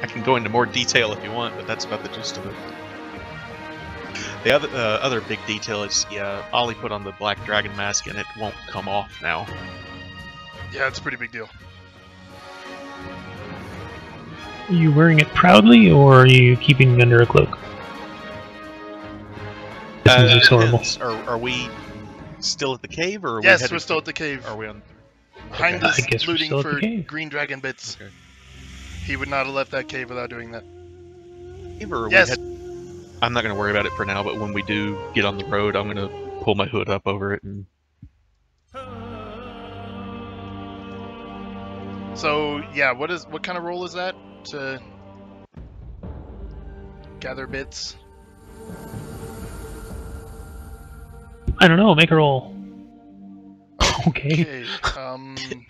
I can go into more detail if you want, but that's about the gist of it. The other big detail is, yeah, Ollie put on the black dragon mask and it won't come off now. Yeah, it's a pretty big deal. Are you wearing it proudly, or are you keeping it under a cloak? This is horrible. Are we still at the cave, or are yes, we we're still at the cave. Are we on? Hind Okay. is looting for cave. green dragon bits. Okay. He would not have left that cave without doing that. Or Yes. I'm not going to worry about it for now, but when we do get on the road, I'm going to pull my hood up over it and. So yeah, what kind of roll is that to gather bits? I don't know. Make a roll. Okay. Okay.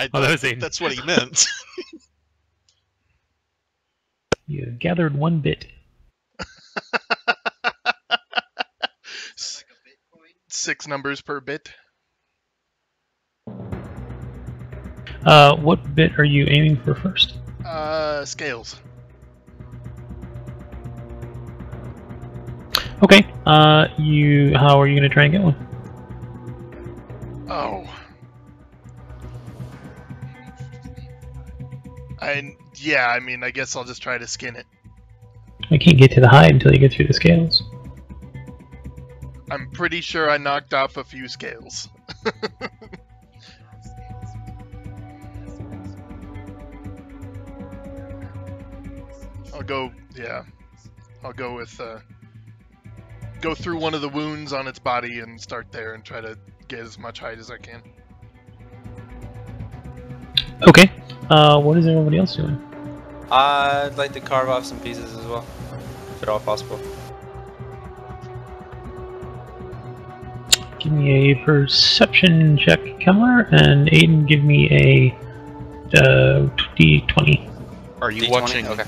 I Oh, that was think Aiden. that's what he meant. You gathered 1 bit. 6 numbers per bit. What bit are you aiming for first? Scales. Okay. How are you gonna try and get one? Oh. I mean, I guess I'll just try to skin it. I can't get to the hide until you get through the scales. I'm pretty sure I knocked off a few scales. I'll go with, go through one of the wounds on its body and start there and try to get as much hide as I can. Okay. What is everybody else doing? I'd like to carve off some pieces as well, if at all possible. Give me a perception check, Kemmler, and Aiden, give me a D20. Are you D20? watching? Okay.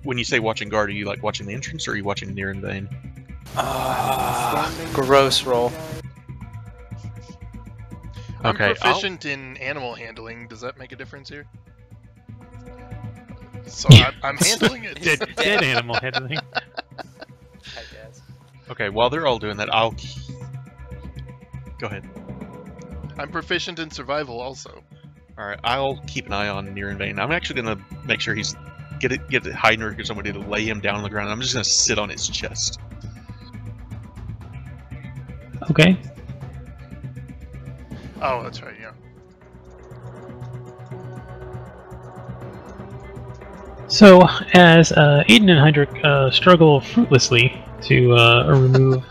When you say watching guard, are you like watching the entrance, or are you watching near in vain? Gross roll. I'm Okay, proficient in animal handling. Does that make a difference here? So I'm handling it. Dead animal handling. I guess. Okay, while they're all doing that, I'll. Go ahead. I'm proficient in survival also. All right, I'll keep an eye on near in vain. I'm actually gonna make sure he's get Heidner or somebody to lay him down on the ground. I'm just gonna sit on his chest. Okay. Oh, that's right, yeah. So, as Aiden and Heinrich struggle fruitlessly to remove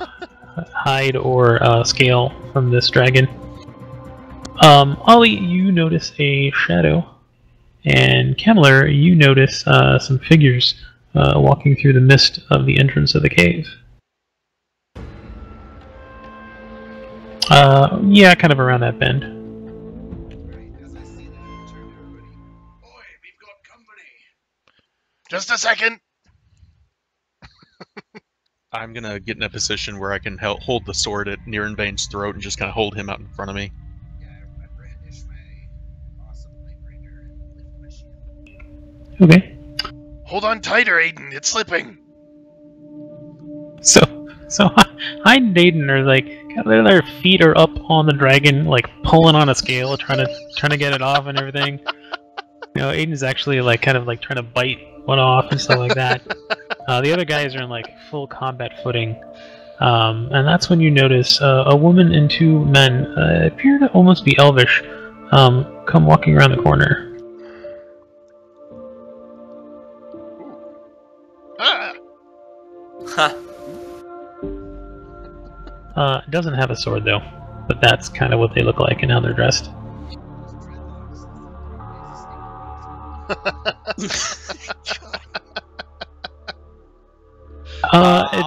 hide or scale from this dragon, Ollie, you notice a shadow, and Kemmler, you notice some figures walking through the mist of the entrance of the cave. Yeah, kind of around that bend. Just a second. I'm gonna get in a position where I can hold the sword at near in vain's throat and just kind of hold him out in front of me. Okay. Hold on tighter, Aiden. It's slipping. So Hyde and Aiden are like, their feet are up on the dragon, like pulling on a scale, trying to get it off and everything. You know, Aiden's actually like kind of like trying to bite one off and stuff like that. The other guys are in like full combat footing, and that's when you notice a woman and 2 men appear to almost be elvish, come walking around the corner. Ah! Huh. It doesn't have a sword though, but that's kind of what they look like and how they're dressed.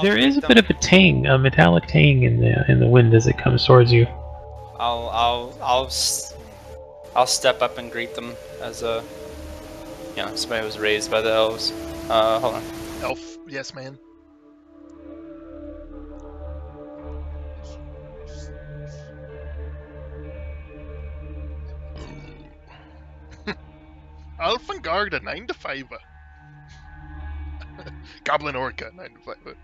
There is a bit of a tang, a metallic tang in the wind as it comes towards you. I'll step up and greet them as somebody who was raised by the elves. Hold on. Elf, yes, man. Alpengard, a 9 to 5. Goblin Orca, 9 to 5 foot.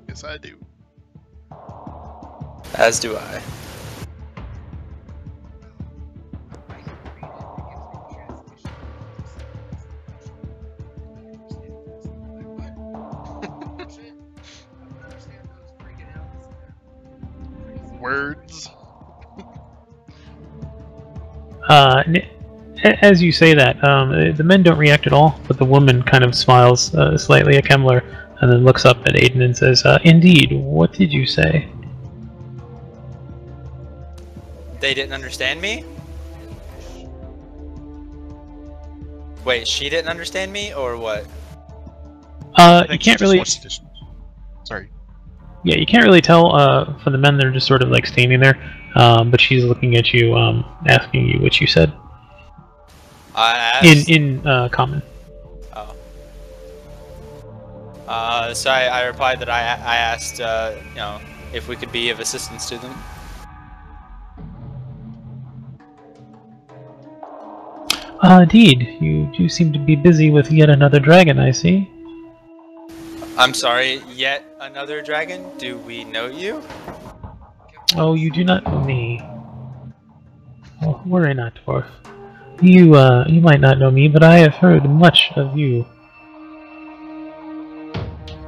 Yes, I do. As do I. Words. As you say that, the men don't react at all, but the woman kind of smiles slightly at Kemmler and then looks up at Aiden and says, "Indeed, what did you say?" They didn't understand me? Wait, she didn't understand me, or what? You can't really. Sorry. Yeah, you can't really tell for the men. They're just sort of like standing there, but she's looking at you, asking you what you said. I asked... In common. Oh. So I replied that I asked, you know, if we could be of assistance to them. Indeed, you do seem to be busy with yet another dragon, I see. I'm sorry, yet another dragon? Do we know you? Oh, you do not know me. Oh, worry not, dwarf. You might not know me, but I have heard much of you.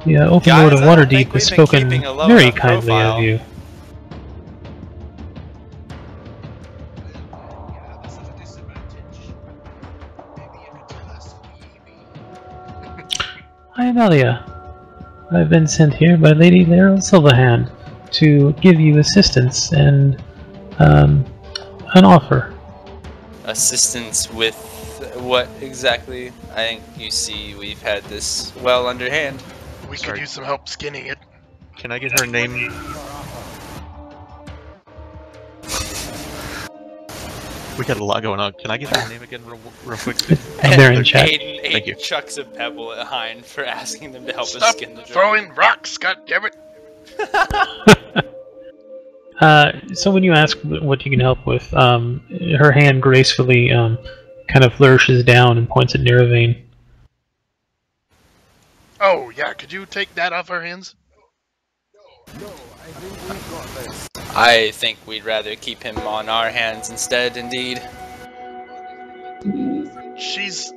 The Open Lord of Waterdeep has spoken very kindly of you. Hi, Amelia. I've been sent here by Lady Laryl Silverhand to give you assistance and an offer. Assistance with what exactly? I think you see we've had this well underhand. We could use some help skinning it. Can I get her name? We got a lot going on. Can I get her name again real quick? They're in chat. Thank you. Chucks a pebble at Hein for asking them to help us skin the dragon. Throwing rocks, goddammit! So when you ask what you can help with, her hand gracefully kind of flourishes down and points at Nerovane. Oh, yeah, could you take that off our hands? I think we'd rather keep him on our hands instead, indeed. She's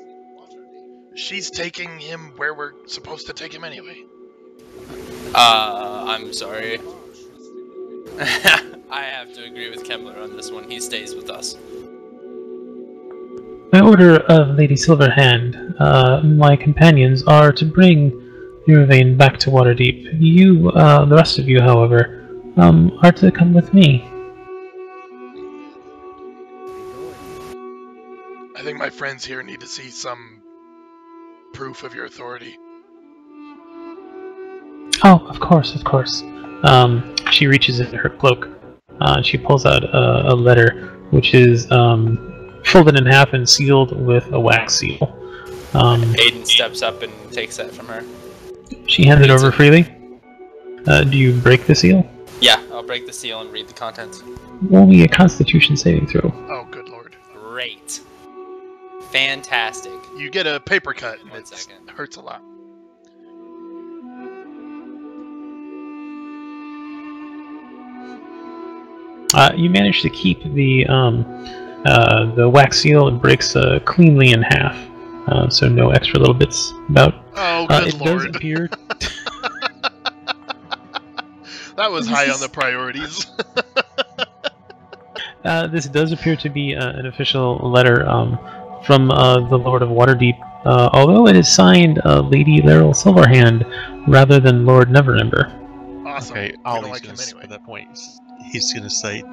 taking him where we're supposed to take him anyway. I'm sorry. I have to agree with Kemmler on this one. He stays with us. By order of Lady Silverhand, my companions are to bring Nerovane back to Waterdeep. You, the rest of you, however, are to come with me. I think my friends here need to see some proof of your authority. Oh, of course, of course. She reaches into her cloak. She pulls out a letter, which is folded in half and sealed with a wax seal. Aiden steps up and takes that from her. She hands it over freely. Do you break the seal? Yeah, I'll break the seal and read the contents. Roll me a Constitution saving throw. Oh, good lord. Great. Fantastic. You get a paper cut, and it second. hurts a lot. You manage to keep the wax seal. It breaks cleanly in half, so no extra little bits about. Oh, good it lord. does appear. That was high on the priorities. This does appear to be an official letter from the Lord of Waterdeep, although it is signed Lady Laryl Silverhand rather than Lord Neverember. Awesome. Okay, Ollie's gonna say at that point. He's gonna say,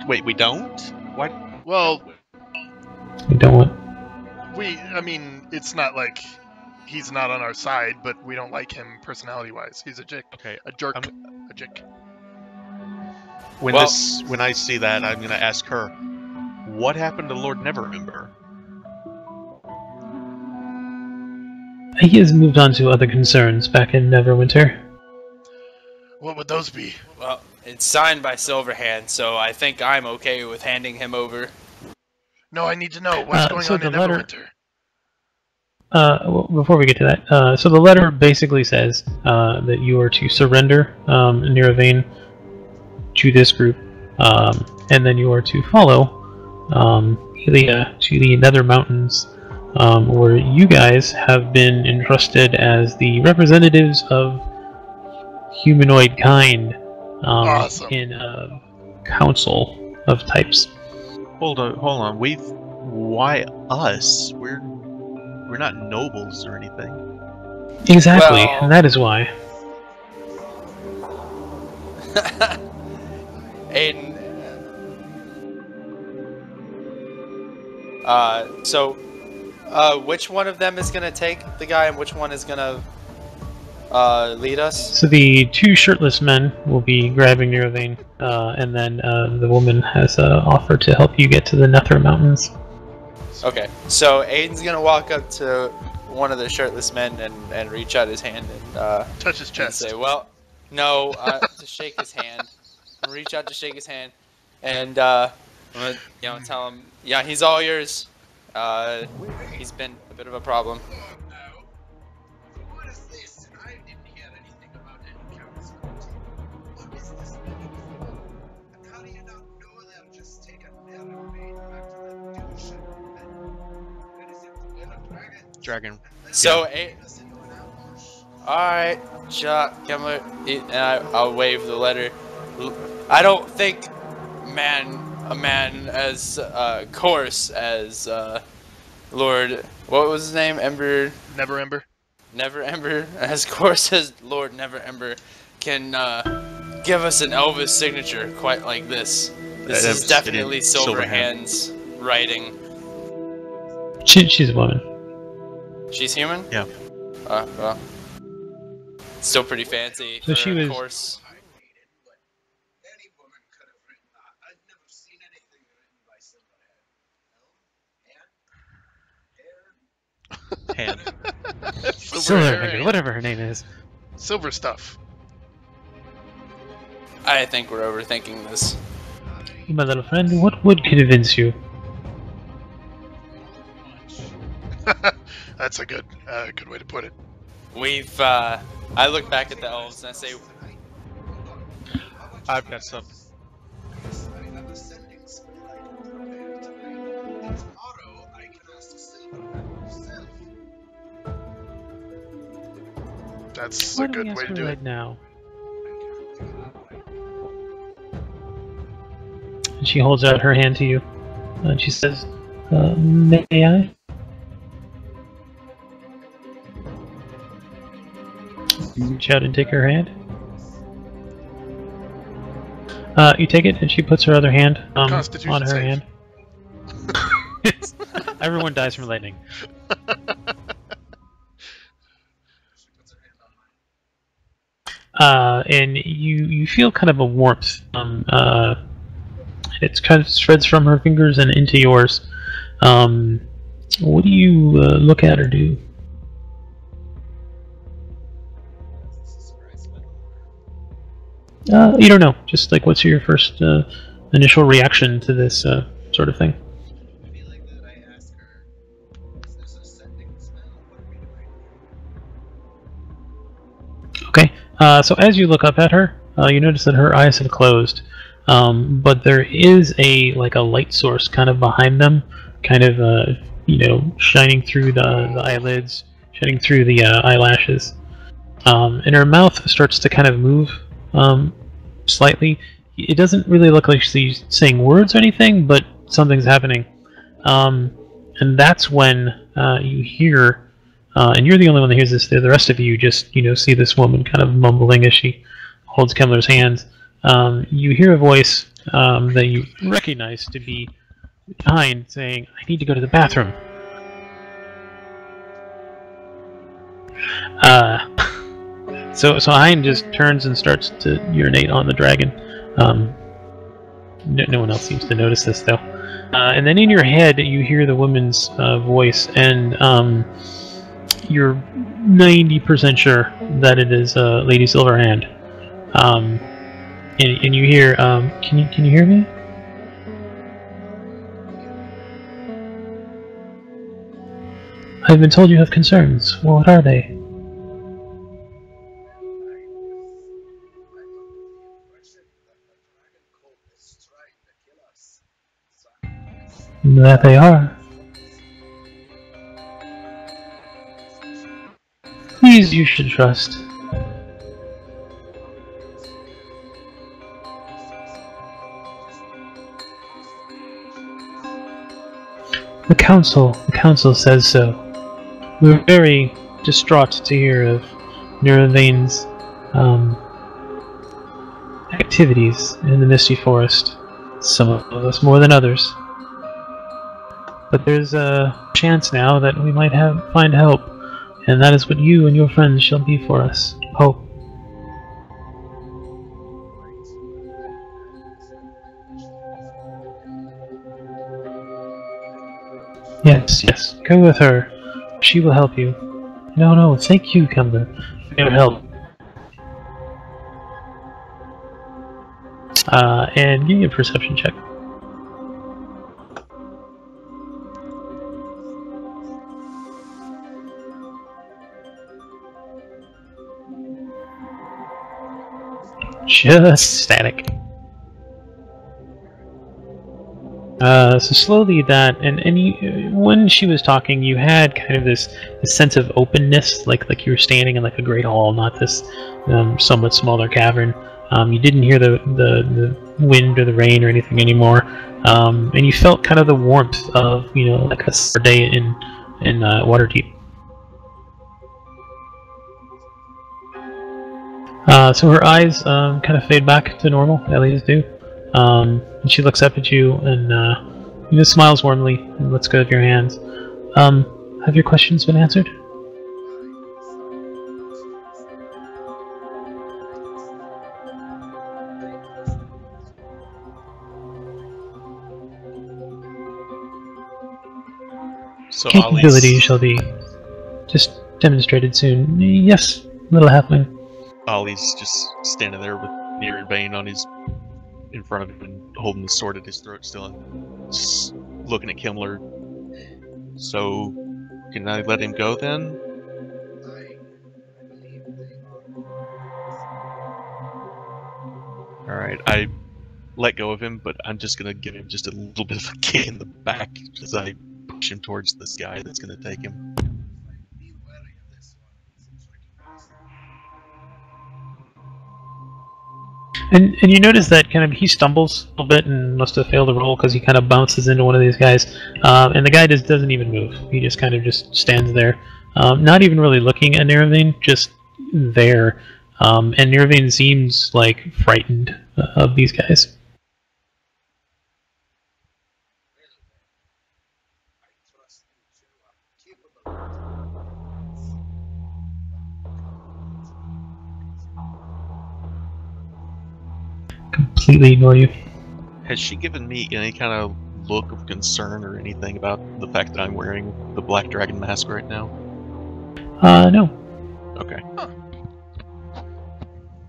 "Wait, we don't? What?" Well, We don't want. I mean, it's not like he's not on our side, but we don't like him personality-wise. He's a jerk. Okay, A jerk. A jerk. when I see that, I'm gonna ask her, "What happened to Lord Neverember?" He has moved on to other concerns back in Neverwinter. What would those be? Well, it's signed by Silverhand, so I think I'm okay with handing him over. No, I need to know what's going so on the in letter- Neverwinter. Well, before we get to that, so the letter basically says that you are to surrender Neravane to this group, and then you are to follow Helia to the Nether Mountains, where you guys have been entrusted as the representatives of humanoid kind Awesome. in a council of types. Hold on. Why us? We're not nobles or anything. Exactly, Well- and that is why. Aiden. Which one of them is gonna take the guy, and which one is gonna lead us? So the two shirtless men will be grabbing Neravane, and then the woman has offered to help you get to the Nether Mountains. Okay, so Aiden's gonna walk up to one of the shirtless men and reach out his hand and Touch his and chest. say, "Well, no," to shake his hand, and reach out to shake his hand, and I'm gonna, tell him, "Yeah, he's all yours. He's been a bit of a problem." Dragon. So, alright, Chuck, come here, and I'll wave the letter. I don't think a man as coarse as Lord, what was his name? Ember? Never Ember. Never Ember, as coarse as Lord Never Ember, can give us an Elvis signature quite like this. This is definitely Silverhand's writing. She's a woman. She's human? Yeah. Well. Still pretty fancy. So she was- course. Hand. Silverhanger, whatever her name is. Silver stuff. I think we're overthinking this. My little friend, what would convince you? That's a good way to put it. We've, I look back at the elves and I say, I've got something. That's Why a don't we good ask way to her do right it. now? And she holds out her hand to you, and she says, "May I?" You reach out and take her hand. You take it, and she puts her other hand Constitution on her save. hand. Everyone dies from lightning. And you feel kind of a warmth. It kind of spreads from her fingers and into yours. What do you look at or do? You don't know. Just like, what's your first initial reaction to this sort of thing? Okay. So as you look up at her, you notice that her eyes have closed, but there is a light source kind of behind them, kind of shining through the eyelids, shining through the eyelashes, and her mouth starts to kind of move slightly. It doesn't really look like she's saying words or anything, but something's happening, and that's when you hear. And you're the only one that hears this. The rest of you just, see this woman kind of mumbling as she holds Kemmler's hand. You hear a voice that you recognize to be behind, saying, "I need to go to the bathroom." So Hein just turns and starts to urinate on the dragon. No one else seems to notice this, though. And then in your head, you hear the woman's voice, and you're 90% sure that it is Lady Silverhand. And you hear, can you hear me? I've been told you have concerns. What are they? That they are. These you should trust. The council says so. We're very distraught to hear of Nirvain's activities in the Misty Forest. Some of us more than others. But there's a chance now that we might find help, and that is what you and your friends shall be for us. Hope. Yes, go with her. She will help you. No, thank you, Kemba, for your help. And give me a perception check. Just static. So slowly when she was talking, you had kind of this sense of openness, like you were standing in like a great hall, not this somewhat smaller cavern. You didn't hear the wind or the rain or anything anymore, and you felt kind of the warmth of like a summer day in Waterdeep. So her eyes kind of fade back to normal, at least do. And she looks up at you and smiles warmly and lets go of your hands. Have your questions been answered? So Capability shall be just demonstrated soon. Yes, little halfling. Ollie's just standing there with Nirvain on in front of him and holding the sword at his throat still, and just looking at Kimmler. So, can I let him go then? Alright, I let go of him, but I'm just gonna give him just a little bit of a kick in the back as I push him towards this guy that's gonna take him. And you notice that kind of he stumbles a little bit and must have failed a roll because he kind of bounces into one of these guys, and the guy just doesn't even move. He just kind of just stands there, not even really looking at Nirvain, just there. And Nirvain seems like frightened of these guys. Completely ignore you. Has she given me any kind of look of concern or anything about the fact that I'm wearing the Black Dragon mask right now? No. Okay. Huh.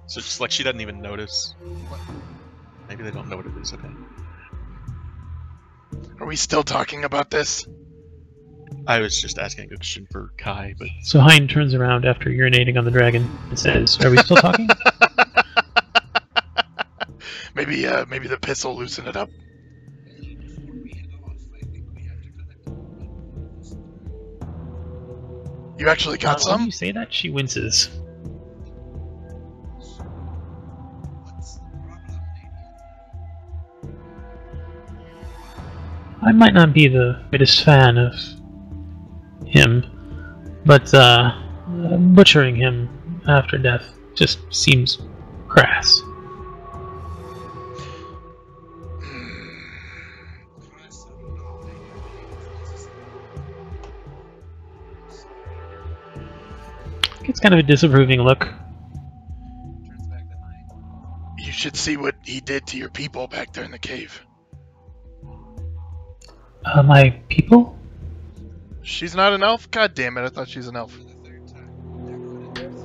So just like she doesn't even notice. Maybe they don't know what it is, okay. Are we still talking about this? I was just asking a question for Kai, but... So Hein turns around after urinating on the dragon and says, "Are we still talking?" Maybe the piss will loosen it up. You actually got When some? you say that, she winces. I might not be the greatest fan of him, but butchering him after death just seems crass. It's kind of a disapproving look. You should see what he did to your people back there in the cave. My people? She's not an elf? God damn it, I thought she's an elf.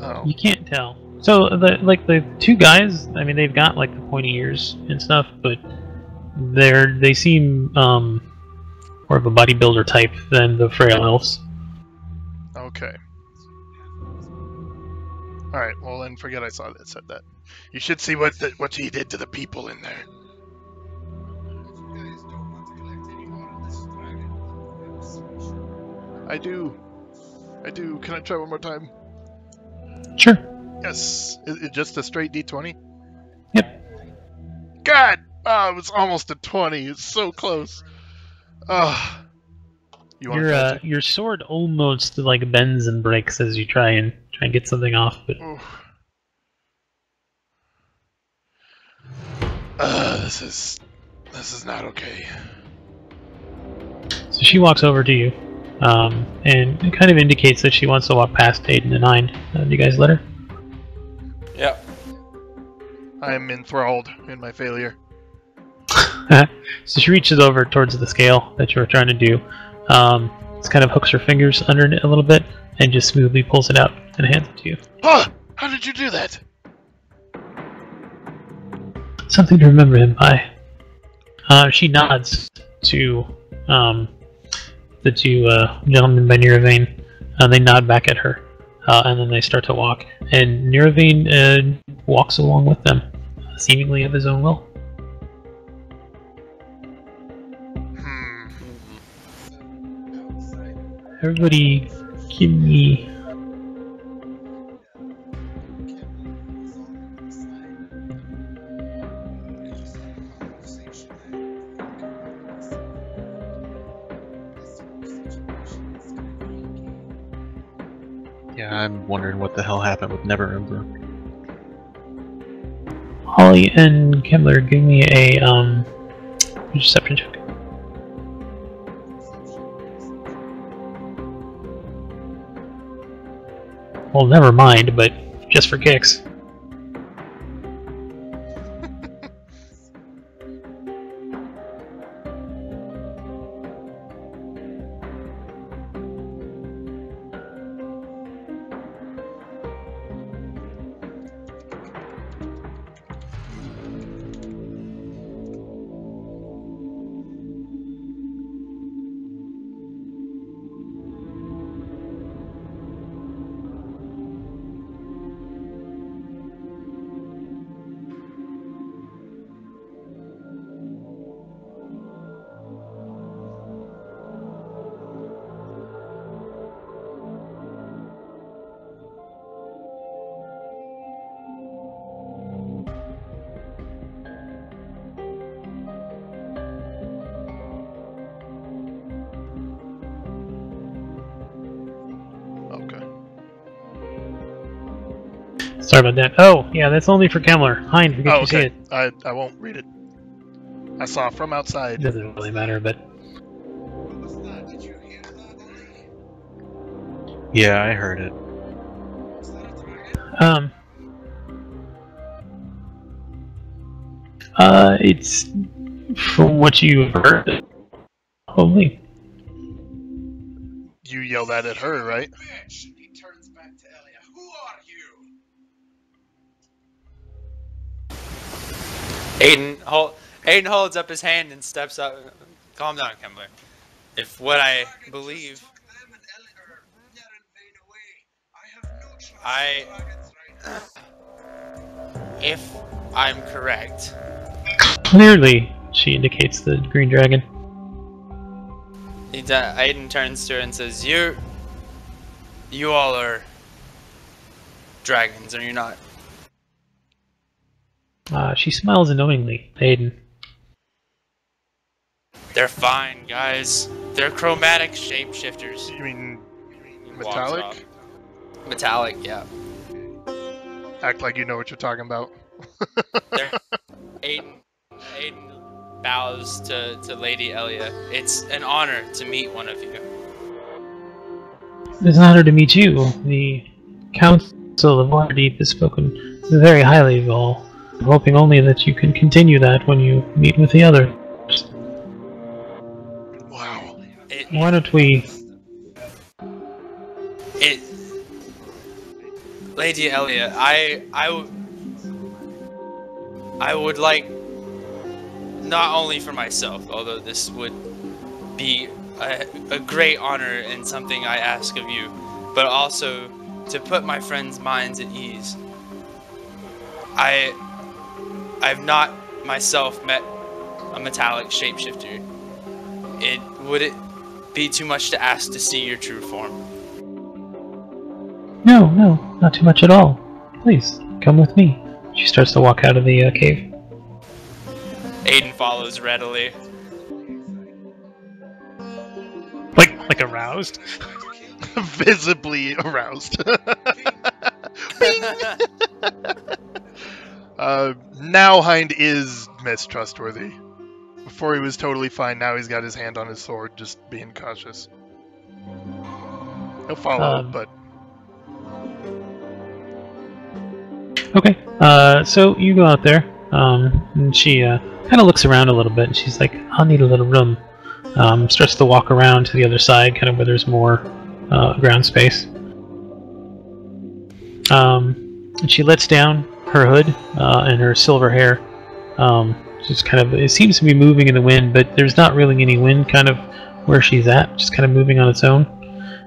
Oh. You can't tell. So the two guys, I mean, they've got like the pointy ears and stuff, but they seem more of a bodybuilder type than the frail elves. Okay. All right. Well, then forget I said that. You should see what he did to the people in there. I do. Can I try one more time? Sure. Yes. Is it just a straight D20? Yep. God! Oh, it was almost a 20. It's so close. You want to Your sword almost like bends and breaks as you try and get something off, but this is not okay. so she walks over to you, and it kind of indicates that she wants to walk past Aiden and Nine. Do you guys let her? Yep. I am enthralled in my failure. So she reaches over towards the scale that you were trying to do. Just kind of hooks her fingers under it a little bit and just smoothly pulls it out and hands it to you. Huh! How did you do that? Something to remember him by. She nods to the two gentlemen by Niravane. They nod back at her, and then they start to walk. And Niravane walks along with them, seemingly of his own will. Everybody, give me... Yeah, I'm wondering what the hell happened with Neverember. Holly and Kemmler, give me a perception check. Well, never mind, but just for kicks. Sorry about that. Oh, yeah, that's only for Kemmler. Hein, forget you see it. I won't read it. I saw from outside. Doesn't really matter, but... Yeah, I heard it. It's from what you've heard. Holy. You yelled that at her, right? Aiden holds up his hand and steps up. Calm down, Kemmler. If what I believe, if I'm correct. Clearly, she indicates the green dragon. Aiden turns to her and says, "You all are dragons, are you not?" She smiles knowingly, Aiden. They're fine, guys. They're chromatic shapeshifters. You mean He walks metallic? off. Metallic, yeah. Act like you know what you're talking about. Aiden bows to Lady Elia. It's an honor to meet one of you. It's an honor to meet you. The Council of Waterdeep has spoken very highly of all. I'm hoping only that you can continue that when you meet with the others. Wow. Why don't we... Lady Elia, I would like, not only for myself, although this would be a great honor and something I ask of you, but also to put my friends' minds at ease. I've not myself met a metallic shapeshifter. Would it be too much to ask to see your true form? No, not too much at all. Please, come with me. She starts to walk out of the cave. Aiden follows readily. Like aroused? Visibly aroused. Now Hind is mistrustworthy. Before he was totally fine, now he's got his hand on his sword, just being cautious. He'll follow, but... Okay, so you go out there, and she kind of looks around a little bit, and she's like, I'll need a little room. Starts to walk around to the other side, kind of where there's more ground space. And she lets down her hood and her silver hair. Just kind of, it seems to be moving in the wind, but there's not really any wind kind of where she's at, just kind of moving on its own.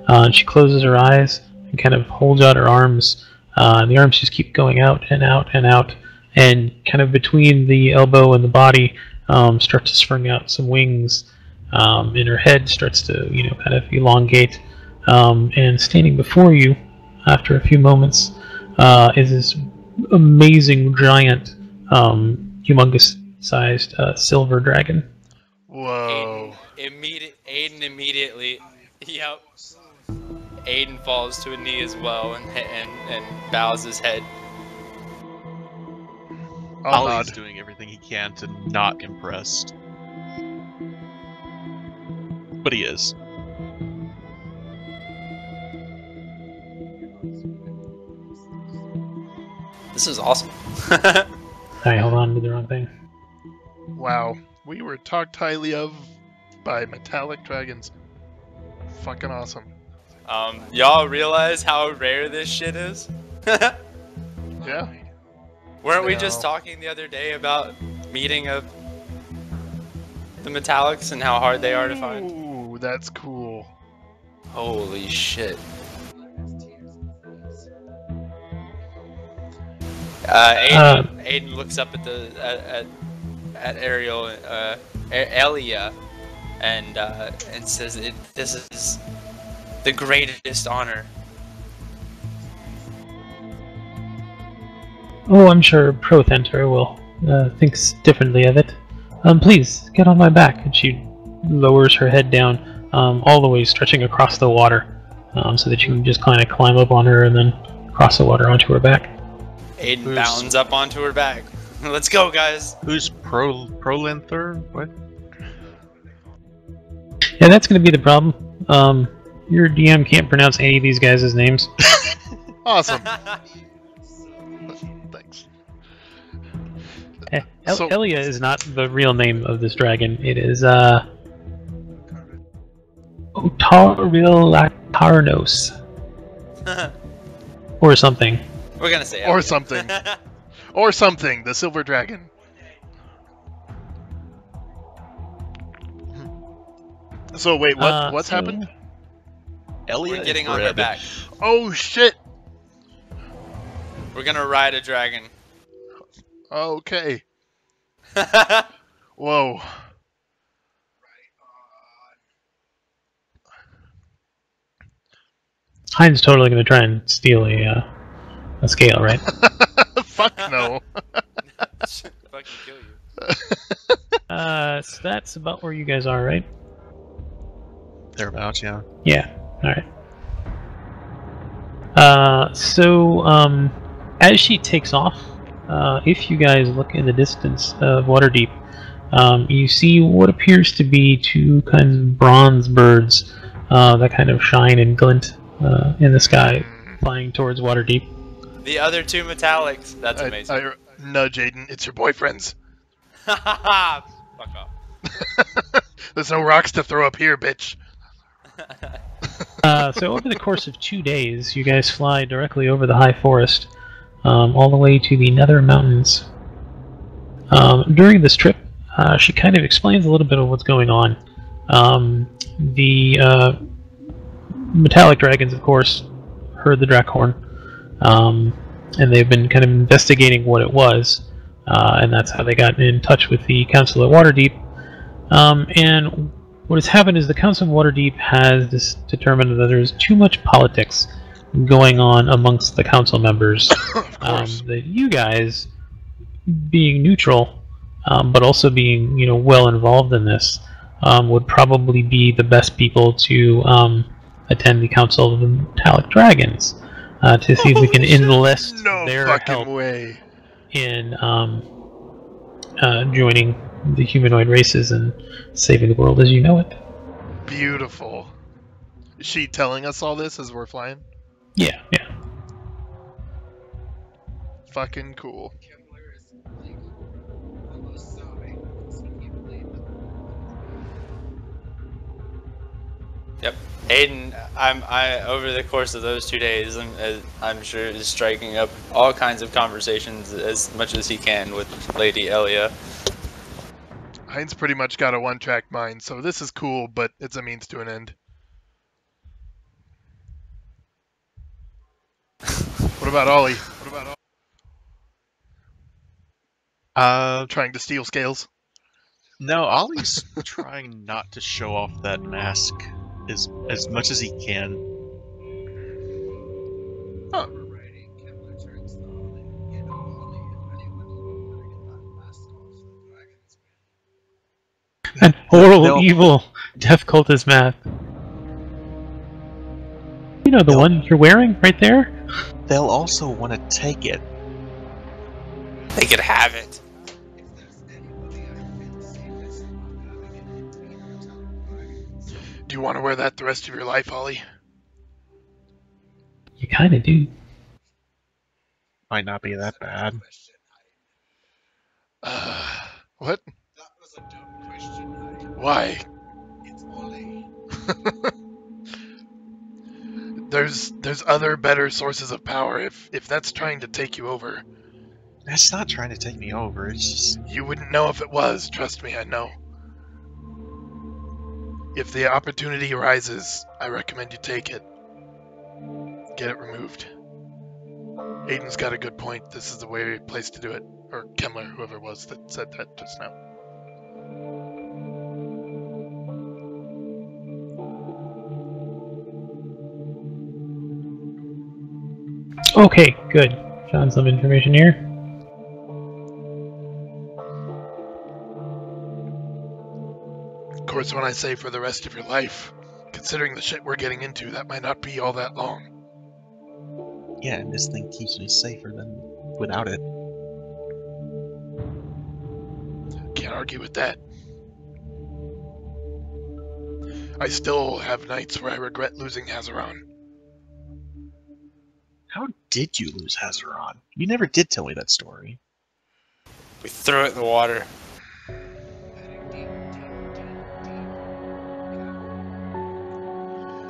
And she closes her eyes and kind of holds out her arms. And the arms just keep going out and out and out, and kind of between the elbow and the body start to spring out some wings, and her head starts to, kind of elongate. And standing before you, after a few moments, is this amazing, giant, humongous-sized silver dragon. Whoa. Aiden immediately. Yep. Aiden falls to a knee as well and bows his head. Ollie's doing everything he can to not impressed. But he is. This is awesome. Sorry, hold on, I did the wrong thing. Wow. We were talked highly of by metallic dragons. Fucking awesome. Y'all realize how rare this shit is? Yeah. Weren't we just talking the other day about meeting the metallics and how hard they are to find? Ooh, that's cool. Holy shit. Aiden looks up at Ariel, Elia, and says, "This is the greatest honor." Oh, I'm sure Prothentor will think differently of it. Please, get on my back. And she lowers her head down, all the way stretching across the water, so that you can just kind of climb up on her and then cross the water onto her back. Aiden bounds up onto her back. Let's go, guys! Who's Prolenther? What? Yeah, that's going to be the problem. Your DM can't pronounce any of these guys' names. Awesome. Thanks. Elia is not the real name of this dragon. It is, Otarilatarnos. Or something. We're gonna say Or something. Or something, the silver dragon. So wait, what's happened? Elliot We're getting on her back. Oh shit! We're gonna ride a dragon. Okay. Whoa. Hein's totally going to try and steal a scale, right? Fuck no. Fucking kill you. So that's about where you guys are, right? Thereabouts, yeah. Yeah, alright. As she takes off, if you guys look in the distance of Waterdeep, you see what appears to be two kinds of bronze birds that kind of shine and glint in the sky, flying towards Waterdeep. The other two metallics. That's amazing. I nudge Aiden. It's your boyfriend's. Fuck off. There's no rocks to throw up here, bitch. So over the course of 2 days, you guys fly directly over the high forest, all the way to the Nether Mountains. During this trip, she kind of explains a little bit of what's going on. The metallic dragons, of course, heard the Drakhorn, and they've been kind of investigating what it was, and that's how they got in touch with the Council at Waterdeep. And what has happened is the Council of Waterdeep has determined that there's too much politics going on amongst the council members. Of course. That you guys, being neutral, but also being well involved in this, would probably be the best people to attend the Council of the Metallic Dragons to see if we can enlist No their fucking help way. in joining the humanoid races and saving the world as you know it. Beautiful. Is she telling us all this as we're flying? Yeah. Fucking cool. Yep. Aiden, I over the course of those 2 days, I'm sure is striking up all kinds of conversations as much as he can with Lady Elia. Heinz pretty much got a one-track mind, so this is cool, but it's a means to an end. What about Ollie? Trying to steal scales? No, Ollie's trying not to show off that mask as much as he can. Huh. And horrible, They'll- evil, death cultist math. You know the They'll- one you're wearing right there? They'll also want to take it. They could have it. Do you want to wear that the rest of your life, Ollie? You kinda do. Might not be that bad. What? Why? There's other better sources of power if that's trying to take you over. That's not trying to take me over. It's just You wouldn't know if it was, trust me, I know. If the opportunity arises, I recommend you take it. Get it removed. Aiden's got a good point. This is the place to do it. Or Kemmler, whoever it was that said that just now. Okay, good. Found some information here. Of course, when I say for the rest of your life, considering the shit we're getting into, that might not be all that long. yeah, and this thing keeps me safer than without it. Can't argue with that. I still have nights where I regret losing Hazaron. How did you lose Hazaron? You never did tell me that story. We threw it in the water.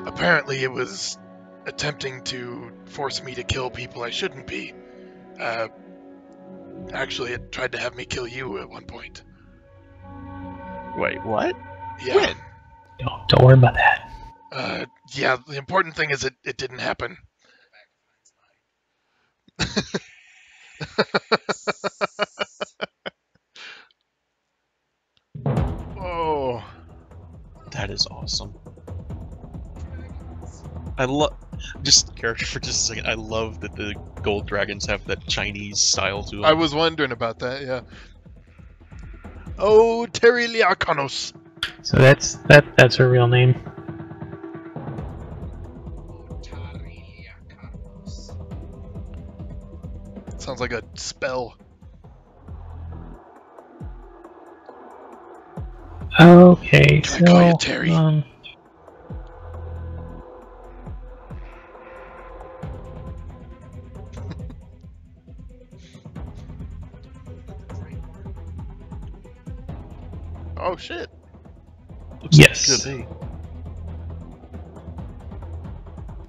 Apparently it was attempting to force me to kill people I shouldn't be. Actually, it tried to have me kill you at one point. Wait, what? Yeah. When? Don't worry about that. Yeah, the important thing is it didn't happen. Oh. That is awesome. I love just character for just a second. I love that the gold dragons have that Chinese style to them. I was wondering about that, yeah. Oh, Terry Liakanos. So that's her real name. Sounds like a spell. Okay, Can I call you so Terry? Oh shit. Looks like it yes. could be.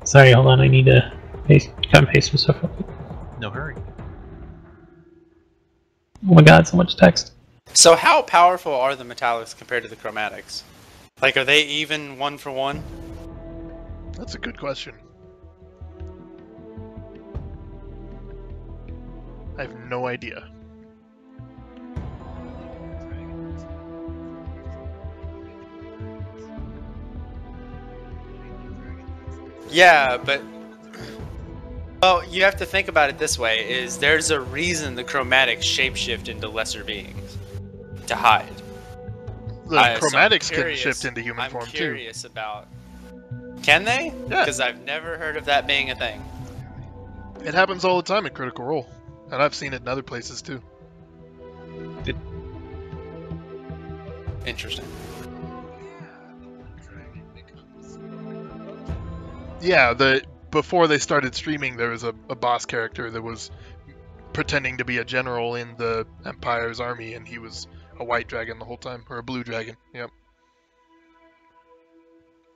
Sorry, hold on. I need to cut and paste some stuff real quick. No hurry. Oh my god, so much text. So how powerful are the metallics compared to the chromatics? Like, are they even 1 for 1? That's a good question. I have no idea. Yeah, but well, you have to think about it this way: is there's a reason the chromatics shapeshift into lesser beings to hide. The chromatics can shift into human form I'm curious about. Can they? Yeah. Because I've never heard of that being a thing. It happens all the time in Critical Role, and I've seen it in other places too. Interesting. Yeah, before they started streaming, there was a boss character that was pretending to be a general in the Empire's army, and he was a white dragon the whole time, or a blue dragon. Yep.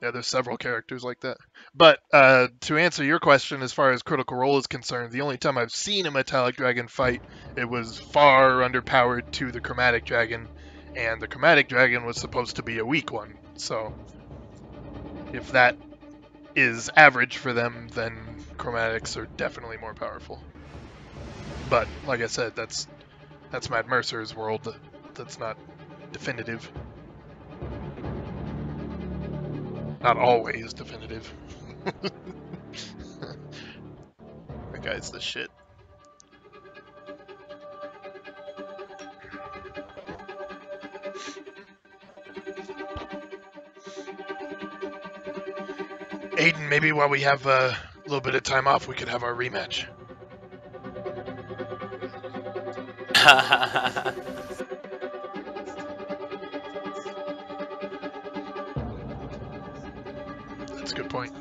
Yeah, there's several characters like that. But to answer your question, as far as Critical Role is concerned, the only time I've seen a metallic dragon fight, it was far underpowered to the chromatic dragon, and the chromatic dragon was supposed to be a weak one. So if that is average for them, then chromatics are definitely more powerful. But like I said, that's Matt Mercer's world. That's not definitive. Not always definitive. That guy's the shit. Aiden, maybe while we have a little bit of time off, we could have our rematch. That's a good point.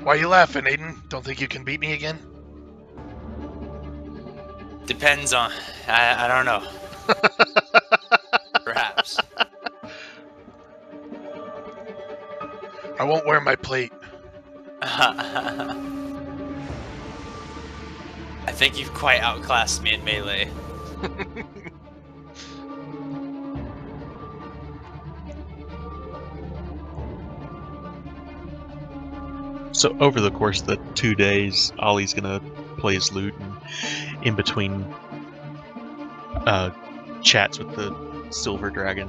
Why are you laughing, Aiden? Don't think you can beat me again? Depends on. I don't know. Perhaps. I won't wear my plate. I think you've quite outclassed me in melee. So over the course of the 2 days, Ollie's gonna play his lute, and in between chats with the silver dragon,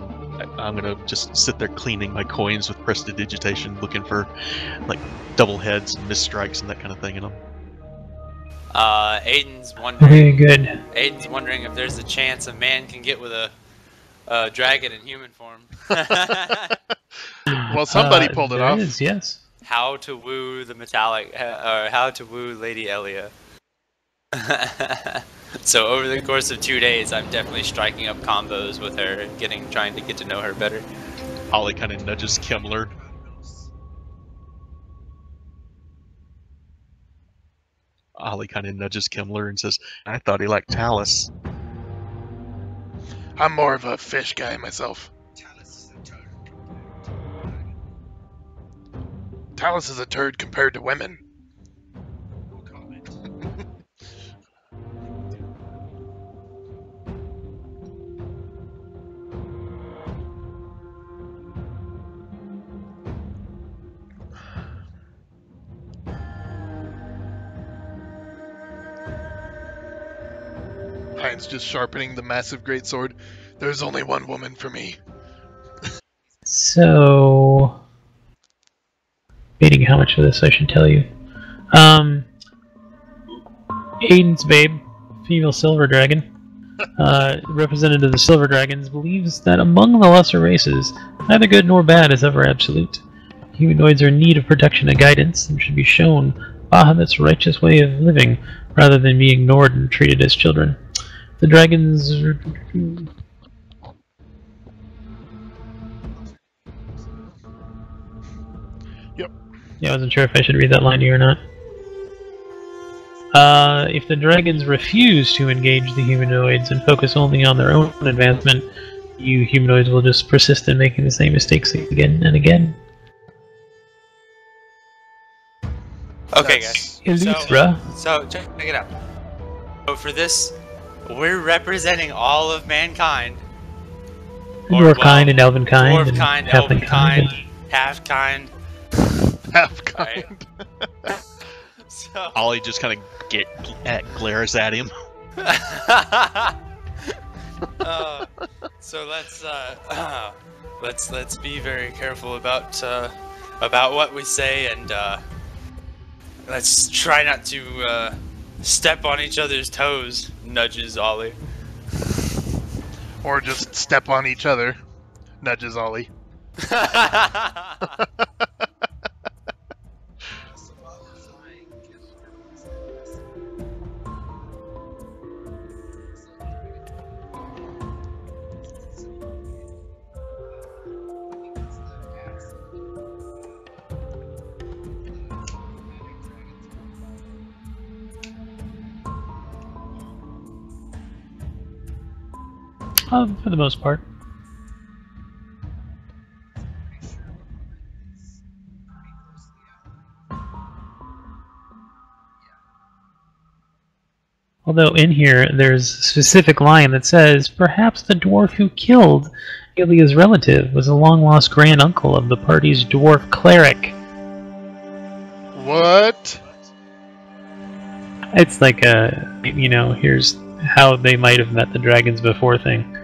I'm gonna just sit there cleaning my coins with prestidigitation, looking for like double heads and misstrikes and that kind of thing in them. Aiden's wondering. Very good. Aiden's wondering if there's a chance a man can get with a dragon in human form. Well, somebody pulled it there off. is, yes. How to woo the metallic, or how to woo Lady Elia. So over the course of 2 days, I'm definitely striking up combos with her and trying to get to know her better. Ollie kind of nudges Kimmler. And says, "I thought he liked Talus." I'm more of a fish guy myself. Talus is a turd compared to women. Heinz just sharpening the massive greatsword. There's only one woman for me. So, debating how much of this I should tell you. Aiden's babe, female silver dragon, representative of the silver dragons, believes that among the lesser races, neither good nor bad is ever absolute. Humanoids are in need of protection and guidance, and should be shown Bahamut's righteous way of living, rather than be ignored and treated as children. The dragons... Yep. Yeah, I wasn't sure if I should read that line to you or not. If the dragons refuse to engage the humanoids and focus only on their own advancement, you humanoids will just persist in making the same mistakes again and again. Okay, guys. Elytra. So check it out. So for this, we're representing all of mankind. Dwarf kind and elven kind dwarf and kind, halfling elven kind, and- half kind. Half kind. So, Ollie just kind of glares at him. so let's be very careful about what we say, and let's try not to step on each other's toes. Nudges Ollie. Or just step on each other. Nudges Ollie. For the most part. Although in here, there's a specific line that says, perhaps the dwarf who killed Ilya's relative was a long-lost grand-uncle of the party's dwarf cleric. What? It's like a, you know, here's how they might have met the dragons before thing.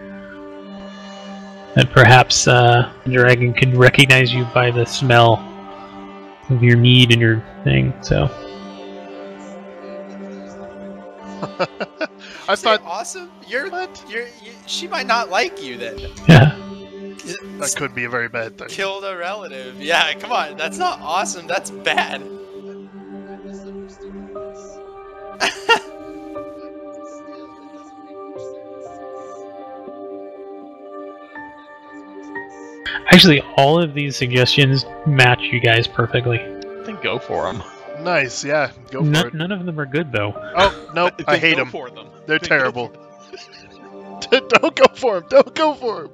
That perhaps the dragon could recognize you by the smell of your mead and your thing, so... I thought awesome. She might not like you then. Yeah. that could be a very bad thing. Killed a relative. Yeah, come on. That's not awesome. That's bad. Actually, all of these suggestions match you guys perfectly. Then go for them. Nice, yeah. Go for it. None of them are good, though. Oh, nope. I hate them. For them. They're terrible. Don't go for them. Don't go for them.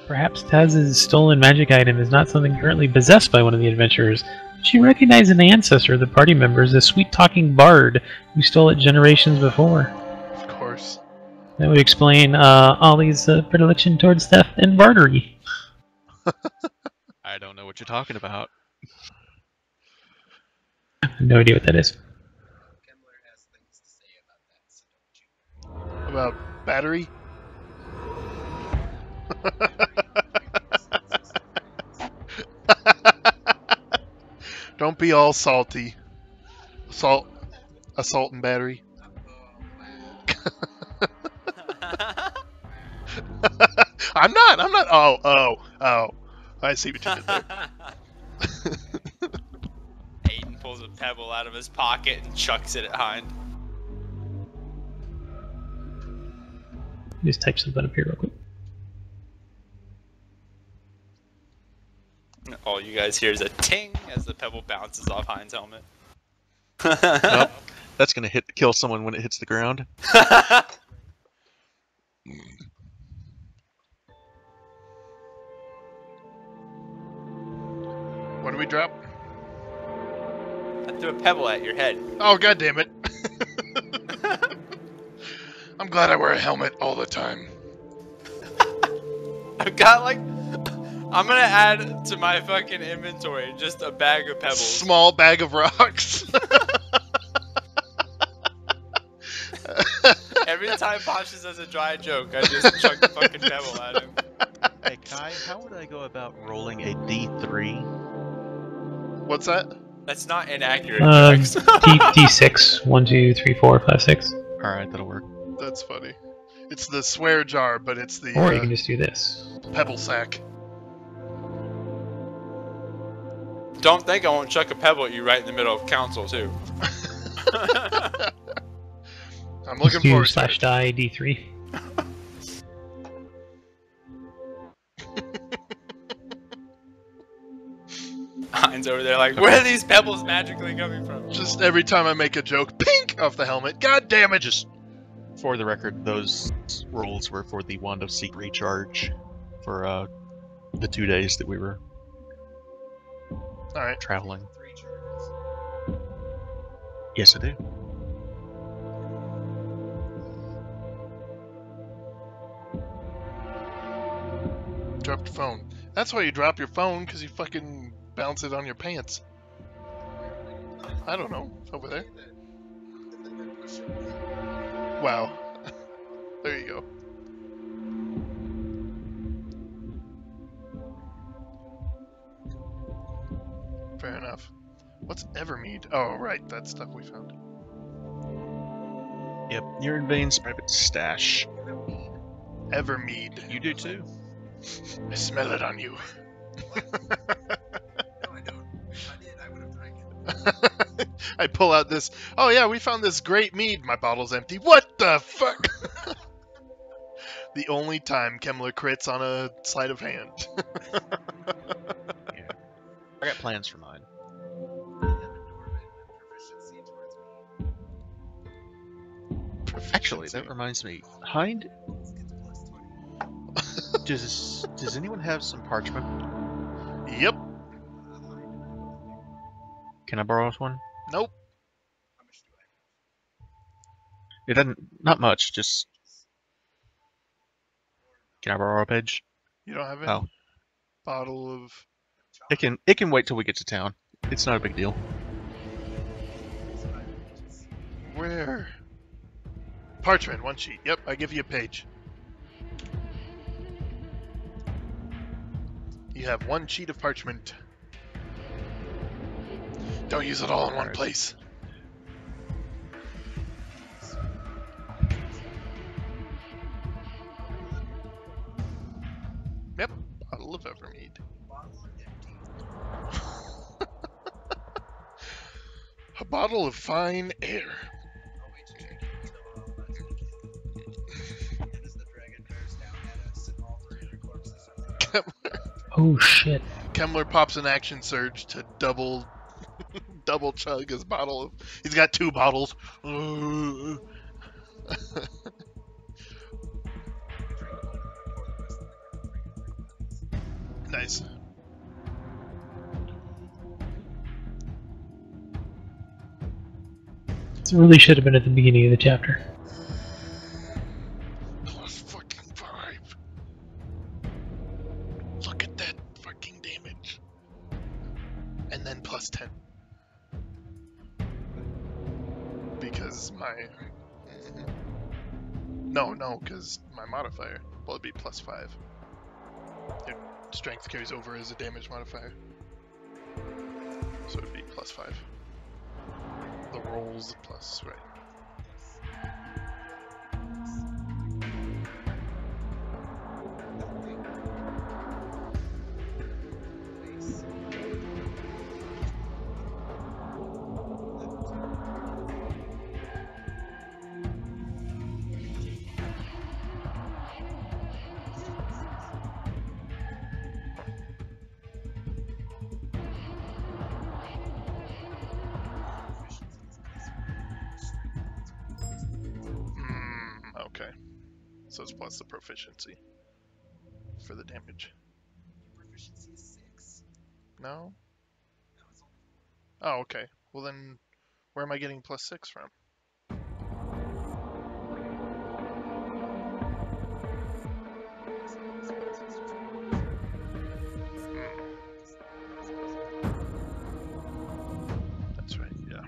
Perhaps Taz's stolen magic item is not something currently possessed by one of the adventurers. She recognized an ancestor of the party members, a sweet-talking bard who stole it generations before. Of course. That would explain Ollie's predilection towards theft and bartery. I don't know what you're talking about. I have no idea what that is. About battery? Don't be all salty. Assault and battery. I'm not. Oh. I see what you did there. Aiden pulls a pebble out of his pocket and chucks it at Hind. Just type something up here real quick. All you guys hear is a ting as the pebble bounces off Hind's helmet. Nope. That's gonna kill someone when it hits the ground. What do we drop? I threw a pebble at your head. Oh, god damn it. I'm glad I wear a helmet all the time. I've got like... I'm gonna add to my fucking inventory just a bag of pebbles. Small bag of rocks. Every time Pasha says a dry joke, I just chuck a fucking pebble at him. Hey Kai, how would I go about rolling a D3? What's that? That's not inaccurate. Rex. D6. 1, 2, 3, 4, 5, 6. Alright, that'll work. That's funny. It's the swear jar, but it's the Or you can just do this. pebble sack. Don't think I won't chuck a pebble at you right in the middle of council, too. I'm looking Just do forward to it. /die D3. Heinz over there like, where are these pebbles magically coming from? Just every time I make a joke, pink off the helmet. God damn it! Just for the record, those rolls were for the Wand of Seek recharge for the 2 days that we were Alright. traveling. Yes, I do. dropped your phone. That's why you drop your phone, because you fucking bounce it on your pants. I don't know. It's over there. Wow. There you go. Fair enough. What's Evermead? Oh, right. That stuff we found. Yep, you're in Vane's private stash. Evermead. You do too. I smell it on you. I pull out this. Oh yeah, we found this great mead. My bottle's empty. What the fuck? The only time Kemmler crits on a sleight of hand. Yeah. I got plans for mine. Actually, that reminds me. Hind, does anyone have some parchment? Yep. Can I borrow one? Nope. It doesn't. Not much. Just. Can I borrow a page? You don't have any Oh. bottle of. It can wait till we get to town. It's not a big deal. Where? Parchment, 1 sheet. Yep, I give you a page. You have 1 sheet of parchment. Don't use it all in one place. Yep, bottle of Evermead. A bottle of fine air. Oh shit. Kemmler pops an action surge to double chug his bottle of. He's got 2 bottles. Nice. This really should have been at the beginning of the chapter. Plus fucking 5. Look at that fucking damage. And then plus 10. Because my... No, because my modifier. Well, it'd be plus 5. Your strength carries over as a damage modifier. So it'd be plus 5. The rolls plus, right. Okay. So it's plus the proficiency for the damage. Proficiency is 6. No? No, it's only 4. Oh, okay. Well then, where am I getting plus 6 from? That's right, yeah.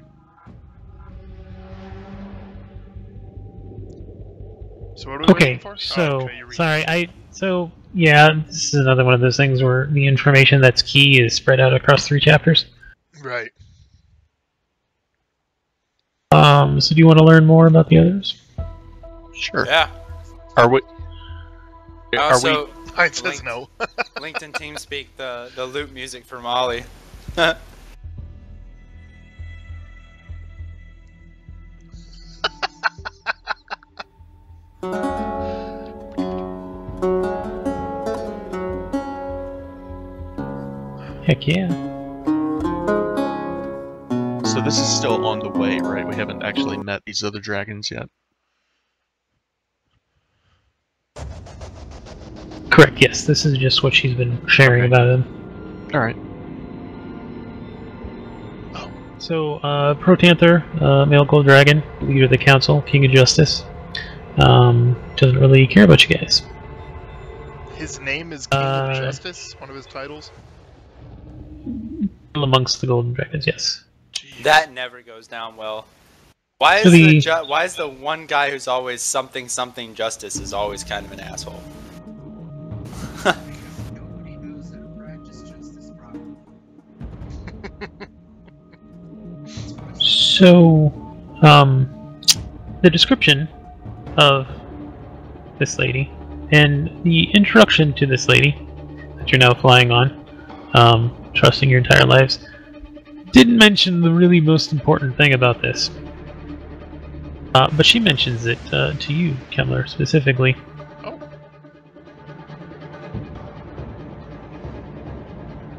So what are we Okay, waiting for? so okay, you're reading. sorry, yeah, this is another one of those things where the information that's key is spread out across 3 chapters. Right. So do you want to learn more about the others? Sure. Yeah. Are we? Are Also, Mine says no. linked in TeamSpeak the loot music for Molly. Heck yeah. So this is still on the way, right? We haven't actually met these other dragons yet. Correct, yes, this is just what she's been sharing Okay. about him. All right. So, Protanther, male gold dragon, leader of the council, king of justice, doesn't really care about you guys. His name is King of Justice, one of his titles? Amongst the Golden Dragons, yes. Jeez. That never goes down well. Why So is the- why is the one guy who's always something justice is always kind of an asshole? Because nobody knows how to practice justice properly. So, the description of this lady and the introduction to this lady that you're now flying on, trusting your entire lives, didn't mention the really most important thing about this. But she mentions it to you, Kemmler, specifically. Oh,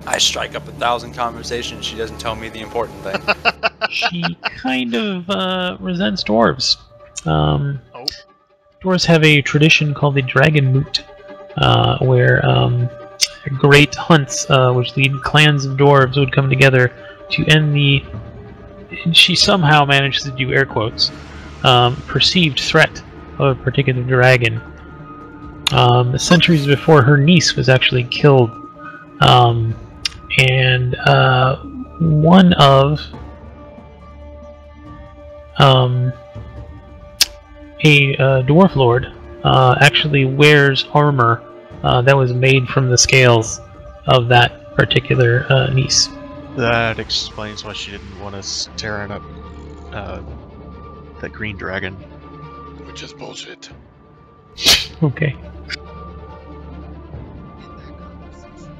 I strike up 1,000 conversations. She doesn't tell me the important thing. She kind of resents dwarves. oh, Dwarves have a tradition called the Dragon Moot, where great hunts, which lead clans of dwarves, would come together to end the... She somehow manages to do air quotes. Perceived threat of a particular dragon. Centuries before her niece was actually killed. And one of a dwarf lord actually wears armor that was made from the scales of that particular niece. That explains why she didn't want us tearing up that green dragon. which is bullshit. Okay. In that conversation,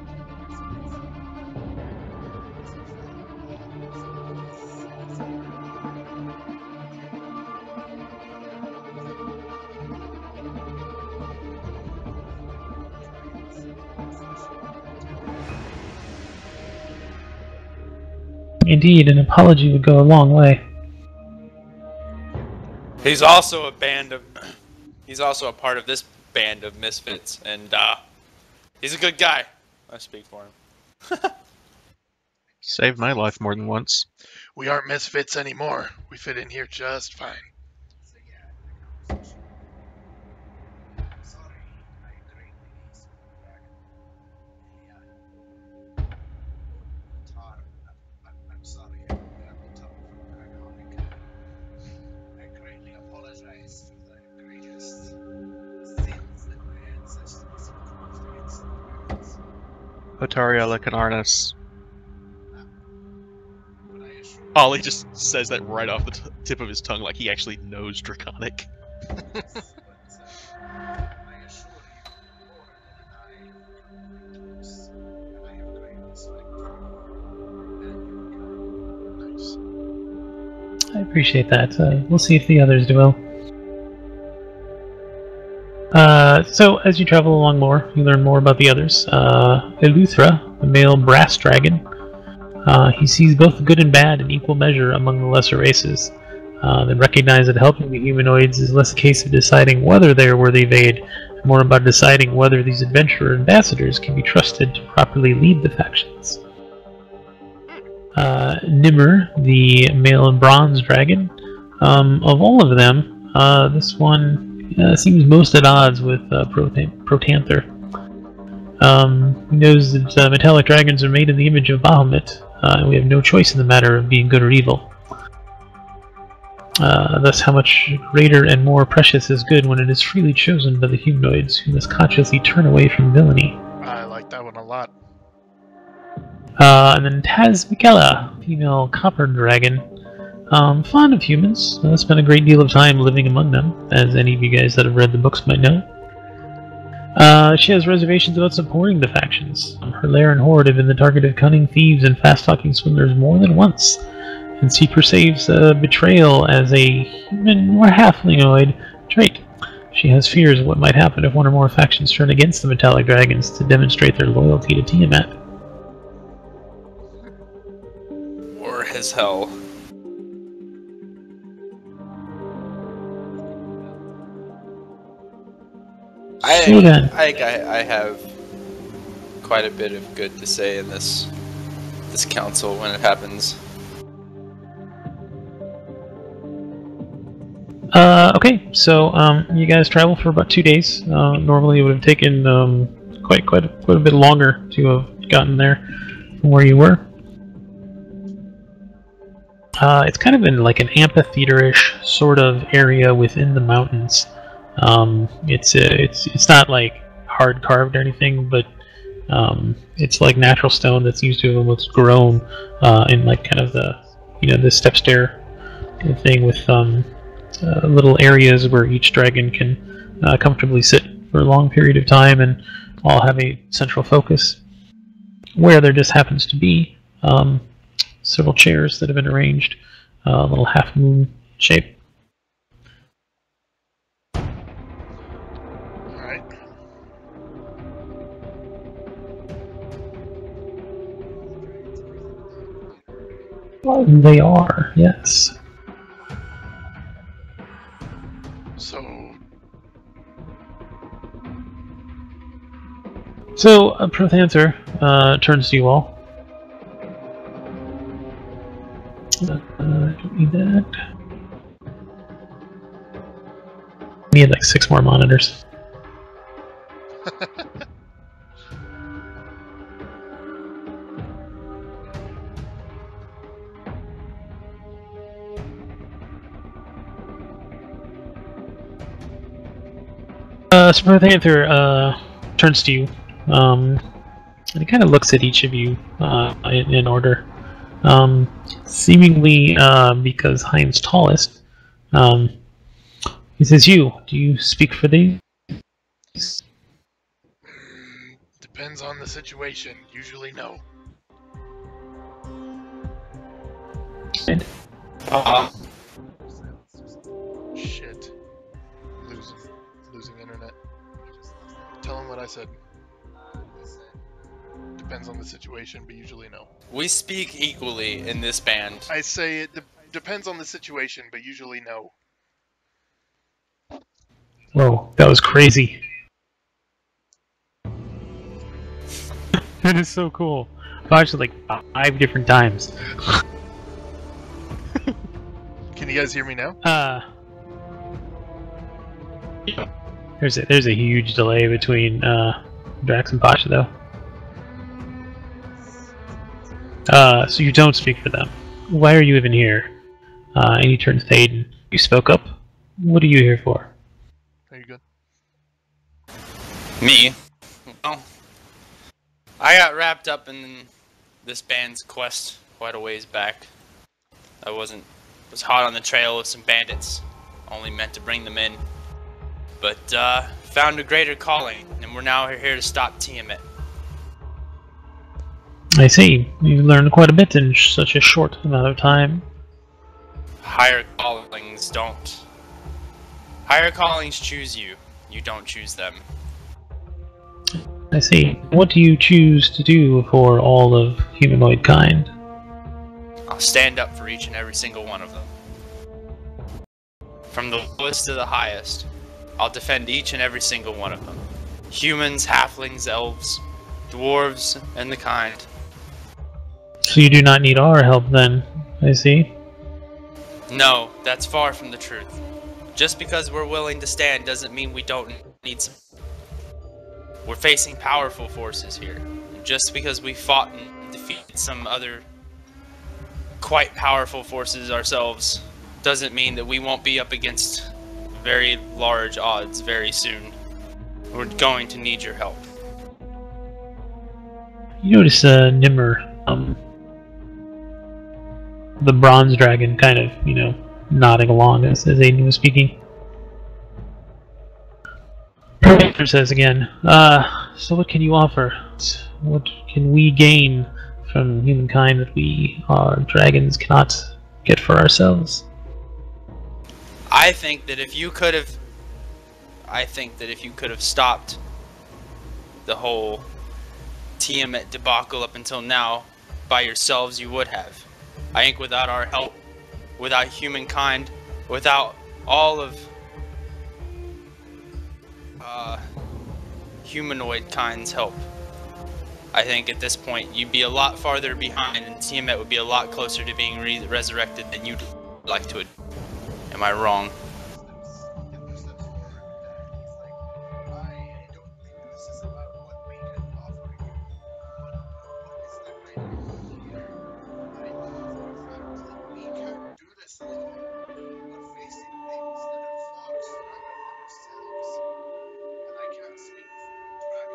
Indeed, an apology would go a long way. He's also a band of. He's also a part of this band of misfits, and he's a good guy. I speak for him. Saved my life more than once. We aren't misfits anymore. We fit in here just fine. so yeah, the conversation. Sorry, I greatly need some feedback. I'm sorry, I will talk from draconic. I greatly apologize for the greatest sins that my ancestors have caused against the dragons. Otaria Lecanarnus. But I assure you, Ollie just says that right off the tip of his tongue like he actually knows Draconic. yes, but I assure you, more than I have close, and I have great respect for you and your kind. Nice. I appreciate that. We'll see if the others do well. So, as you travel along more, you learn more about the others. Eleuthera, the male brass dragon. He sees both good and bad in equal measure among the lesser races. They recognize that helping the humanoids is less a case of deciding whether they are worthy of aid, and more about deciding whether these adventurer ambassadors can be trusted to properly lead the factions. Nimmer, the male bronze dragon. Of all of them, this one seems most at odds with Protanther. He knows that metallic dragons are made in the image of Bahamut, and we have no choice in the matter of being good or evil. Thus, how much greater and more precious is good when it is freely chosen by the humanoids, who must consciously turn away from villainy. I like that one a lot. And then Taz Mikella, female copper dragon. Fond of humans, spent a great deal of time living among them, as any of you guys that have read the books might know. She has reservations about supporting the factions. Her lair and horde have been the target of cunning thieves and fast-talking swindlers more than once, and she perceives betrayal as a human or halflingoid trait. She has fears of what might happen if one or more factions turn against the metallic dragons to demonstrate their loyalty to Tiamat. Or his hell. So then, I think I have quite a bit of good to say in this council when it happens. Okay, so you guys travel for about 2 days. Normally it would have taken quite a bit longer to have gotten there from where you were. It's kind of in like an amphitheater-ish sort of area within the mountains. It's not like hard carved or anything, but it's like natural stone that's used to have almost grown in like kind of the the step stair thing with little areas where each dragon can comfortably sit for a long period of time and all have a central focus. Where there just happens to be several chairs that have been arranged, a little half moon shape. Alright. They are, yes. So, Prothancer turns to you all. Don't need that. Need like 6 more monitors. So Prothancer turns to you, and he kind of looks at each of you in order. Seemingly, because Hein's tallest, he says, do you speak for these? Depends on the situation. Usually no. Shit. Losing internet. Tell him what I said. Depends on the situation, but usually no. We speak equally in this band. I say it depends on the situation, but usually no. Whoa, that was crazy. That is so cool. I've watched it like 5 different times. Can you guys hear me now? There's a huge delay between Drax and Pasha though. So you don't speak for them. Why are you even here? And he turns to Aiden. You spoke up? What are you here for? Are you good? Me? Well, I got wrapped up in this band's quest quite a ways back. I was hot on the trail of some bandits, only meant to bring them in. But found a greater calling, and we're now here to stop Tiamat. I see. You learned quite a bit in such a short amount of time. Higher callings don't. Higher callings choose you. You don't choose them. I see. What do you choose to do for all of humanoid kind? I'll stand up for each and every single one of them. From the lowest to the highest, I'll defend each and every single one of them. Humans, halflings, elves, dwarves, and the kind. So you do not need our help then, I see. No, that's far from the truth. Just because we're willing to stand doesn't mean we don't need some. We're facing powerful forces here. And just because we fought and defeated some other quite powerful forces ourselves doesn't mean that we won't be up against very large odds very soon. We're going to need your help. You notice Nimmer, the bronze dragon, kind of, nodding along as Aiden was speaking. Protector says again, so what can you offer? What can we gain from humankind that we, dragons, cannot get for ourselves? I think that if you could have stopped the whole Tiamat debacle up until now by yourselves, you would have. I think without our help, without humankind, without all of humanoid kind's help, I think at this point you'd be a lot farther behind and Tiamat would be a lot closer to being resurrected than you'd like to. Am I wrong? I don't think this is about what we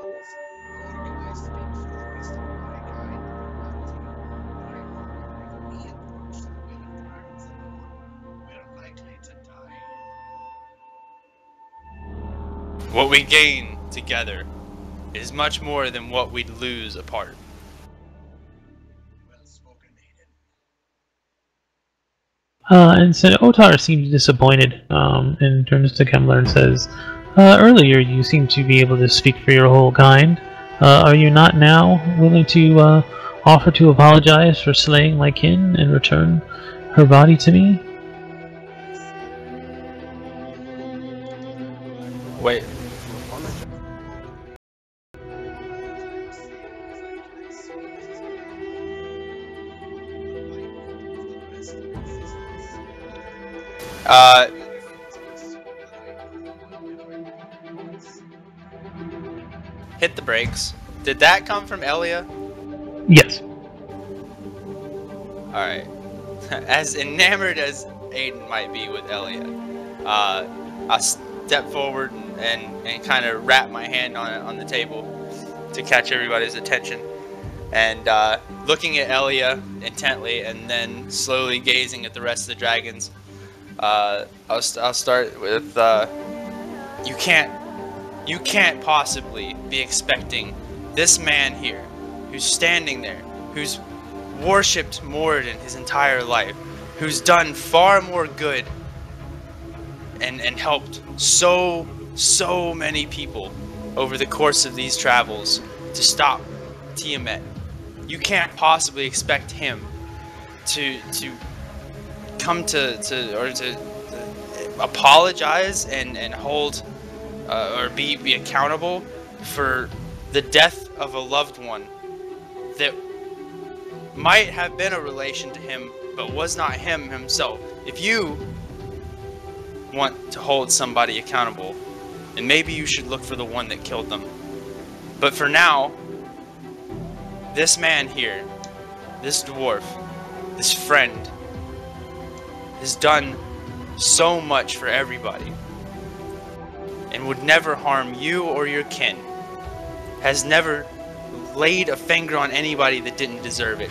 organized being focused on my kind of humanity. But I wonder if we approach the will of dragons alone, we're likely to die. What we gain together is much more than what we'd lose apart. Well spoken, Aiden. And so Otar seems disappointed, and turns to Kemmler and says, earlier you seemed to be able to speak for your whole kind. Are you not now willing to offer to apologize for slaying my kin and return her body to me? Wait. Hit the brakes. Did that come from Elia? Yes. Alright. As enamored as Aiden might be with Elia, I step forward and kind of wrap my hand on the table to catch everybody's attention. And looking at Elia intently and then slowly gazing at the rest of the dragons, I'll start with, you can't possibly be expecting this man here, who's standing there, who's worshipped Moradin his entire life, who's done far more good and helped so many people over the course of these travels to stop Tiamat. You can't possibly expect him to come to apologize and hold or be accountable for the death of a loved one that might have been a relation to him but was not him himself. If you want to hold somebody accountable, then maybe you should look for the one that killed them. But for now, this man here, this dwarf, this friend, has done so much for everybody and would never harm you or your kin, has never laid a finger on anybody that didn't deserve it,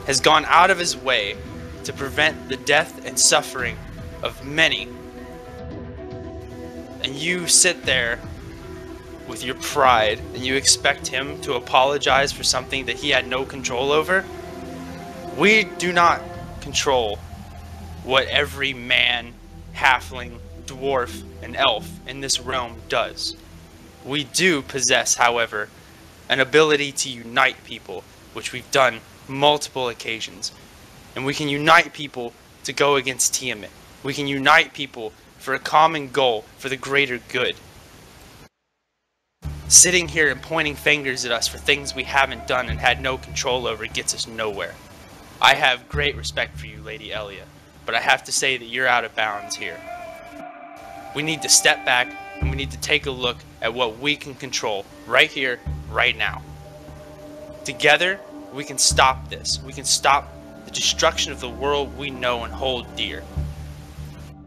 has gone out of his way to prevent the death and suffering of many. And you sit there with your pride and you expect him to apologize for something that he had no control over? We do not control what every man, halfling, dwarf, and elf in this realm does. We do possess, however, an ability to unite people, which we've done multiple occasions. And we can unite people to go against Tiamat. We can unite people for a common goal, for the greater good. Sitting here and pointing fingers at us for things we haven't done and had no control over gets us nowhere. I have great respect for you, Lady Elia, but I have to say that you're out of bounds here. We need to step back and we need to take a look at what we can control right here, right now. Together, we can stop this. We can stop the destruction of the world we know and hold dear.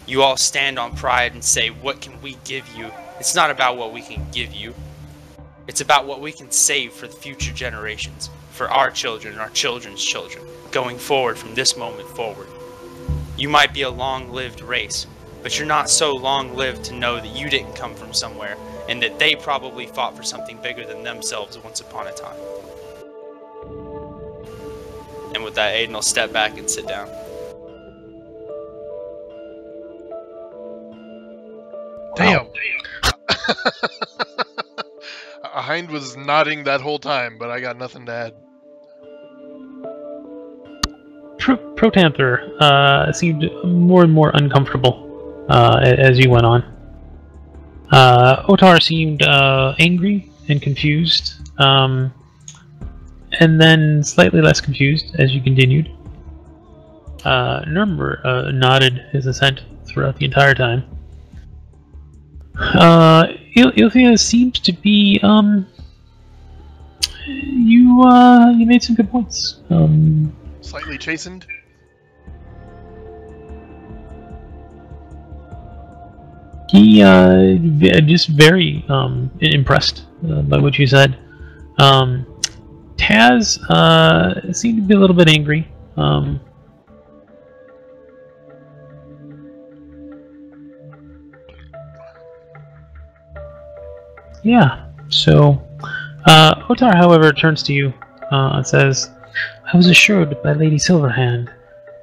You all stand on pride and say, what can we give you? It's not about what we can give you. It's about what we can save for the future generations, for our children and our children's children, going forward from this moment forward. You might be a long-lived race, but you're not so long-lived to know that you didn't come from somewhere and that they probably fought for something bigger than themselves once upon a time. And with that, Aiden will step back and sit down. Damn. Hind was nodding that whole time, but I got nothing to add. Protanther seemed more and more uncomfortable as you went on. Otar seemed angry and confused, and then slightly less confused as you continued. Nuremberg nodded his assent throughout the entire time. Ilthea seems to be, you made some good points. Slightly chastened? He, just very, impressed by what you said. Taz seemed to be a little bit angry. Yeah. So, Otar, however, turns to you and says, "I was assured by Lady Silverhand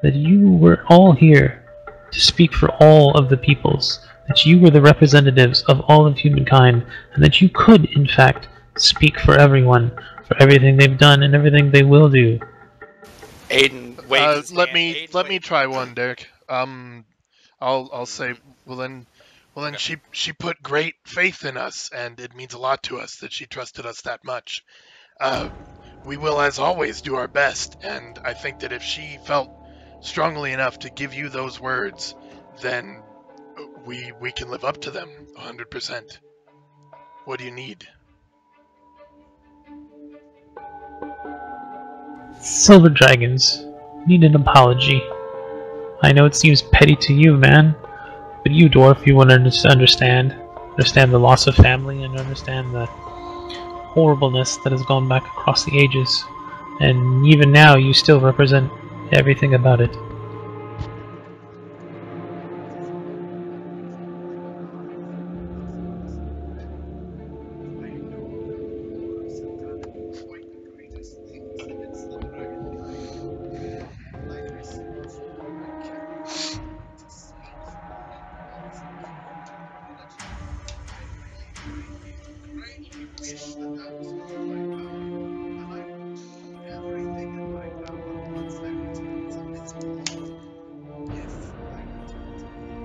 that you were all here to speak for all of the peoples, that you were the representatives of all of humankind, and that you could, in fact, speak for everyone, for everything they've done and everything they will do." Aiden waves his Let hand. me Aiden let me waves- try one, Derek. I'll say, well then she put great faith in us, and it means a lot to us that she trusted us that much. We will, as always, do our best, and I think that if she felt strongly enough to give you those words, then we can live up to them 100%. What do you need? Silver dragons need an apology. I know it seems petty to you, man, but you, dwarf, you want to understand the loss of family and understand the horribleness that has gone back across the ages. And even now, you still represent everything about it. I know that the dwarves have done quite the greatest things against the dragonkind. Like I said before, I cannot claim to speak for the humanoids and give you an apology. I really, greatly wish that that was within my power, and I will do everything in my power once I return to this world, if I return to it,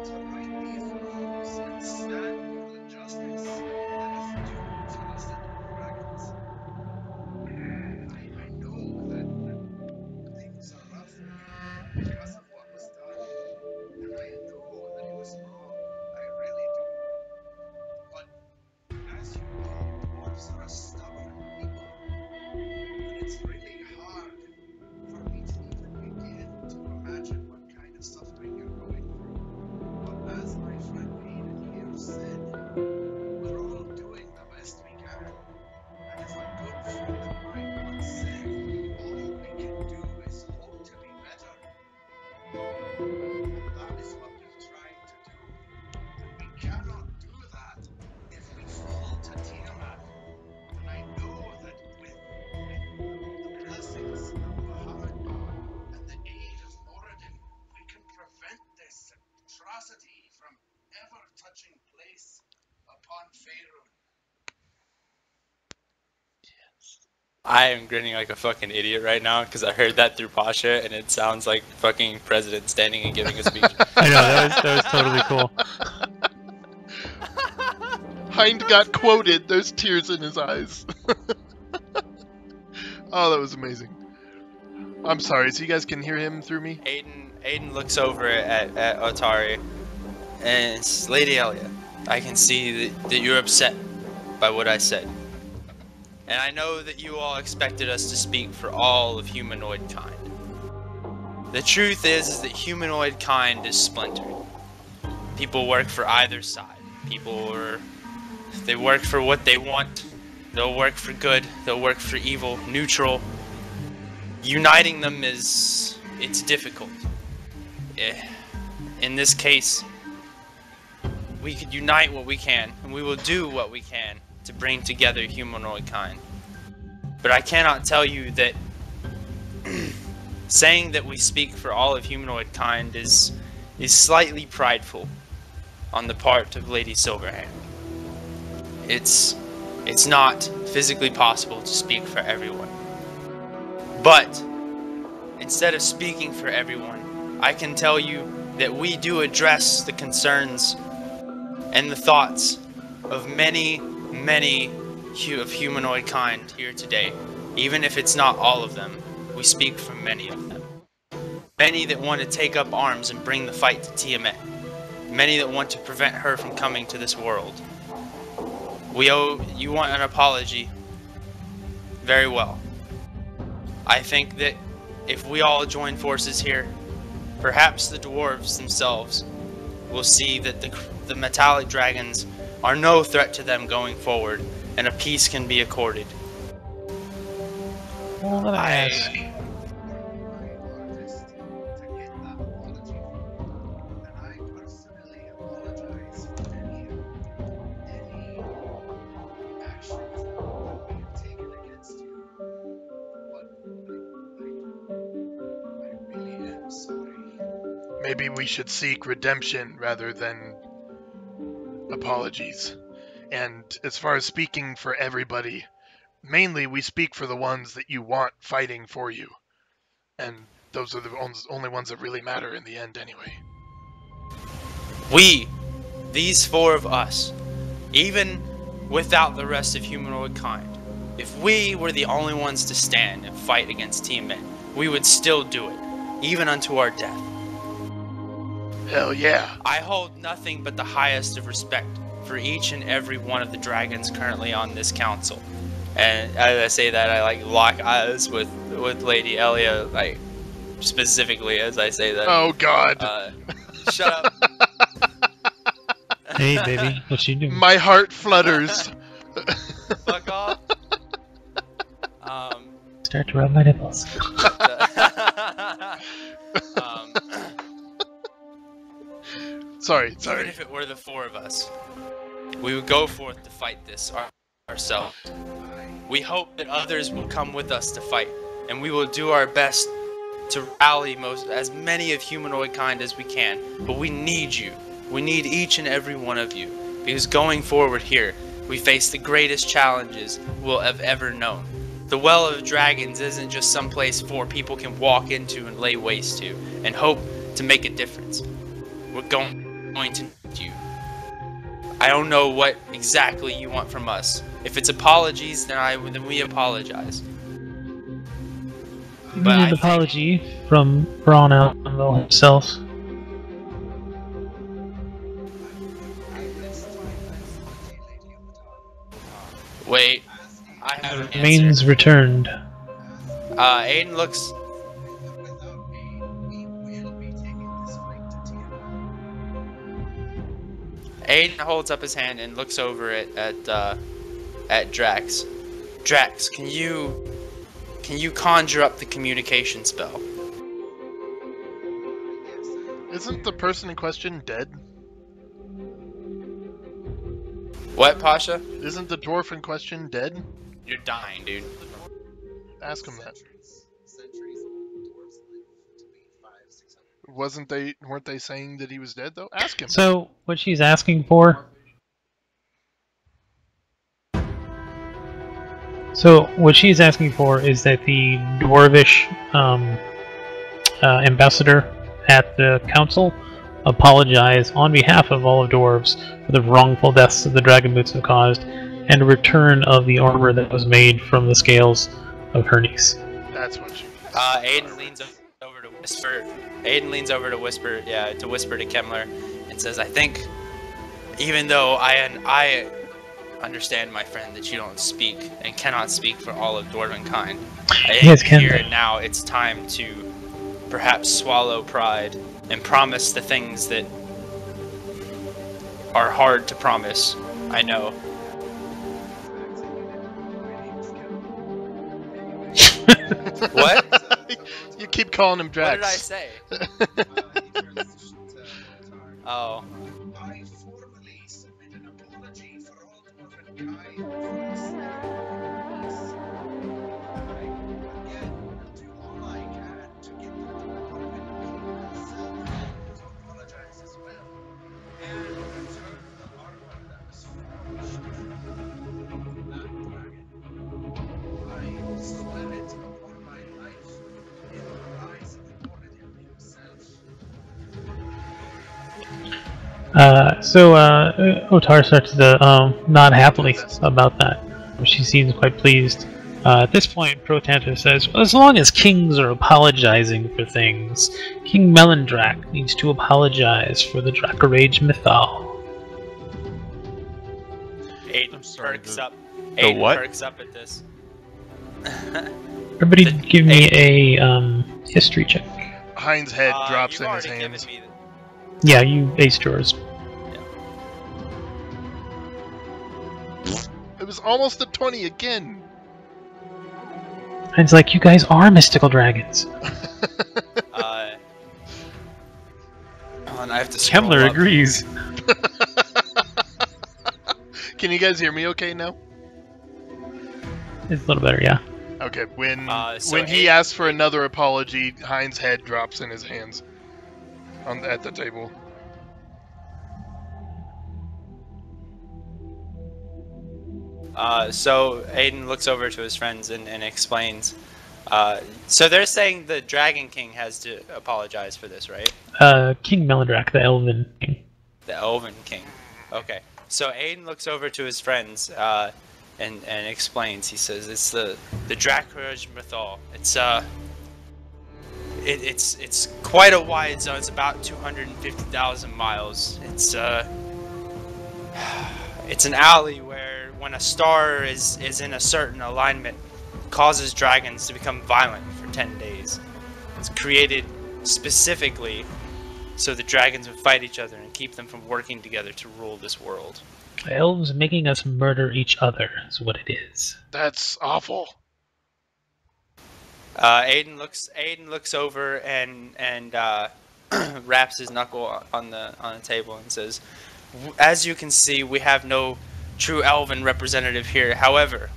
to right these wrongs and stand for the justice that is due to the silver dragons. I know that things are rough for you because of what was done, and I know that it was wrong. I really do. But as you know, dwarves are a stubborn people, and it's really hard for me to even begin to imagine what kind of suffering you're going through. But as my friend Aiden here said, we're all doing the best we can. And as a good friend of mine once said, all we can do is hope to be better. And that is what we've tried to do. And we cannot do that if we fall to Tiamat. And I know that with the blessings of Bahamut and the aid of Moradin, we can prevent this atrocity from ever touching place upon Faerun. I am grinning like a fucking idiot right now because I heard that through Pasha and it sounds like fucking president standing and giving a speech. I know, that was totally cool. Hind got quoted. There's tears in his eyes. Oh, that was amazing. I'm sorry, so you guys can hear him through me? Aiden looks over at Otari and says, Lady Elia, I can see that you're upset by what I said. And I know that you all expected us to speak for all of humanoid kind. The truth is that humanoid kind is splintered. People work for either side. They work for what they want. They'll work for good. They'll work for evil. Neutral. Uniting them it's difficult. In this case, we could unite what we can, and we will do what we can to bring together humanoid kind. But I cannot tell you that saying that we speak for all of humanoid kind is slightly prideful on the part of Lady Silverhand. It's not physically possible to speak for everyone. But instead of speaking for everyone, I can tell you that we do address the concerns and the thoughts of many of humanoid kind here today. Even if it's not all of them, we speak for many of them. Many that want to take up arms and bring the fight to Tiamat. Many that want to prevent her from coming to this world. You want an apology? Very well. I think that if we all join forces here, perhaps the dwarves themselves will see that the metallic dragons are no threat to them going forward, and a peace can be accorded. Well, let me ask. my artist to get that apology from you. And I personally apologize for any actions that we have taken against you. But I really am sorry. Maybe we should seek redemption rather than apologies. And as far as speaking for everybody, mainly we speak for the ones that you want fighting for you. And those are the only ones that really matter in the end anyway. We, these 4 of us, even without the rest of humanoid kind, if we were the only ones to stand and fight against Team Men, we would still do it, even unto our death. Hell yeah. I hold nothing but the highest of respect for each and every one of the dragons currently on this council. And as I say that, I like lock eyes with Lady Elia, like specifically as I say that. Oh god. Shut up. Hey, baby, what you doing? My heart flutters. Fuck off. Start to rub my nipples. Sorry. Even if it were the 4 of us, we would go forth to fight this ourselves. We hope that others will come with us to fight, and we will do our best to rally as many of humanoid kind as we can. But we need you. We need each and every one of you, because going forward here, we face the greatest challenges we'll have ever known. The Well of Dragons isn't just some place 4 people can walk into and lay waste to, and hope to make a difference. We're going to need you. I don't know what exactly you want from us. If it's apologies, then we apologize. We need an apology from Braun Allenville himself. Wait, I have an Remains answer. returned. Aiden looks. Without me, we will be taking this fight to Tiamat. Aiden holds up his hand and looks over at Drax. Drax, can you conjure up the communication spell? Isn't the person in question dead? What, Pasha? Isn't the dwarf in question dead? You're dying, dude. Ask him that. Centuries dwarves live to be 500-600. Weren't they saying that he was dead though? Ask him. So, what she's asking for... So, what she's asking for is that the dwarvish ambassador at the council apologize on behalf of all of dwarves for the wrongful deaths that the dragon boots have caused, and a return of the armor that was made from the scales of Hermes. That's what she. Aiden leans over to whisper. Aiden leans over to whisper to Kemmler, and says, "I think, even though I understand, my friend, that you don't speak and cannot speak for all of dwarven kind, I Yes, think here Kemmler. and now it's time to perhaps swallow pride and promise the things that are hard to promise. I know." What? You keep calling him What Drax. did I say? Oh. I formally submit an apology for all dwarven kind for this injustice. I, again, will do all I can to get the dwarven king himself to apologize as well, and return the armor that was forged from that dragon. I swear it upon my life in the eyes of Moradin himself. Otar starts to nod happily about that. She seems quite pleased. At this point, Protantor says, as long as kings are apologizing for things, King Melendrak needs to apologize for the Dracarage Mythal. Aiden sorry, perks the- up. the Aiden what? perks up at this. Everybody give me a history check. Hein's head drops you've in his already hands. given me Yeah, you aced yours. was almost a 20 again. And it's like, you guys are mystical dragons. And I have to scroll Kemler up. agrees. Can you guys hear me okay now? It's a little better, yeah. Okay, when So he asks for another apology, Hein's head drops in his hands at the table. So Aiden looks over to his friends and explains. So they're saying the Dragon King has to apologize for this, right? King Melodrak, the Elven King. The Elven King. Okay. So Aiden looks over to his friends and explains. He says it's the Dracourage Mythal. It's quite a wide zone. It's about 250,000 miles. It's an alley where when a star is in a certain alignment, causes dragons to become violent for 10 days. It's created specifically so the dragons would fight each other and keep them from working together to rule this world. Elves making us murder each other is what it is. That's awful. Aiden looks over and wraps his knuckle on the table and says, "As you can see, we have no true elven representative here. However,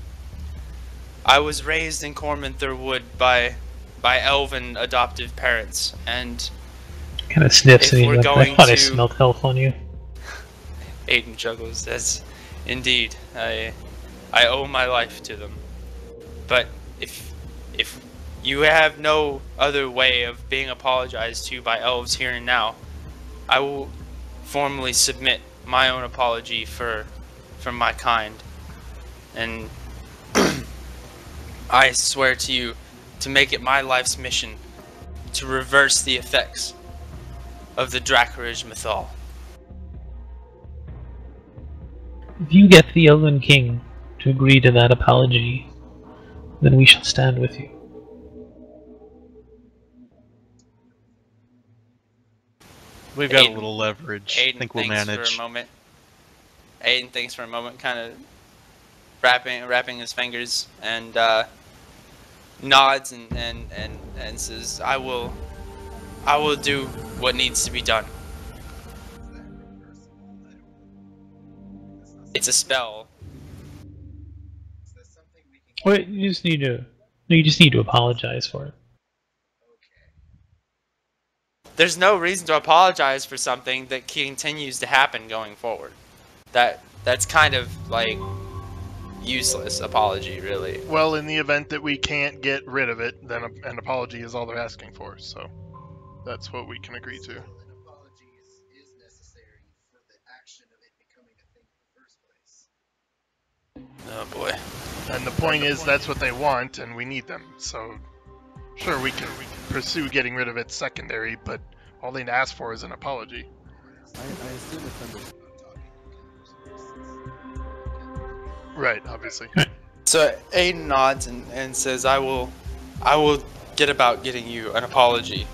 I was raised in Cormanther Wood by elven adoptive parents, and Kind of sniffs if and we're he's like, going I thought I to- smelled elf on you. Aiden chuckles. As indeed, I owe my life to them. But if you have no other way of being apologized to by elves here and now, I will formally submit my own apology for my kind. And I swear to you to make it my life's mission to reverse the effects of the Dracourage Mythal." If you get the Elven King to agree to that apology, then we shall stand with you. We've got Aiden- a little leverage. Aiden I think we'll thinks manage. for a moment. Aiden thinks for a moment, kind of wrapping his fingers, and nods and says, "I will do what needs to be done." It's a spell. Is that something we can Wait, you just need to apologize for it. There's no reason to apologize for something that continues to happen going forward. That's kind of like useless apology, really. Well, in the event that we can't get rid of it, then an apology is all they're asking for, so that's what we can agree to. an apology is necessary for the action of it becoming a thing in the first place. Oh boy. And the point is, that's what they want, and we need them, so sure, we can pursue getting rid of it secondary, but all they ask for is an apology. I assume it's under. Right, obviously. So Aiden nods and says, I will get about getting you an apology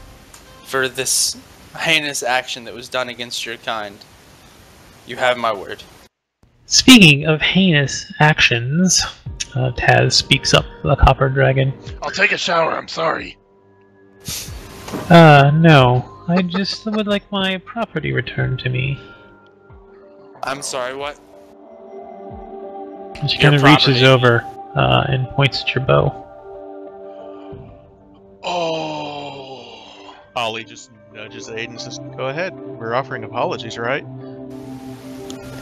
for this heinous action that was done against your kind. You have my word." Speaking of heinous actions, Taz speaks up, the copper dragon. I'll take a shower, I'm sorry. No. I just would like my property returned to me. I'm sorry, what? And she Your kind of reaches property. over and points at your bow. Oh. Ollie just nudges Aiden and says, "Go ahead. We're offering apologies, right?"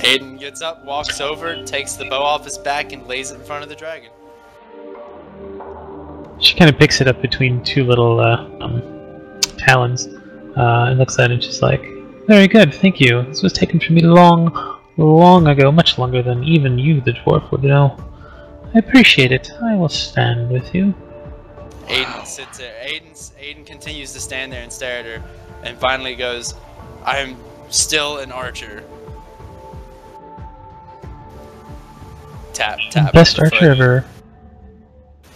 Aiden gets up, walks over, takes the bow off his back, and lays it in front of the dragon. She kind of picks it up between two little talons and looks at it just like, very good, thank you. This was taken from me long ago, much longer than even you, the dwarf, would know. I appreciate it. I will stand with you. Aiden sits there. Aiden continues to stand there and stare at her, and finally goes, "I am still an archer." Tap, tap. Best of the archer foot. ever.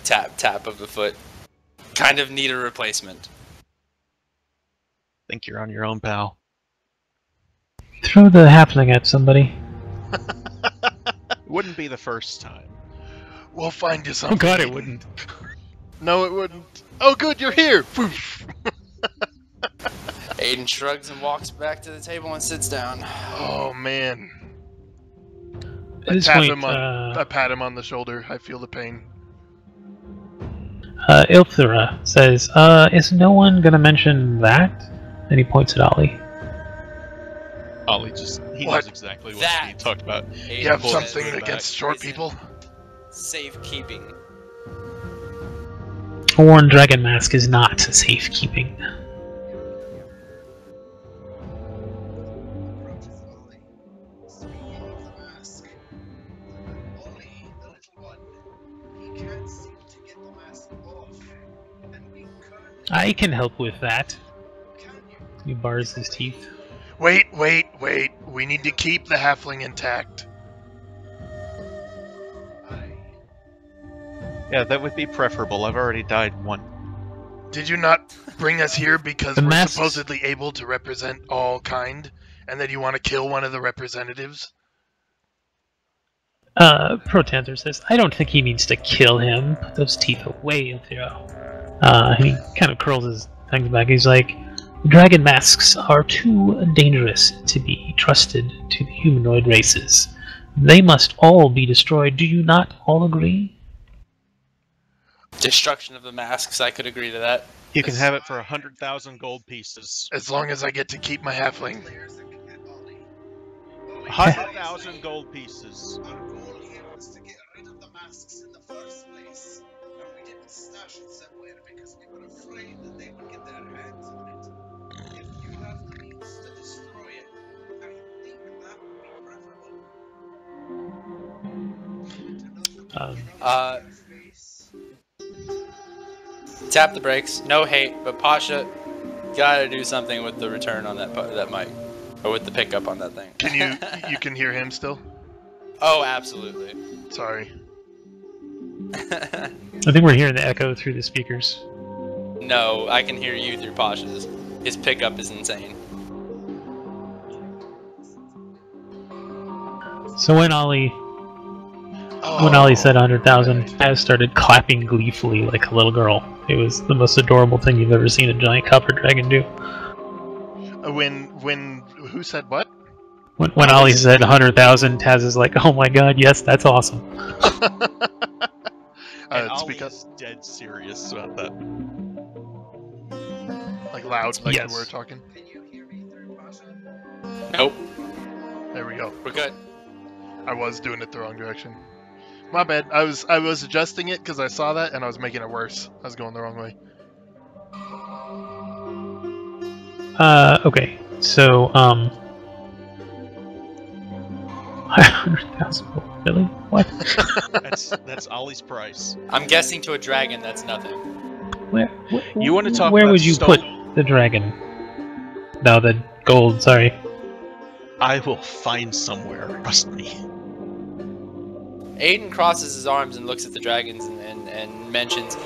Tap, tap of the foot. Kind of need a replacement. Think you're on your own, pal. Throw the halfling at somebody. Wouldn't be the first time. We'll find you Oh something. god, it Aiden. wouldn't. No, it wouldn't. Oh, good, you're here. Poof. Aiden shrugs and walks back to the table and sits down. Oh man. At this point, I pat him on the shoulder. I feel the pain. Ilthera says, is no one gonna mention that? And he points at Ollie. Ollie he What? knows exactly what That. he talked about. Aiden You have Bull- something back. against short Reason. people? Safekeeping. A worn dragon mask is not safekeeping. Approaches Ollie. Speaking of the mask, Ollie, the little one, he can't seem to get the mask off, and we currently I can help with that. can you? He bars his teeth. Wait. We need to keep the halfling intact. Aye. Yeah, that would be preferable. I've already died one. Did you not bring us here because The we're masks- supposedly able to represent all kind, and then you want to kill one of the representatives? Protantor says, I don't think he means to kill him. Put those teeth away, Ilthera. He kind of curls his things back. He's like, dragon masks are too dangerous to be trusted to the humanoid races. They must all be destroyed. Do you not all agree? Destruction of the masks, I could agree to that. You can have it for 100,000 gold pieces. As long as I get to keep my halfling. Players at Ollie. 100,000 gold pieces. Our goal here was to get rid of the masks in the first place, and we didn't stash it somewhere because we were afraid that they would get their hands on it. If you have the means to destroy it, I think that would be preferable. Face. Tap the brakes. No hate, but Pasha, gotta do something with the return on that mic, or with the pickup on that thing. Can you can hear him still? Oh, absolutely. Sorry. I think we're hearing the echo through the speakers. No, I can hear you through Pasha's. His pickup is insane. So when Ollie Oh, said 100,000, Taz started clapping gleefully like a little girl. It was the most adorable thing you've ever seen a giant copper dragon do. when who said what? When Ollie said 100,000, Taz is like, oh my god, yes, that's awesome. And Ollie Speak up, is dead serious about that. like loud, like Yes. we were talking. Can you hear me through Pasha? Nope, There we go. we're good. I was doing it the wrong direction. My bad. I was adjusting it because I saw that and I was making it worse. I was going the wrong way. Okay, so, 100,000, really? What? That's Ollie's price. I'm guessing to a dragon, that's nothing. You wanna talk Where about would you stone- put the dragon? No, the gold, sorry. I will find somewhere, trust me. Aiden crosses his arms and looks at the dragons and mentions,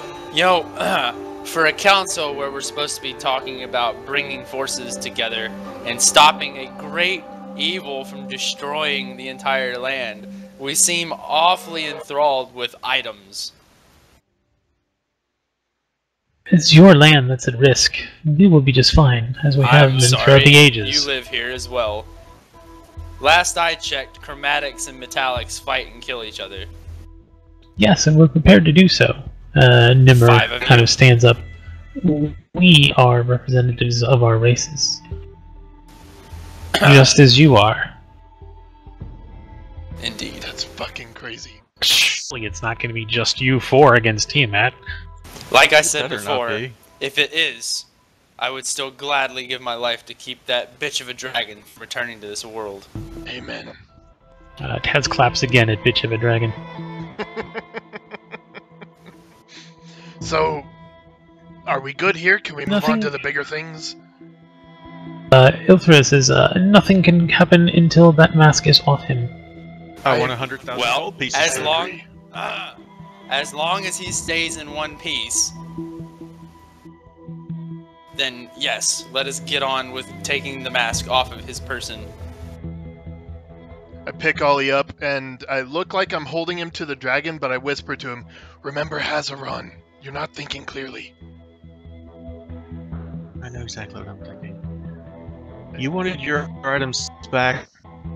for a council where we're supposed to be talking about bringing forces together and stopping a great evil from destroying the entire land, we seem awfully enthralled with items. It's your land that's at risk. We will be just fine, as we have I'm been sorry, throughout the ages. you live here as well. Last I checked, chromatics and metallics fight and kill each other. Yes, and we're prepared to do so. Nimmer 5 of kind you. of stands up. We are representatives of our races. Just as you are. Indeed. That's fucking crazy. Surely it's not going to be just you four against Tiamat. Like I said Better not before, be. if it is, I would still gladly give my life to keep that bitch of a dragon from returning to this world. Amen. Taz claps again at Bitch of a Dragon. So, are we good here? Can we move on Nothing- to the bigger things? Ilthra says, nothing can happen until that mask is off him. I want 100,000 Well, gold pieces. as for it. long as he stays in one piece, then yes, let us get on with taking the mask off of his person. I pick Ollie up, and I look like I'm holding him to the dragon, but I whisper to him, "Remember Hazaron. You're not thinking clearly." I know exactly what I'm thinking. You wanted your items back.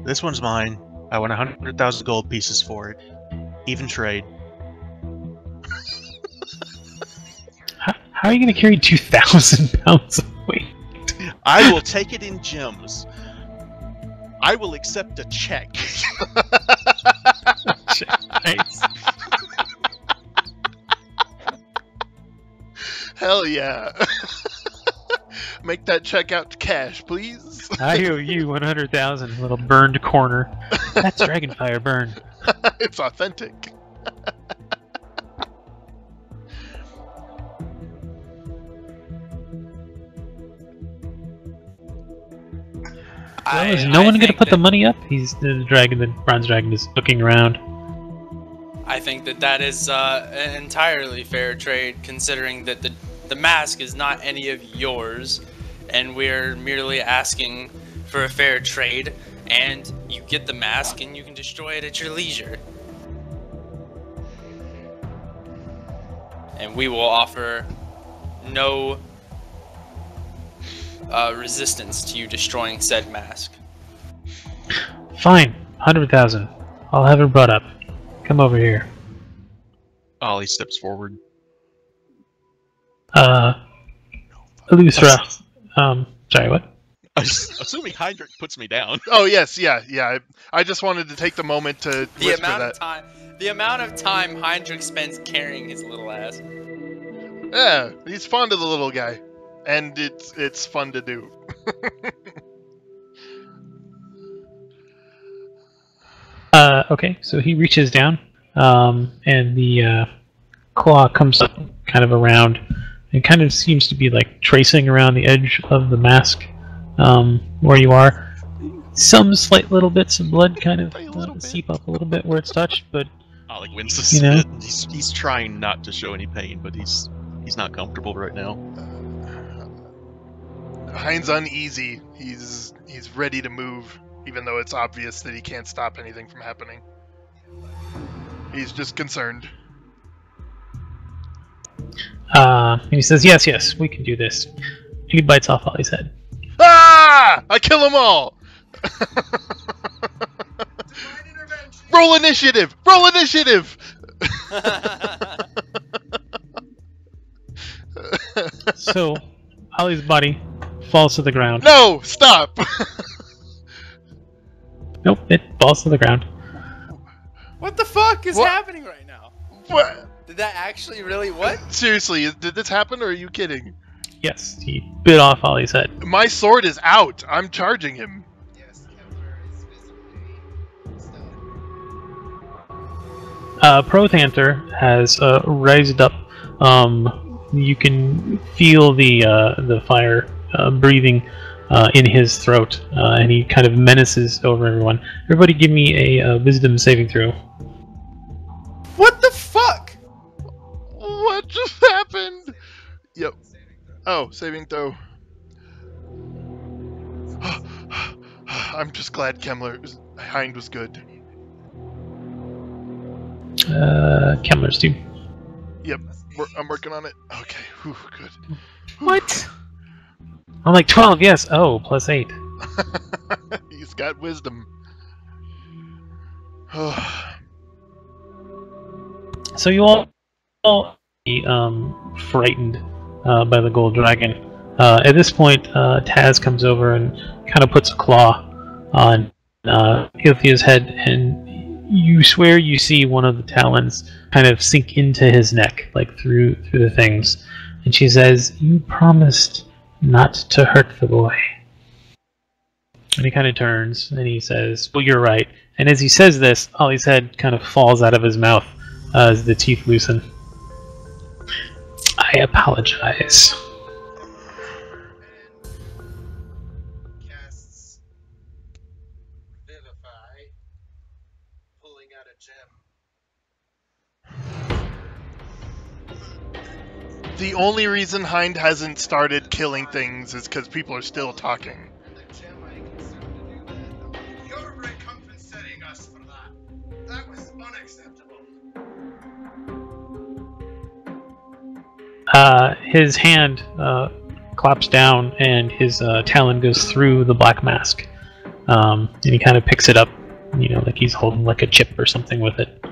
This one's mine. I want 100,000 gold pieces for it. Even trade. How are you going to carry 2,000 pounds of weight? I will take it in gems. I will accept a check. Nice. Hell yeah. Make that check out to cash, please. I owe you 100,000, little burned corner. That's Dragonfire burn. It's authentic. Well, is no one going to put the money up? He's the dragon. The bronze dragon is looking around. I think that is an entirely fair trade, considering that the mask is not any of yours, and we're merely asking for a fair trade, and you get the mask and you can destroy it at your leisure. And we will offer no resistance to you destroying said mask. Fine, 100,000. I'll have her brought up. Come over here. Ollie steps forward. Elusra. Sorry, what? Assuming Heinrich puts me down. Oh yes, yeah. I just wanted to take the moment to The whisper amount that. of time, the amount of time Heinrich spends carrying his little ass. Yeah, he's fond of the little guy, and it's fun to do. Okay, so he reaches down, and the claw comes up kind of around, and kind of seems to be like tracing around the edge of the mask, where you are. Some slight little bits of blood kind of seep up a little bit where it's touched, but Ollie winces. You know? He's trying not to show any pain, but he's not comfortable right now. Hein's uneasy. He's ready to move, even though it's obvious that he can't stop anything from happening. He's just concerned. And he says, yes, we can do this. He bites off Ollie's head. Ah! I kill them all! Roll initiative! Roll initiative! So, Ollie's body falls to the ground. No! Stop! Nope, it falls to the ground. What the fuck is What? happening right now? What? Did that actually really what? Seriously, did this happen or are you kidding? Yes, he bit off Ollie's head. My sword is out. I'm charging him. Yes, Kemper is visibly stunned. Prothanter has raised up. You can feel the fire breathing in his throat, and he kind of menaces over everyone. Everybody, give me a wisdom saving throw. What the fuck? What just happened? Yep. Oh, saving throw. I'm just glad Hind was good. Kemmler's too. Yep, I'm working on it. Okay, whew, good. What? I'm like 12. Yes. Oh, plus 8. He's got wisdom. So you all frightened by the gold dragon. At this point, Taz comes over and kind of puts a claw on Ilthia's head, and you swear you see one of the talons kind of sink into his neck, like through the things. And she says, "You promised not to hurt the boy." And he kind of turns and he says, "Well, you're right." And as he says this, Ollie's head kind of falls out of his mouth as the teeth loosen. "I apologize." And casts Vivify, pulling out a gem. The only reason Hind hasn't started killing things is because people are still talking. The gem I consumed to do that. You're recompensating Unacceptable. His hand claps down, and his talon goes through the black mask. And he kind of picks it up, like he's holding like a chip or something with it.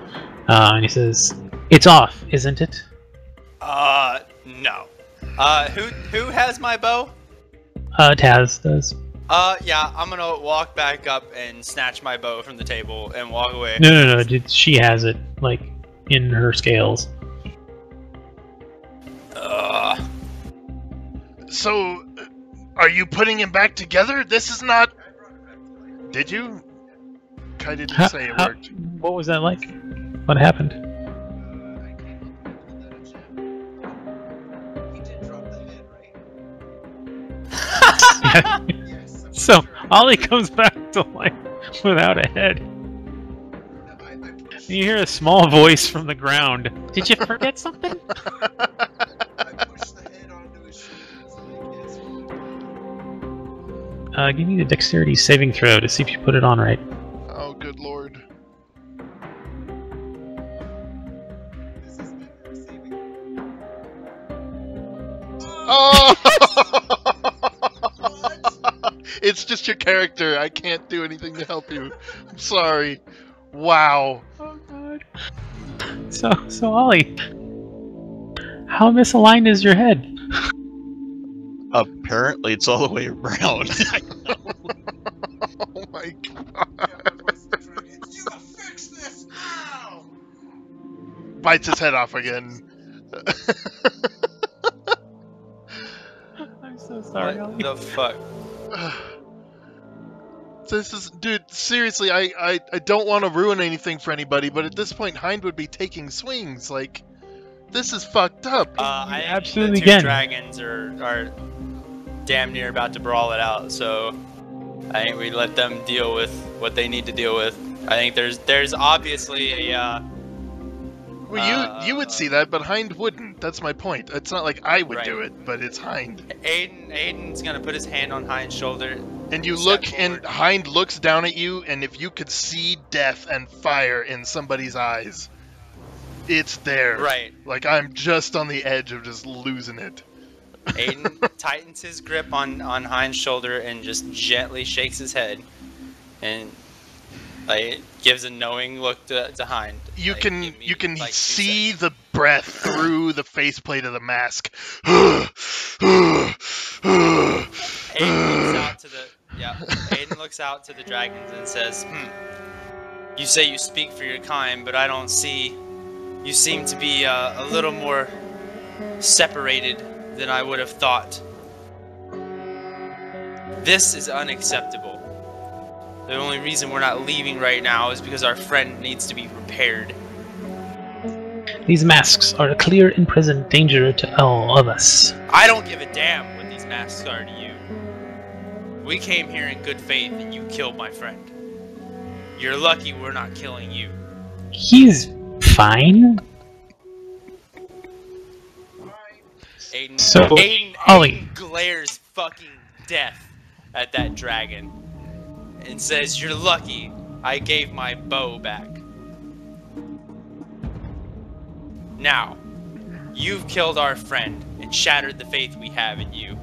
And he says, "It's off, isn't it?" No. Who has my bow? Taz does. Yeah, I'm gonna walk back up and snatch my bow from the table and walk away. No, she has it, like, in her scales. So, are you putting him back together? This is not... Did you? I didn't say it worked. What was that like? What happened? I came up with the gem. He did drop the head, right? Yes. So, Ollie comes back to life without a head. You hear a small voice from the ground. Did you forget something? I pushed the head onto his shoulders like yes. Give me the dexterity saving throw to see if you put it on right. Oh, good lord. This has been receiving. Oh! What? It's just your character. I can't do anything to help you. I'm sorry. Wow. Oh god. So Ollie, how misaligned is your head? Apparently, it's all the way around. Oh my god. You gotta fix this now! Bites his head off again. I'm so sorry, What Ollie. the fuck? This is, dude, seriously, I don't want to ruin anything for anybody, but at this point, Hind would be taking swings. Like, this is fucked up. I think absolutely the two can. dragons are damn near about to brawl it out, so I think we let them deal with what they need to deal with. I think there's obviously a Well, you would see that, but Hind wouldn't. That's my point. It's not like I would Right. do it, but it's Hind. Aiden's gonna put his hand on Hind's shoulder. And you Step look, forward. and Hind looks down at you, and if you could see death and fire in somebody's eyes, it's there. Right. Like, I'm just on the edge of just losing it. Aiden tightens his grip on Hind's shoulder and just gently shakes his head, and like gives a knowing look to Hind. You Like, can give me, you can like, 2 see seconds. the breath through the faceplate of the mask. Aiden looks out to the dragons and says, "You say you speak for your kind, but I don't see. You seem to be a little more separated than I would have thought. This is unacceptable. The only reason we're not leaving right now is because our friend needs to be repaired. These masks are a clear and present danger to all of us. I don't give a damn what these masks are to you. We came here in good faith and you killed my friend. You're lucky we're not killing you." He's fine. Aiden, So, Ollie. Aiden glares fucking death at that dragon and says, "You're lucky I gave my bow back. Now, you've killed our friend and shattered the faith we have in you.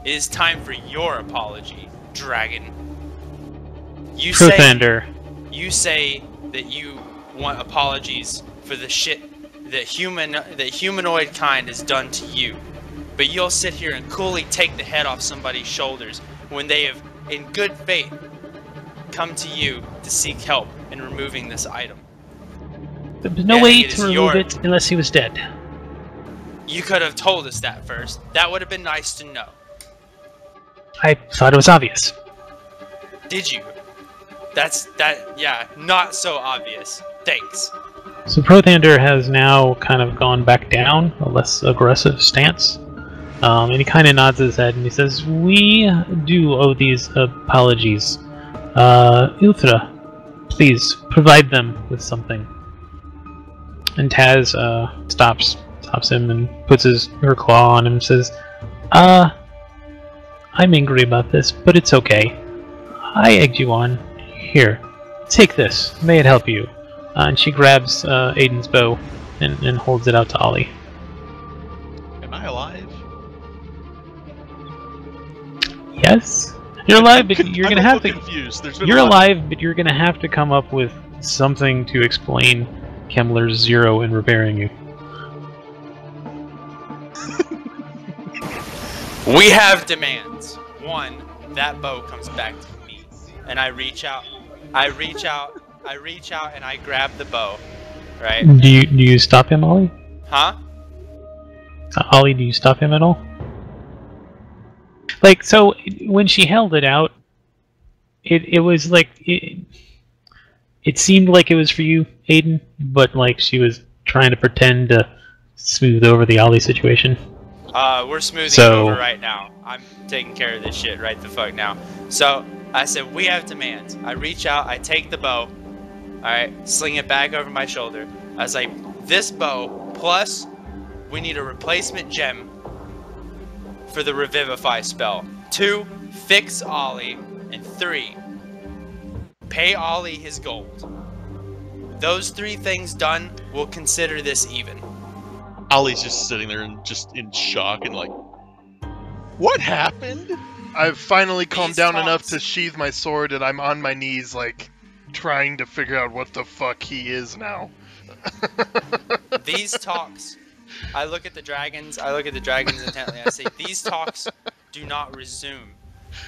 It is time for your apology, dragon. You say that you want apologies for the shit that humanoid kind has done to you, but you'll sit here and coolly take the head off somebody's shoulders when they have, in good faith, come to you to seek help in removing this item. There was no Yeah, way it to is remove your- it unless he was dead. You could have told us that first. That would have been nice to know. I thought it was obvious. Did you? Yeah, not so obvious. Thanks." So Prothander has now kind of gone back down, a less aggressive stance. And he kind of nods his head and he says, "We do owe these apologies. Ilthra, please provide them with something." And Taz stops him and puts her claw on him and says, "I'm angry about this, but it's okay. I egged you on. Here, take this. May it help you. and she grabs Aiden's bow and holds it out to Ollie. Am I alive? Yes, you're alive, but you're I'm gonna a have to. little confused. There's been You're a lot of- alive, but you're gonna have to come up with something to explain Kemmler's 0 in repairing you. We have demands. One, that bow comes back to me, and I reach out, and I grab the bow, right? Do you stop him, Ollie? Huh? Ollie, do you stop him at all? Like, so when she held it out, it was like it seemed like it was for you, Aiden, but like she was trying to pretend to smooth over the Ollie situation. We're smoothing it over right now. I'm taking care of this shit right the fuck now. So I said, we have demands. I reach out, I take the bow, alright, sling it back over my shoulder. I was like, this bow, plus we need a replacement gem for the Revivify spell. 2, fix Ollie, and 3, pay Ollie his gold. Those 3 things done, we'll consider this even. Ollie's just sitting there and just in shock and like, what happened? I've finally calmed These down enough talks- to sheathe my sword, and I'm on my knees, like, trying to figure out what the fuck he is now. These talks, I look at the dragons intently. I say, these talks do not resume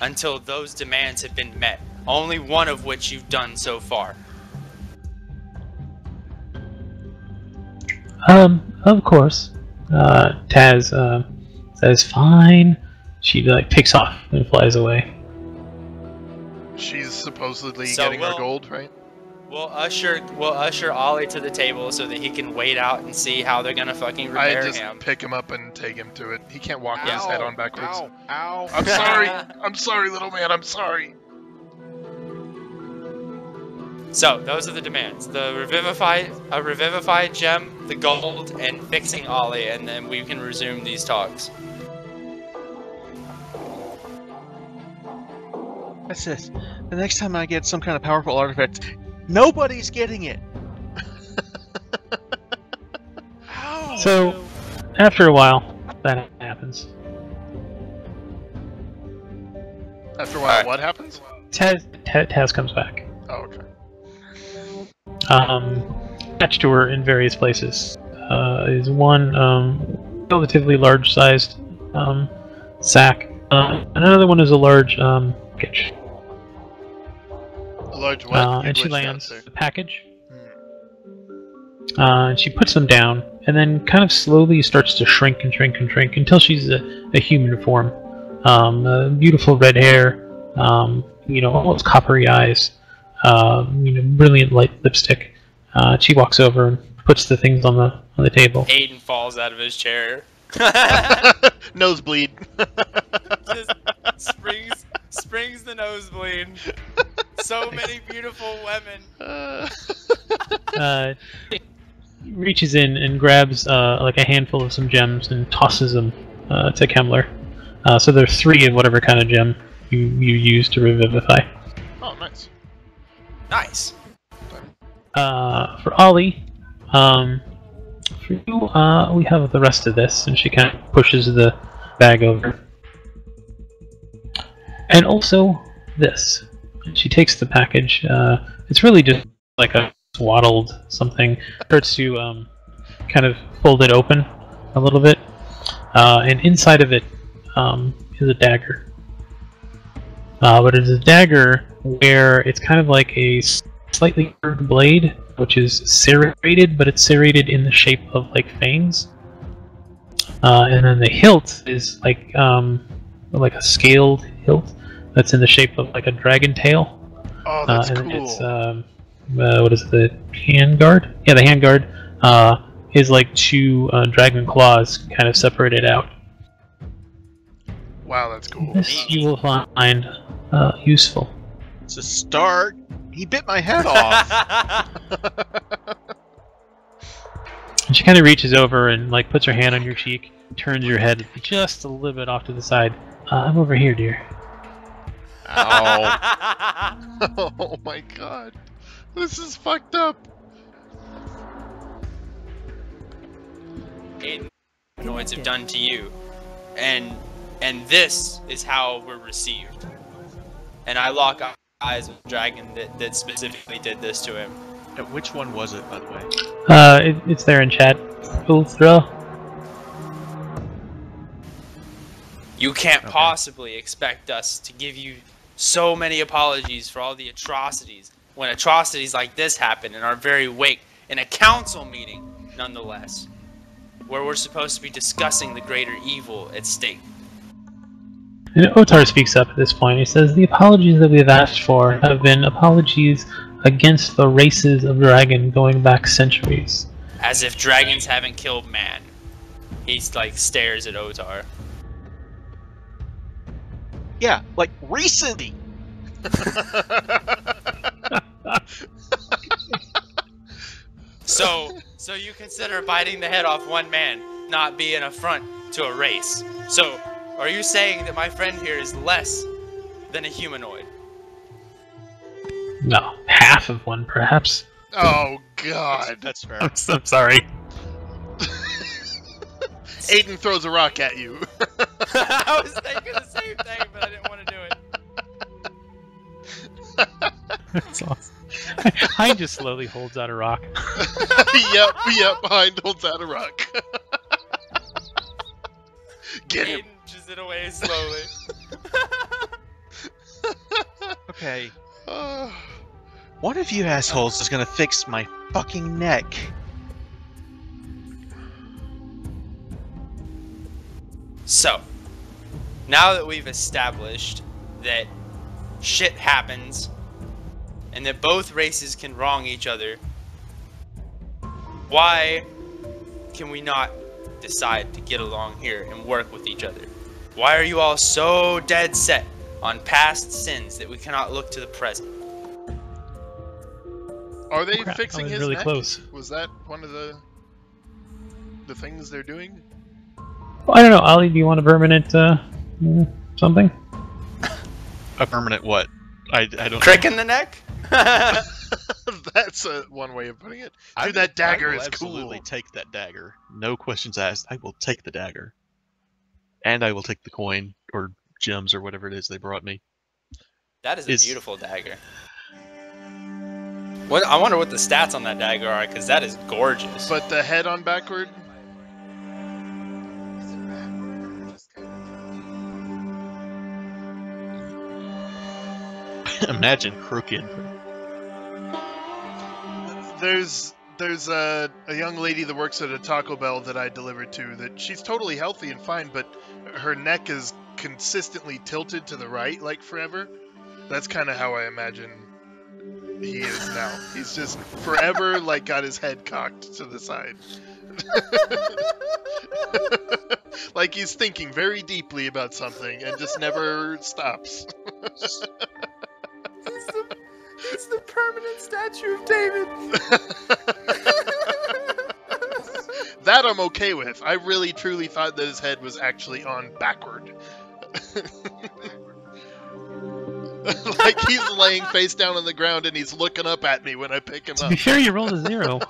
until those demands have been met. Only one of which you've done so far. Of course. Taz says fine. She like picks off and flies away. She's supposedly So getting our we'll- gold, right? We'll usher Ollie to the table so that he can wait out and see how they're gonna fucking I repair just him. pick him up and take him to it. He can't walk with his head on backwards. Ow! Ow! I'm sorry. I'm sorry, little man. I'm sorry. So those are the demands: a revivify gem, the gold, and fixing Ollie, and then we can resume these talks. That's it. The next time I get some kind of powerful artifact, nobody's getting it. Ow. So after a while, that happens. After a while, Alright. what happens? Taz comes back. Oh, okay. Attached to her in various places is one relatively large-sized sack. Another one is a large package. A large what? And she Which lands does, the package. And she puts them down, and then kind of slowly starts to shrink and shrink and shrink until she's a human form. Beautiful red hair, almost coppery eyes, brilliant light lipstick. She walks over and puts the things on the table. Aiden falls out of his chair. Nosebleed. Just springs the nosebleed. So many beautiful women. Reaches in and grabs like a handful of some gems and tosses them to Kemmler. So there's 3 of whatever kind of gem you use to revivify. Oh, nice. Nice. For Ollie, for you, we have the rest of this, and she kind of pushes the bag over. And also this. And she takes the package. It's really just like a swaddled something. Starts to kind of fold it open a little bit, and inside of it is a dagger. But it's a dagger where it's kind of like a slightly curved blade, which is serrated, but it's serrated in the shape of like fangs. And then the hilt is like a scaled hilt that's in the shape of like a dragon tail. Oh, that's and cool. it's what is it, the handguard? Yeah, the handguard is like 2 dragon claws kind of separated out. Wow, that's cool. This you will find useful. It's a start. He bit my head off. And she kind of reaches over and like puts her hand on your cheek, turns your head just a little bit off to the side. I'm over here, dear. Ow. Oh my god. This is fucked up. humanoids have done to you, and this is how we're received. And I lock eyes with the dragon that specifically did this to him. Which one was it, by the way? It's there in chat. Ulthra. You can't Okay. possibly expect us to give you so many apologies for all the atrocities when atrocities like this happen in our very wake, in a council meeting, nonetheless, where we're supposed to be discussing the greater evil at stake. And Otar speaks up at this point. He says, the apologies that we've asked for have been apologies against the races of dragon going back centuries. As if dragons haven't killed man. He like stares at Otar. Yeah, like recently. So you consider biting the head off one man not be an affront to a race. So, are you saying that my friend here is less than a humanoid? No, half of one, perhaps. Oh God! That's fair. I'm sorry. Aiden throws a rock at you. I was thinking the same thing, but I didn't want to do it. That's awesome. Hein just slowly holds out a rock. Yep. Hind holds out a rock. Get him. Aiden pushes it away slowly. Okay. One of you assholes is gonna fix my fucking neck. So, now that we've established that shit happens and that both races can wrong each other, why can we not decide to get along here and work with each other? Why are you all so dead set on past sins that we cannot look to the present? Are they Crap, fixing I was his really neck? close. Was that one of the things they're doing? Well, I don't know, Ollie, do you want a permanent, something? A permanent what? I don't Crick in the neck? That's one way of putting it. I Dude, will- that dagger I will is absolutely cool. take that dagger. No questions asked. I will take the dagger. And I will take the coin, or gems, or whatever it is they brought me. That is a Is- beautiful dagger. What, I wonder what the stats on that dagger are, because that is gorgeous. But the head on backward? Is it backward or just kind of Imagine crooked. There's a young lady that works at a Taco Bell that I delivered to that she's totally healthy and fine, but her neck is consistently tilted to the right like forever. That's kind of how I imagine he is now. He's just forever like got his head cocked to the side. Like he's thinking very deeply about something and just never stops. It's the permanent statue of David. That I'm okay with. I really truly thought that his head was actually on backward. Like he's laying face down on the ground and he's looking up at me when I pick him To up. be fair, you rolled a 0.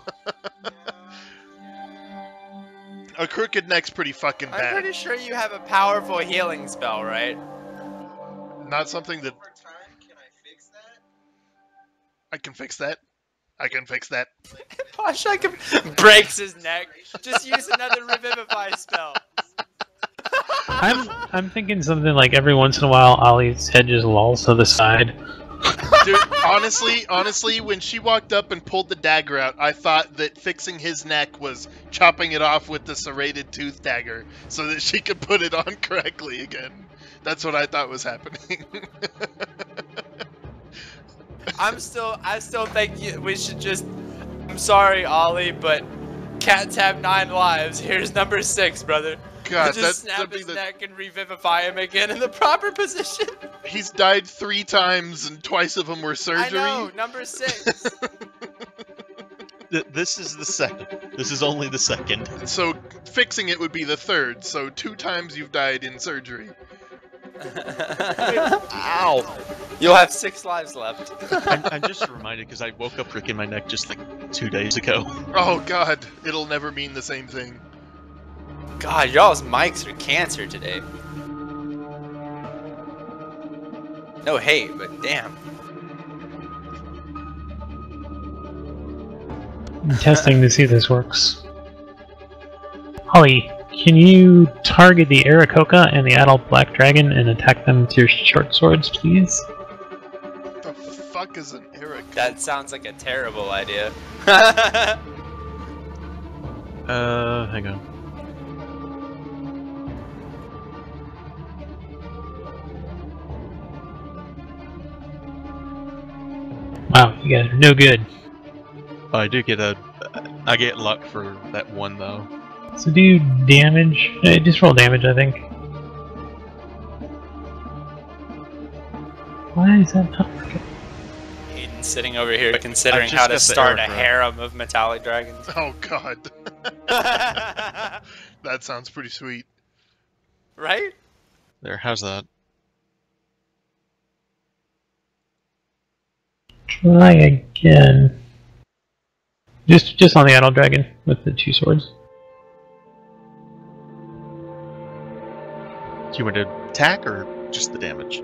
A crooked neck's pretty fucking I'm bad. pretty sure you have a powerful healing spell, right? Not something that over time? Can I fix that? I can fix that. I can fix that. Posh, I can breaks his neck. Just use another revivify spell. I'm thinking something like every once in a while, Ollie's head just lolls to the side. Dude, honestly, when she walked up and pulled the dagger out, I thought that fixing his neck was chopping it off with the serrated tooth dagger so that she could put it on correctly again. That's what I thought was happening. I still think we should just. I'm sorry, Ollie, but cats have 9 lives. Here's number 6, brother. God, just snap that'd be his the... neck and revivify him again in the proper position. He's died 3 times and twice of them were surgery. I know, number 6. This is the second. This is only the second. So fixing it would be the 3rd. So 2 times you've died in surgery. Ow! You'll have 6 lives left. I'm just reminded because I woke up pricking my neck just like 2 days ago. Oh God, it'll never mean the same thing. God, y'all's mics are cancer today. No hate, but damn. I'm testing to see if this works. Holly, can you target the Aarakocra and the adult black dragon and attack them with your short swords, please? What the fuck is an Eric? That sounds like a terrible idea. Hang on. Wow, you guys are no good. I get luck for that one though. So do damage. Just roll damage, I think. Why is that not working? Aiden's sitting over here considering I've just how to got the start a Eric, right? harem of metallic dragons. Oh god. That sounds pretty sweet. Right? There, how's that? Try again. Just on the adult dragon with the 2 swords. Do you want to attack or just the damage?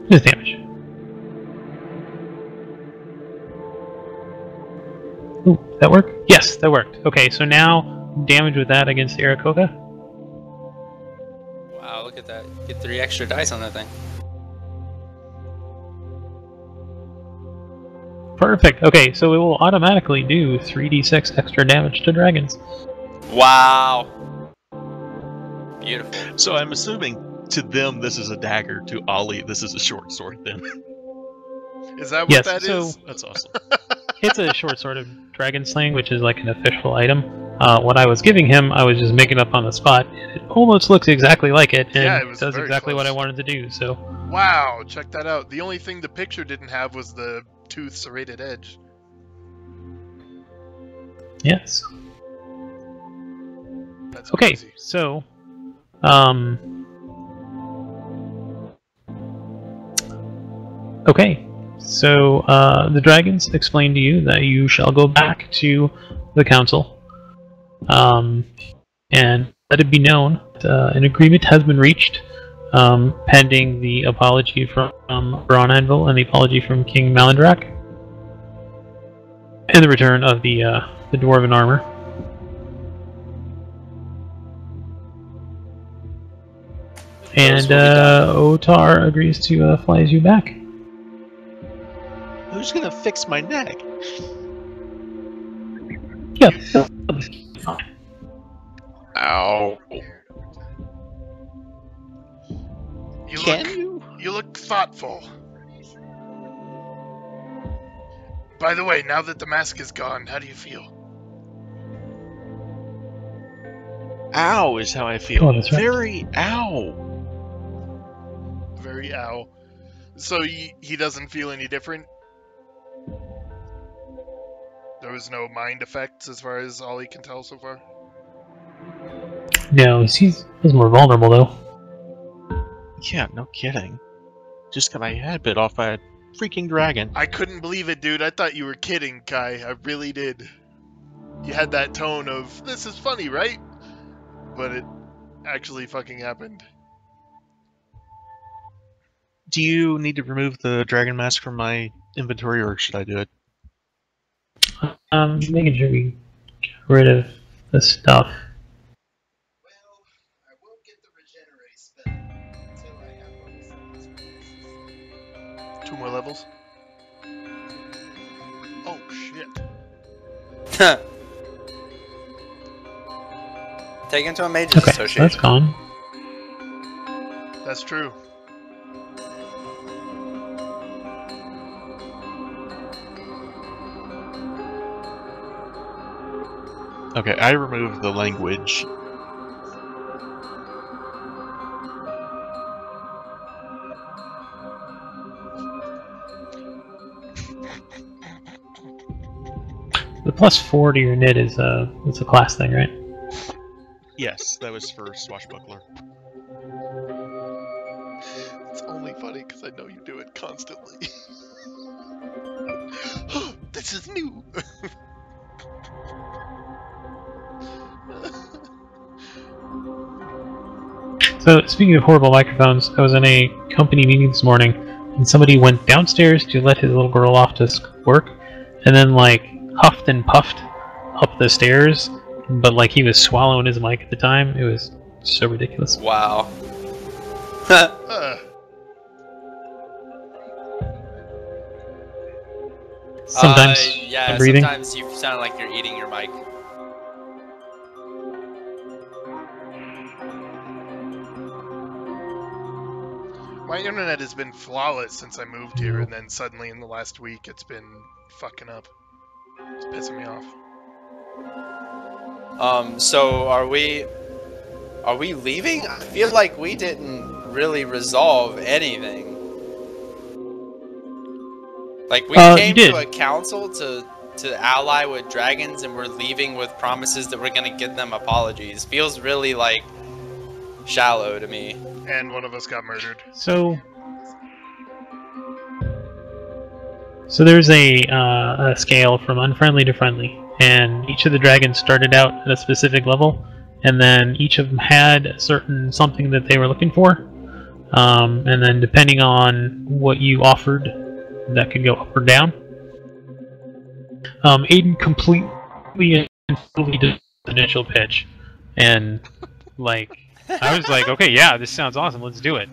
Just damage. Ooh, that work? Yes, that worked. Okay, so now damage with that against the Aarakocra. Wow, look at that. Get 3 extra dice on that thing. Perfect. Okay, so it will automatically do 3d6 extra damage to dragons. Wow. Beautiful. So I'm assuming to them this is a dagger, to Ollie this is a short sword then. Is that what Yes, that so is? That's awesome. it's a short sword of dragon slaying, which is like an official item. What I was giving him, I was just making up on the spot. It almost looks exactly like it, and Yeah, it was does very exactly what I close. wanted to do. So Wow, check that out. The only thing the picture didn't have was the tooth serrated edge. yes. That's Okay, crazy. so okay, so the dragons explain to you that you shall go back to the council, and let it be known that an agreement has been reached, pending the apology from Braun Anvil and the apology from King Malandrak, and the return of the dwarven armor. And will be done. Otar agrees to fly you back. Who's gonna fix my neck? Yeah, that'll be fine. Ow. You look thoughtful. By the way, now that the mask is gone, how do you feel? Ow is how I feel. Oh, that's right. Very ow. Very ow. So he doesn't feel any different? There was no mind effects as far as Ollie can tell so far? No, he's more vulnerable though. Yeah, no kidding. Just got my head bit off by a freaking dragon. I couldn't believe it, dude. I thought you were kidding, Kai. I really did. You had that tone of, this is funny, right? But it actually fucking happened. Do you need to remove the dragon mask from my inventory, or should I do it? Making sure we get rid of the stuff. Well, I will get the regenerate spell until I have one of 2 more levels? Oh, shit. Take him to a mages Okay, so association. that's gone. That's true. Okay, I removed the language. The +4 to your knit is it's a class thing, right? Yes, that was for Swashbuckler. It's only funny because I know you do it constantly. This is new! So, speaking of horrible microphones, I was in a company meeting this morning, and somebody went downstairs to let his little girl off to work, and then, like, huffed and puffed up the stairs, but, like, he was swallowing his mic at the time. It was so ridiculous. Wow. Sometimes yeah, I'm breathing. sometimes you sound like you're eating your mic. My internet has been flawless since I moved here, and then suddenly in the last week it's been fucking up. It's pissing me off. So are we leaving? I feel like we didn't really resolve anything. Like we came to a council to ally with dragons, and we're leaving with promises that we're gonna give them apologies. Feels really like shallow to me. And one of us got murdered. So there's a scale from unfriendly to friendly, and each of the dragons started out at a specific level, and then each of them had a certain something that they were looking for, and then depending on what you offered, that could go up or down. Aiden completely and totally did the initial pitch, and like I was like, okay, yeah, this sounds awesome, let's do it.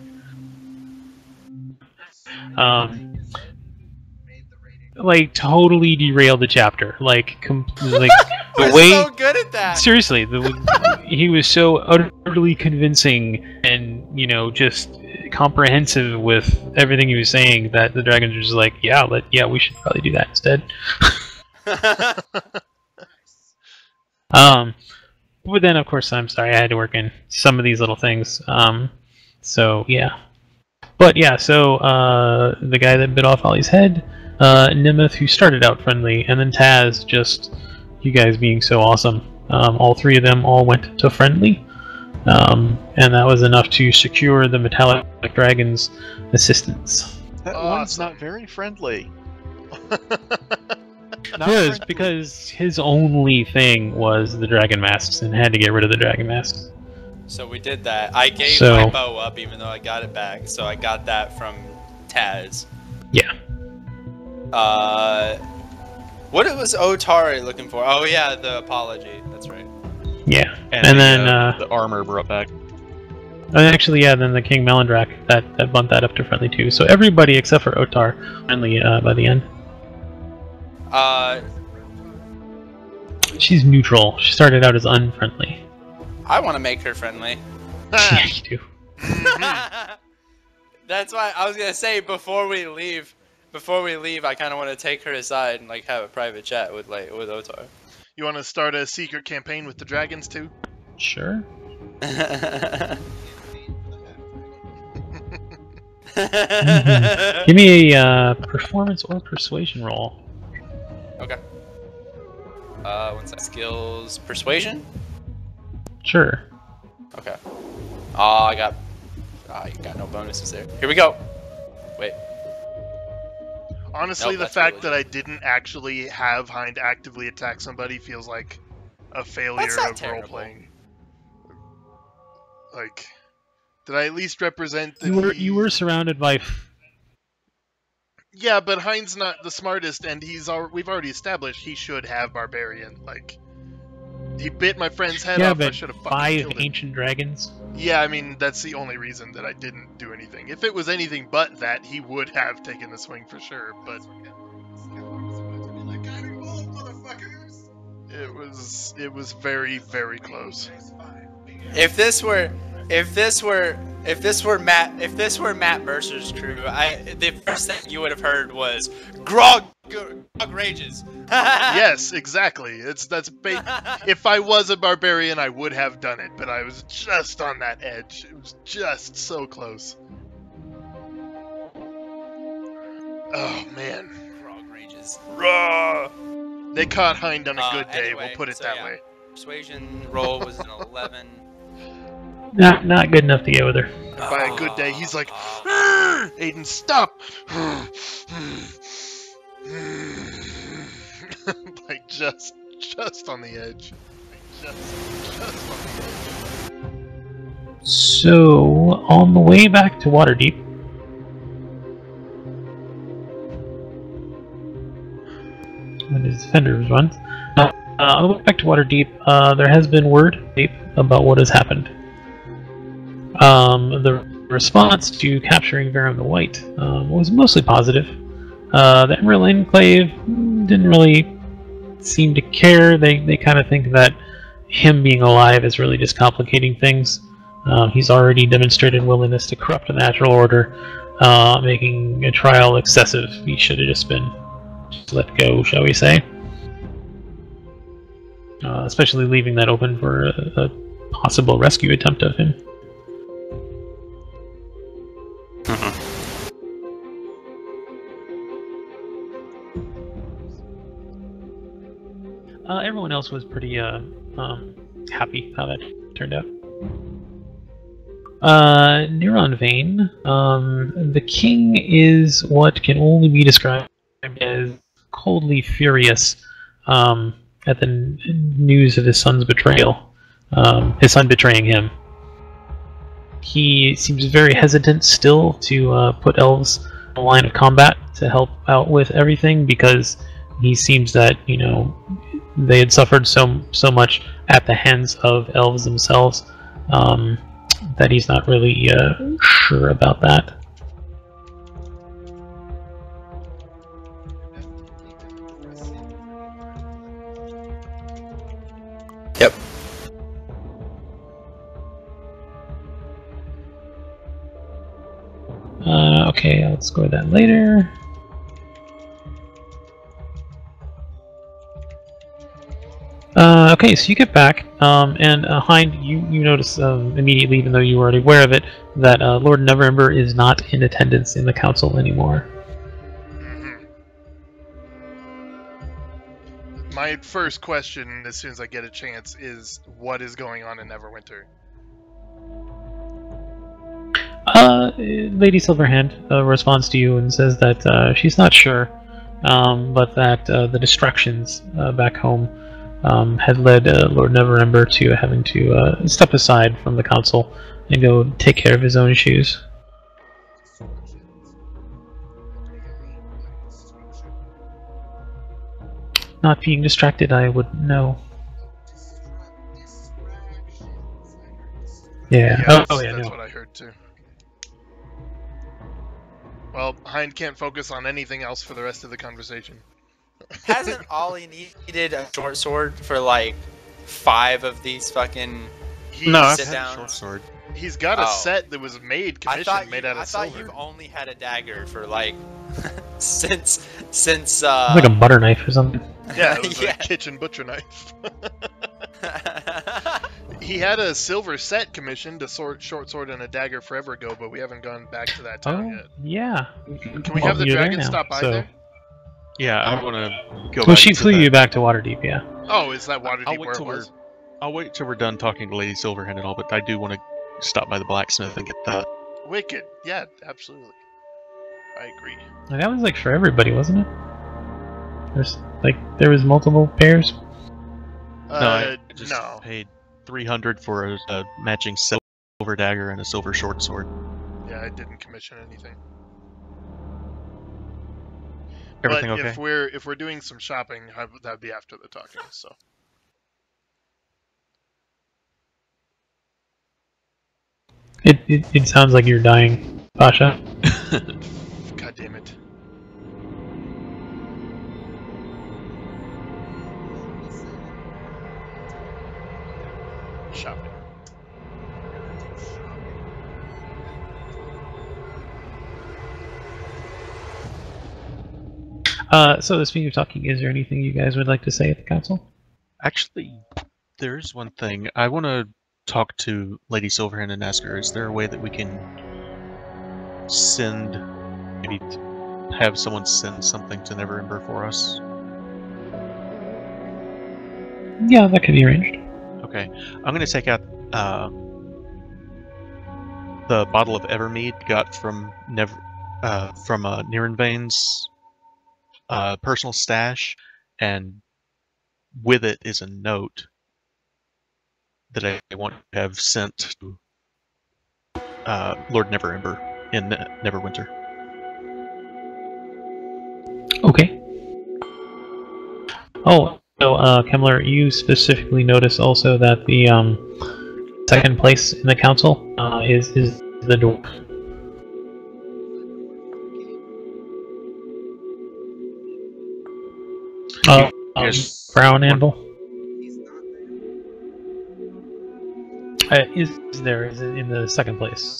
Like totally derailed the chapter. Like the way so good at that. Seriously, he was so utterly convincing and just comprehensive with everything he was saying that the dragons were just like, yeah, we should probably do that instead. But then of course I'm sorry I had to work in some of these little things. So yeah. But yeah, so the guy that bit off Ollie's head, Nimeth, who started out friendly, and then Taz, just you guys being so awesome. All three of them all went to friendly, and that was enough to secure the Metallic Dragon's assistance. That one's not very friendly. Yes, because his only thing was the dragon masks and had to get rid of the dragon masks. So we did that. I gave my bow up even though I got it back, so I got that from Taz. Yeah. What was Otari looking for? Oh yeah, the apology. That's right. Yeah. And then the armor brought back. Actually, yeah. Then the King Melindrak that bumped that up to friendly too. So everybody except for Otar friendly by the end. She's neutral. She started out as unfriendly. I want to make her friendly. Yeah, you do. That's why I was gonna say before we leave, I kind of want to take her aside and like have a private chat with Otar. You want to start a secret campaign with the dragons too? Sure. Give me a performance or persuasion roll. Okay. What's that? Skills, persuasion. Sure. Okay. Oh, you got no bonuses there. Here we go. Wait. Honestly, Nope, the that's fact religion. that I didn't actually have Hind actively attack somebody feels like a failure That's not of terrible. role-playing. Like, did I at least represent that You were surrounded by. Yeah, but Hind's not the smartest, and we've already established he should have Barbarian. Like, he bit my friend's head off. I should have fucking 5 killed him. ancient dragons. Yeah, I mean, that's the only reason that I didn't do anything. If it was anything but that, he would have taken the swing for sure, but it was very, very close. If this were Matt Mercer's crew, the first thing you would have heard was Grog rages. Yes, exactly. If I was a barbarian, I would have done it, but I was just on that edge. It was just so close. Oh man. Grog rages. They caught Hind on a good day. Anyway, we'll put it so that yeah. way. Persuasion roll was an 11. Not good enough to get with her. By a good day, he's like, Aiden, stop! Like just on the edge. Just on the edge. So, on the way back to Waterdeep, when his defenders runs, on the way back to Waterdeep, there has been word about what has happened. The response to capturing Verum the White was mostly positive. The Emerald Enclave didn't really seem to care. They kind of think that him being alive is really just complicating things. He's already demonstrated willingness to corrupt the natural order, making a trial excessive. He should have just been let go, shall we say. Especially leaving that open for a possible rescue attempt of him. Everyone else was pretty happy how that turned out. Neuron Vein. The king is what can only be described as coldly furious at the news of his son's betrayal. His son betraying him. He seems very hesitant still to put elves in the line of combat to help out with everything, because he seems that, you know, they had suffered so much at the hands of elves themselves, that he's not really sure about that. Yep. Okay, I'll score that later. Okay, so you get back, and Hind, you notice immediately, even though you were already aware of it, that Lord Neverember is not in attendance in the council anymore. My first question, as soon as I get a chance, is what is going on in Neverwinter? Lady Silverhand responds to you and says that she's not sure, but that the distractions back home had led Lord Neverember to having to step aside from the council and go take care of his own issues. Not being distracted, I would know. Yeah. That's No. what I heard too. Well, Hind can't focus on anything else for the rest of the conversation. Hasn't Ollie needed a short sword for like 5 of these fucking No, I've sit had a downs? short sword. He's got a Oh. set that was made, commissioned, made out of silver. I thought you've only had a dagger for like since Like a butter knife or something. Yeah, it was Yeah. a kitchen butcher knife. He had a silver set commissioned, a short sword and a dagger forever ago, but we haven't gone back to that town yet. Yeah. Can we have the dragon stop by there? Yeah, I want to go Well, back she to flew that. you back to Waterdeep, yeah. Oh, is that Waterdeep I'll wait where it till was? I'll wait till we're done talking to Lady Silverhand and all, but I do want to stop by the blacksmith and get that. Wicked. Yeah, absolutely. I agree. Like, that was like for everybody, wasn't it? There was multiple pairs. No, I just no. paid 300 for a matching silver dagger and a silver short sword. Yeah, I didn't commission anything. Everything but okay? if we're doing some shopping, that'd be after the talking. So. It sounds like you're dying, Pasha. God damn it. Shopping. So speaking of talking, is there anything you guys would like to say at the council? Actually, there's one thing. I want to talk to Lady Silverhand and ask her, is there a way that we can maybe have someone send something to Neverember for us? Yeah, that could be arranged. Okay. I'm going to take out the bottle of Evermead got from Nirenvain's personal stash, and with it is a note that I want to have sent to Lord Neverember in Neverwinter. Okay. Oh, so Kemmler, you specifically notice also that the second place in the council is the dwarf. Yes. Brown anvil. He's not there. Is in the second place.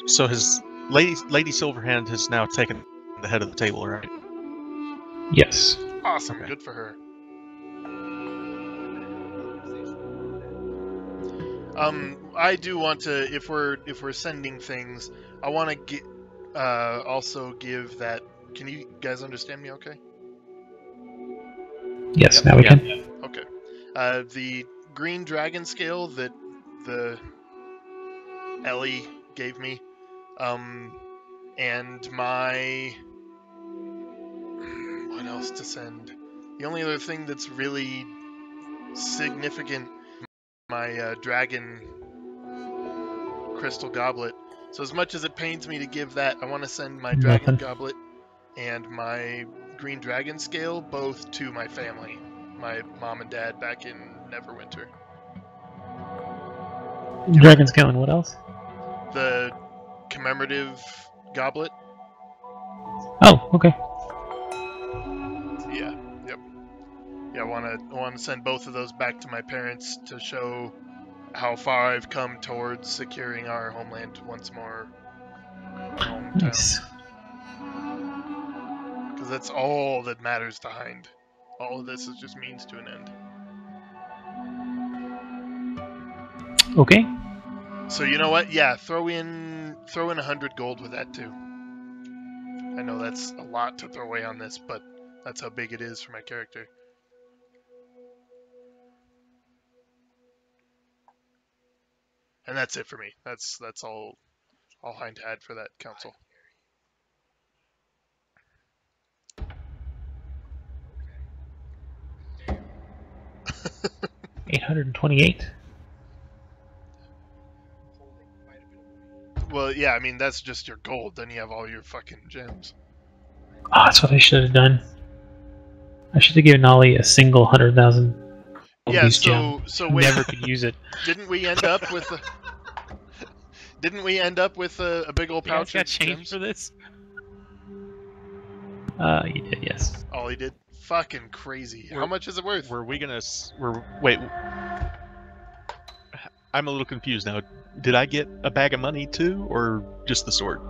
So his Lady Silverhand has now taken the head of the table, right? Yes. Awesome. Okay. Good for her. I do want to, if we're sending things, I want to also give that. Can you guys understand me? Okay. Yes. Yep. Now we Yeah. can. Okay. The green dragon scale that the Ellie gave me, and my what else to send? The only other thing that's really significant, my dragon crystal goblet. So as much as it pains me to give that, I want to send my dragon Nothing. goblet and my green dragon scale both to my family, my mom and dad back in Neverwinter. Dragon scale and what else? The commemorative goblet. Oh, okay. Yeah. Yep. Yeah, I want to send both of those back to my parents to show how far I've come towards securing our homeland once more. Our hometown. Nice. Because that's all that matters to Hind. All of this is just means to an end. Okay. So you know what? Yeah, throw in 100 gold with that too. I know that's a lot to throw away on this, but that's how big it is for my character. And that's it for me. That's all Hind had for that council. Damn. 828. Holding quite a bit of money. Well, yeah, I mean that's just your gold. Then you have all your fucking gems. Oh, that's what I should have done. I should have given Ollie a single 100,000. Yeah. So wait. Never could use it. Didn't we end up with a? Didn't we end up with a big old You guys pouch got of change gems? for this? You did, yes. All he did. Fucking crazy. How much is it worth? Were we gonna? Wait. I'm a little confused now. Did I get a bag of money too, or just the sword?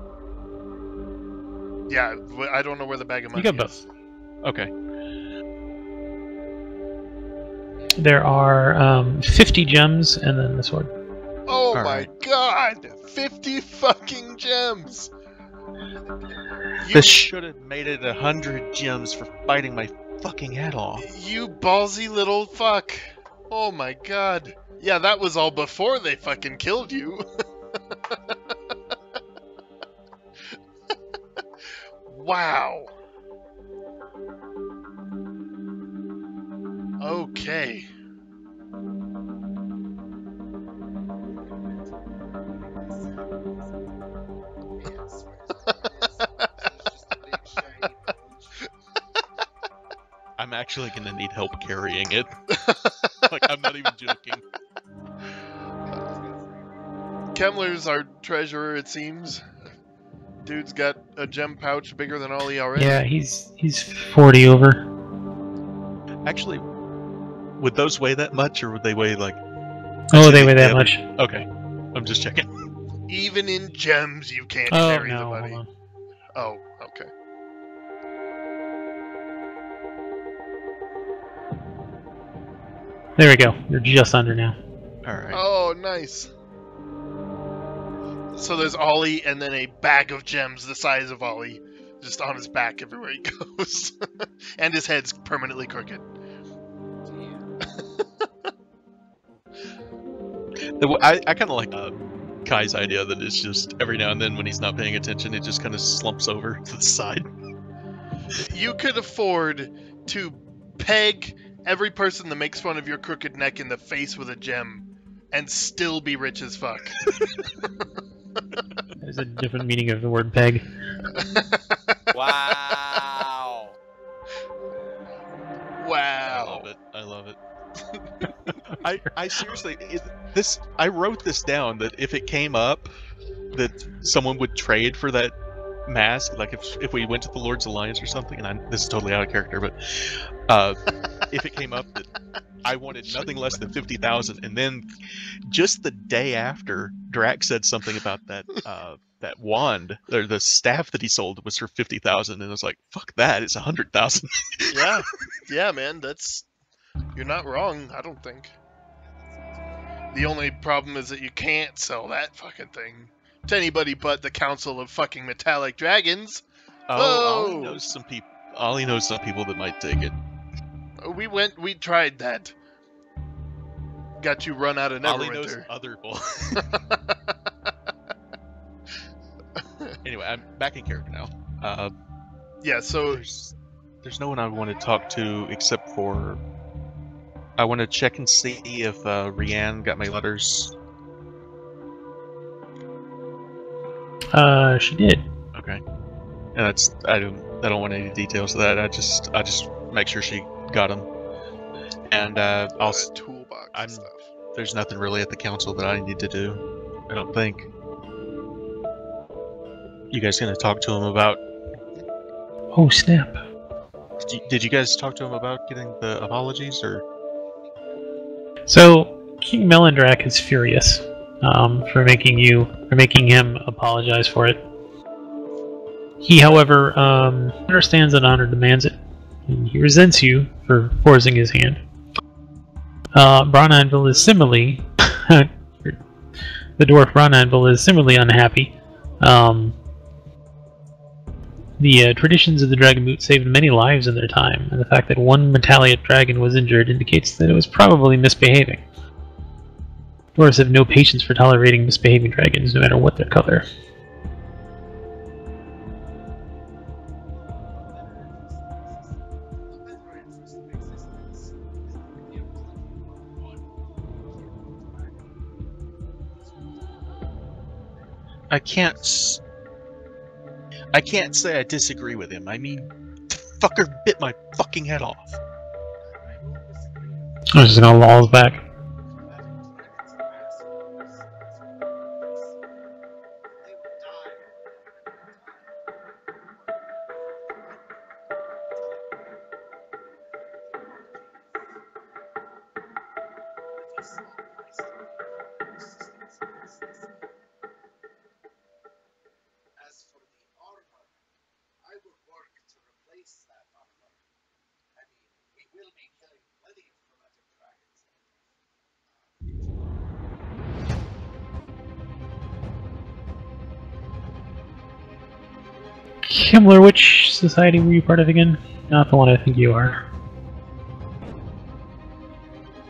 Yeah, I don't know where the bag of money You got is. both. Okay. There are 50 gems and then the sword. Oh All my right. god! 50 fucking gems! This should have made it 100 gems for fighting my fucking head off. You ballsy little fuck! Oh my god. Yeah, that was all before they fucking killed you. Wow. Okay. Pants, just big shiny pouch. I'm actually gonna need help carrying it. Like, I'm not even joking. Kemmler's our treasurer, it seems. Dude's got a gem pouch bigger than Ollie already. Yeah, he's 40 over. Actually, would those weigh that much, or would they weigh like? Oh, they weigh that Yeah, much. Okay, I'm just checking. Even in gems, you can't Oh, carry no, the hold money. on. Oh, okay. There we go. You're just under now. All right. Oh, nice. So there's Ollie and then a bag of gems the size of Ollie just on his back everywhere he goes. And his head's permanently crooked. I kind of like Kai's idea that it's just every now and then when he's not paying attention, it just kind of slumps over to the side. You could afford to peg every person that makes fun of your crooked neck in the face with a gem and still be rich as fuck. There's a different meaning of the word peg. Wow. Wow. I love it. I seriously, I wrote this down that if it came up that someone would trade for that mask, like if we went to the Lord's Alliance or something, and this is totally out of character, but if it came up that I wanted nothing less than 50,000, and then just the day after, Drax said something about that that wand or the staff that he sold was for 50,000, and I was like, "Fuck that! It's 100,000." Yeah, man. You're not wrong. I don't think. The only problem is that you can't sell that fucking thing to anybody but the Council of fucking Metallic Dragons. Ollie Whoa! knows some people. Ollie knows some people that might take it. We tried that. Got you run out of Ollie knows Neverwinter. other people. Anyway, I'm back in character now. Yeah, so There's no one I want to talk to except for I want to check and see if Rianne got my letters. She did. Okay, and I don't want any details of that. I just make sure she got them, and I'll toolbox I'm stuff. there's nothing really at the council that I need to do. I don't think. You guys gonna talk to him about? Oh snap! Did you guys talk to him about getting the apologies or? So King Melindrak is furious for making him apologize for it. He, however, understands that honor demands it, and he resents you for forcing his hand. Bronanvil is similarly the dwarf Bronanvil is similarly unhappy. The traditions of the Dragon Moot saved many lives in their time, and the fact that one metallic dragon was injured indicates that it was probably misbehaving. Dwarves have no patience for tolerating misbehaving dragons, no matter what their color. I can't say I disagree with him. I mean, the fucker bit my fucking head off. I was just gonna loll us back. As for the armor, I will work to replace that armor. I mean, we will be killing plenty of chromatic dragons. Himmler, which society were you part of again? Not the one I think you are.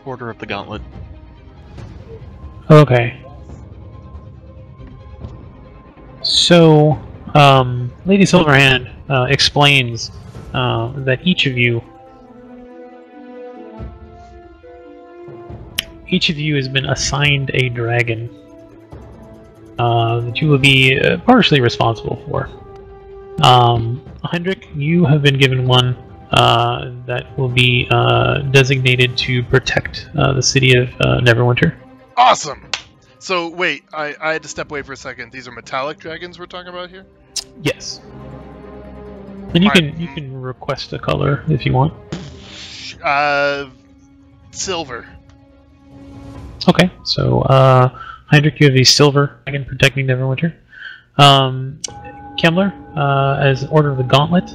Order of the Gauntlet. Okay. So, Lady Silverhand explains that each of you has been assigned a dragon that you will be partially responsible for. Hendrik, you have been given one that will be designated to protect the city of Neverwinter. Awesome! So, wait, I had to step away for a second. These are metallic dragons we're talking about here? Yes. And you can request a color if you want. Silver. Okay, so Heinrich, you have a silver dragon protecting Neverwinter. Kemmler, as Order of the Gauntlet,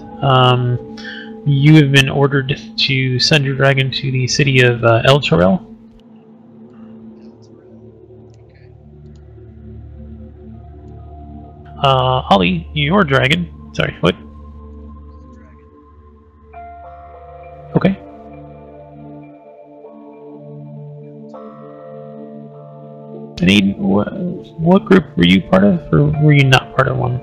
you have been ordered to send your dragon to the city of El Chorel. Ollie, your dragon. Sorry, what? Okay. And Aiden, what group were you part of, or were you not part of one?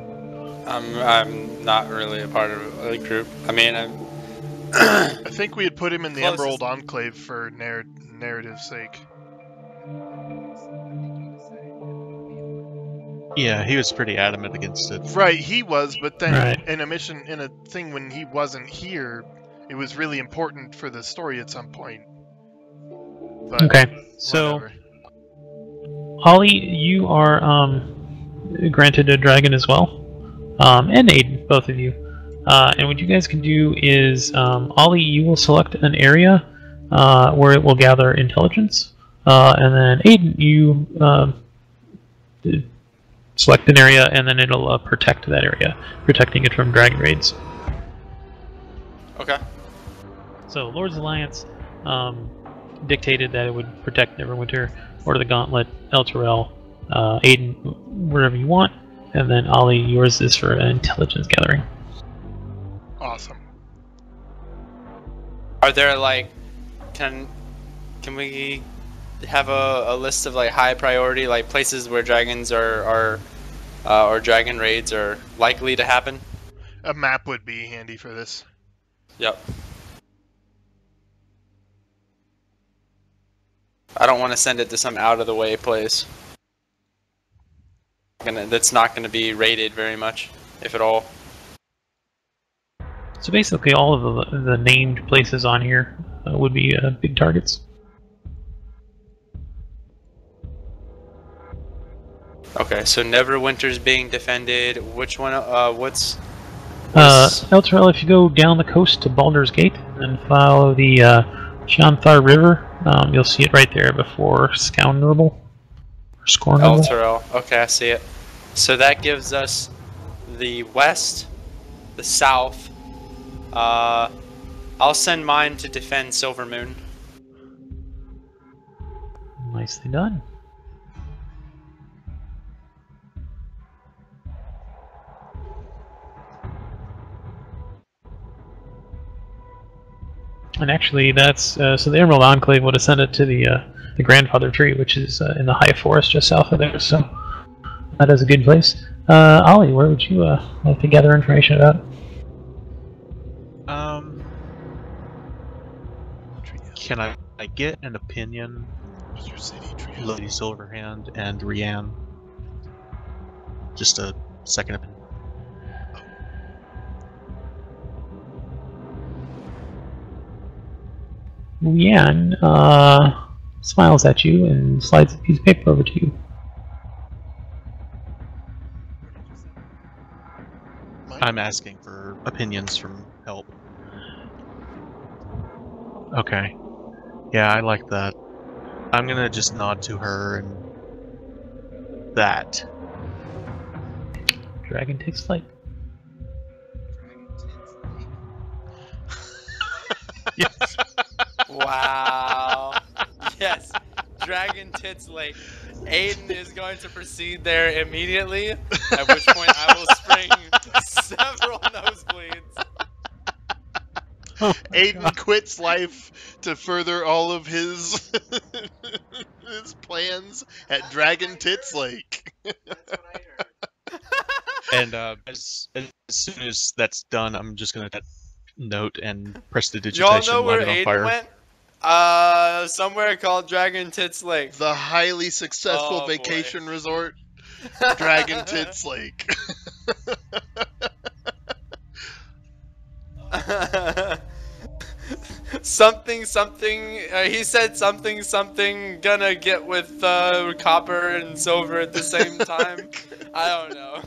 I'm not really a part of a group. I mean, I think we had put him in the Closest. Emerald Enclave for narrative's sake. Yeah, he was pretty adamant against it. Right, he was, but then Right. in a thing when he wasn't here, it was really important for the story at some point. But Okay. So, whatever. Ollie, you are granted a dragon as well, and Aiden, both of you. And what you guys can do is, Ollie, you will select an area where it will gather intelligence, and then Aiden, you select an area, and then it'll protect that area, protecting it from dragon raids. Okay. So, Lord's Alliance dictated that it would protect Neverwinter, Order of the Gauntlet, El Terrell, Aiden, wherever you want, and then Ollie, yours is for intelligence gathering. Awesome. Are there like, can we have a list of like high priority like places where dragons are or dragon raids are likely to happen? A map would be handy for this. Yep. I don't want to send it to some out of the way place. That's not going to be rated very much, if at all. So basically, all of the named places on here would be big targets. Okay, so Neverwinter's being defended. Which one? What's El Terrell, if you go down the coast to Baldur's Gate and follow the Shanthar River, you'll see it right there before Scoundrel. Or Scornable. El Terrell. Okay, I see it. So that gives us the west, the south. I'll send mine to defend Silvermoon. Nicely done. And actually, that's so the Emerald Enclave would have sent it to the Grandfather Tree, which is in the high forest just south of there. So that is a good place. Ollie, where would you like to gather information about? Can I get an opinion, What's your city tree? Lady Silverhand and Rianne? Just a second opinion. Leanne smiles at you and slides a piece of paper over to you. I'm asking for opinions from help. Okay. Yeah, I like that. I'm gonna just nod to her and that. Dragon takes flight. Yes. Wow. Yes. Dragon Tits Lake. Aiden is going to proceed there immediately, at which point I will spring several nosebleeds. Oh, Aiden quits life to further all of his his plans at Dragon Tits Lake. That's what I heard. And as soon as that's done, I'm just gonna note and press the Y'all digitation, know where light it on Aiden fire. went? Somewhere called Dragon Tits Lake. The highly successful Oh, boy. vacation resort, Dragon Tits Lake. Something. He said something. Gonna get with copper and silver at the same time. I don't know.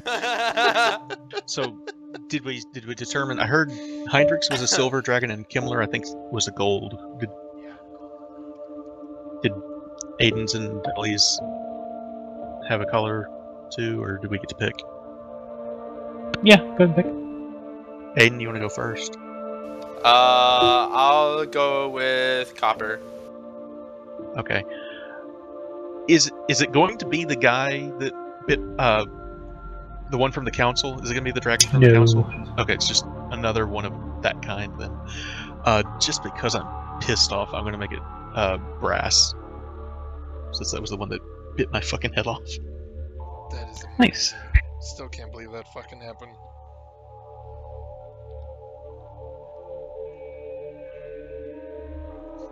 So, did we determine? I heard Heinrichs was a silver dragon and Kimmler, I think, was a gold. Did Aiden's and Ellie's have a color too, or did we get to pick? yeah, go ahead and pick. Aiden, you want to go first? I'll go with copper. Okay. Is it going to be the guy that bit the one from the council? Is it going to be the dragon from the No. council? Okay, it's just another one of that kind then. Just because I'm pissed off, I'm going to make it brass, since that was the one that bit my fucking head off. That is amazing. Nice. Still can't believe that fucking happened.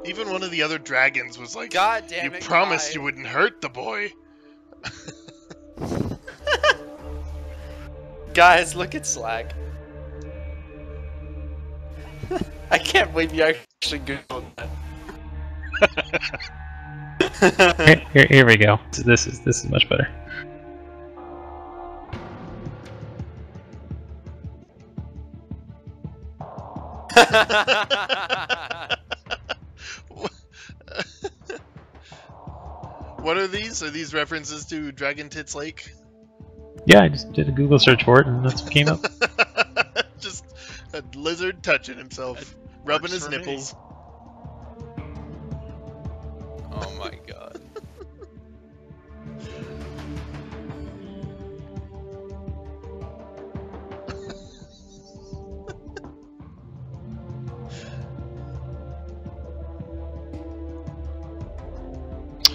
Even one of the other dragons was like, God damn "You it! promised guy. you wouldn't hurt the boy." Guys, look at Slack. I can't believe you actually googled that. Here we go. This is much better. What are these? Are these references to Dragon Tits Lake? Yeah, I just did a Google search for it, and that's what came up. Just a lizard touching himself, rubbing his for me. nipples. Oh my god.